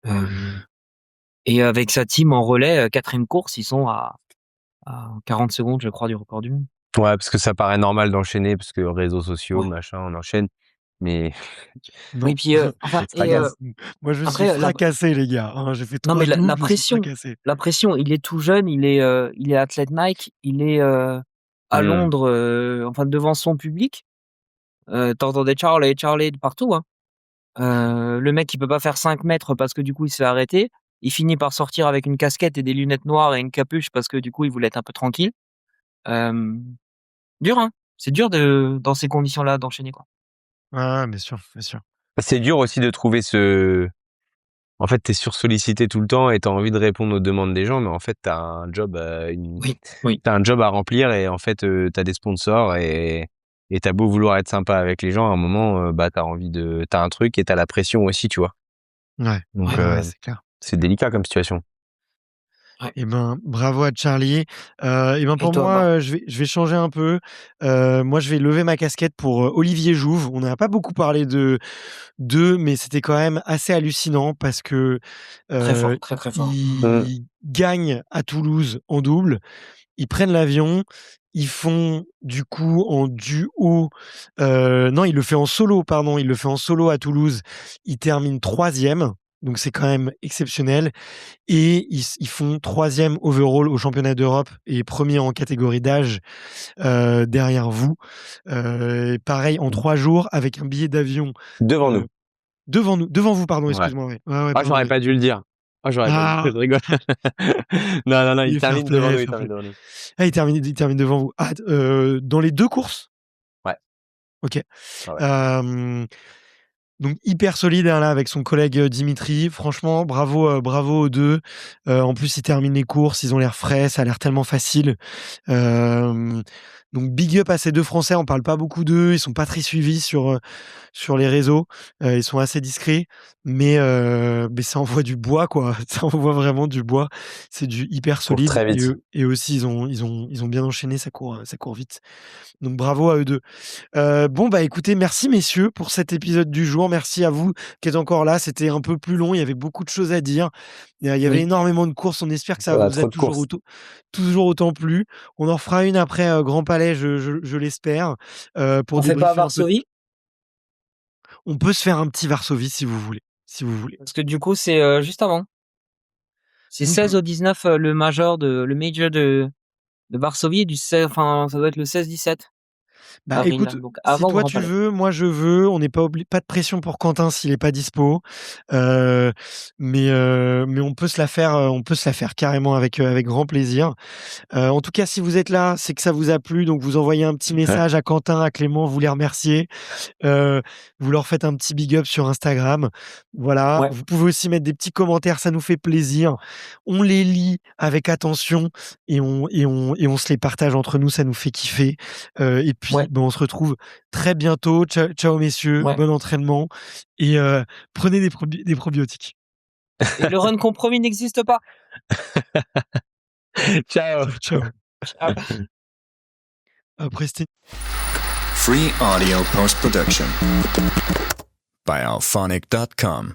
Hem Et avec sa team en relais, 4e course, ils sont à 40 secondes, je crois, du record du monde. Ouais, parce que ça paraît normal d'enchaîner, parce que réseaux sociaux, Ouais. machin, on enchaîne. Mais Non. Oui, puis, enfin c'est pas grave. Moi, je suis après fracassé, les gars, hein. J'ai fait non, mais 3 la doubles, je suis pression fracassé. il est tout jeune, il est athlète Nike, il est, à Mmh. Londres, enfin devant son public. Tu entendais Charlie, Charlie de partout, hein. Le mec, il peut pas faire 5 mètres parce que du coup, il se fait arrêter. Il finit par sortir avec une casquette et des lunettes noires et une capuche parce que du coup, il voulait être un peu tranquille. Hem, Dur, hein. C'est dur dans ces conditions-là d'enchaîner, quoi. Ah, bien sûr, bien sûr. C'est dur aussi de trouver ce en fait, tu es sursollicité tout le temps et tu as envie de répondre aux demandes des gens, mais en fait, tu as un job, Oui, oui. tu as un job à remplir et en fait, tu as des sponsors et tu as beau vouloir être sympa avec les gens, à un moment, bah, tu as un truc et tu as la pression aussi, tu vois? Ouais, Donc Ouais, ouais, c'est clair. c'est délicat comme situation. ouais. Eh ben, bravo à Charlie. Et ben, Et pour toi, moi, je vais changer un peu. Moi, je vais lever ma casquette pour, Olivier Jouve. On n'a pas beaucoup parlé d'eux, mais c'était quand même assez hallucinant parce que, très fort, heu, très, très fort. Mmh. ils gagnent à Toulouse en double. Ils prennent l'avion, ils font du coup en duo, non, il le fait en solo, pardon, il le fait en solo à Toulouse. Il termine 3e, donc c'est quand même exceptionnel et ils font 3e overall au championnat d'Europe et 1er en catégorie d'âge, derrière vous. Pareil en 3 jours avec un billet d'avion, Devant nous. heu, devant vous, pardon, Ouais. excuse-moi, ouais. Ouais, ouais, Ah, pardon, j'aurais oui. pas dû le dire. Ah, j'aurais pas dû. Je Ah! rigole. Non, non, non, il Oui, fair termine devant play, nous, il fair termine play. devant nous. Ah, il termine devant vous. Ah, dans les 2 courses? Ouais. OK. Ouais, ouais. Hem, donc hyper solide, hein, là, avec son collègue, Dimitri. Franchement, bravo aux 2. En plus, ils terminent les courses, ils ont l'air frais, ça a l'air tellement facile. Hem, donc big up à ces 2 Français, on parle pas beaucoup d'eux, ils sont pas très suivis sur les réseaux. Ils sont assez discrets, mais ça envoie du bois, quoi. Ça envoie vraiment du bois. C'est du hyper Court solide très vite. et aussi ils ont bien enchaîné, ça court vite. Donc bravo à eux 2. Bon, bah, écoutez, merci messieurs pour cet épisode du jour. Merci à vous qui êtes encore là. C'était un peu plus long, il y avait beaucoup de choses à dire. Il y avait Oui. énormément de courses. On espère que ça On a vous a trop de courses. toujours autant plu. On en fera une après, Grand Palais, je l'espère, pour On fait pas débriefer un peu. Varsovie? On peut se faire un petit Varsovie si vous voulez, si vous voulez. Parce que du coup, c'est, juste avant. C'est Donc 16 au 19, le major de Varsovie, du 16, enfin, ça doit être le 16-17 bah, avril, écoute, donc si avant toi Grand tu Palais. veux, moi je veux, on n'est pas de pression pour Quentin s'il est pas dispo. Heu, mais on peut se la faire carrément avec grand plaisir. En tout cas, si vous êtes là, c'est que ça vous a plu, donc vous envoyez un petit Ouais. message à Quentin, à Clément, vous les remerciez. Heu, vous leur faites un petit big up sur Instagram. Voilà, Ouais, vous pouvez aussi mettre des petits commentaires, ça nous fait plaisir. On les lit avec attention et on se les partage entre nous, ça nous fait kiffer. Et puis, ouais, ben, on se retrouve très bientôt. Ciao messieurs, ouais. bon entraînement et prenez des probiotiques. Et le run compromis n'existe pas. Ciao. Ciao. Ciao. Après c'était Free audio post production by alphonic.com.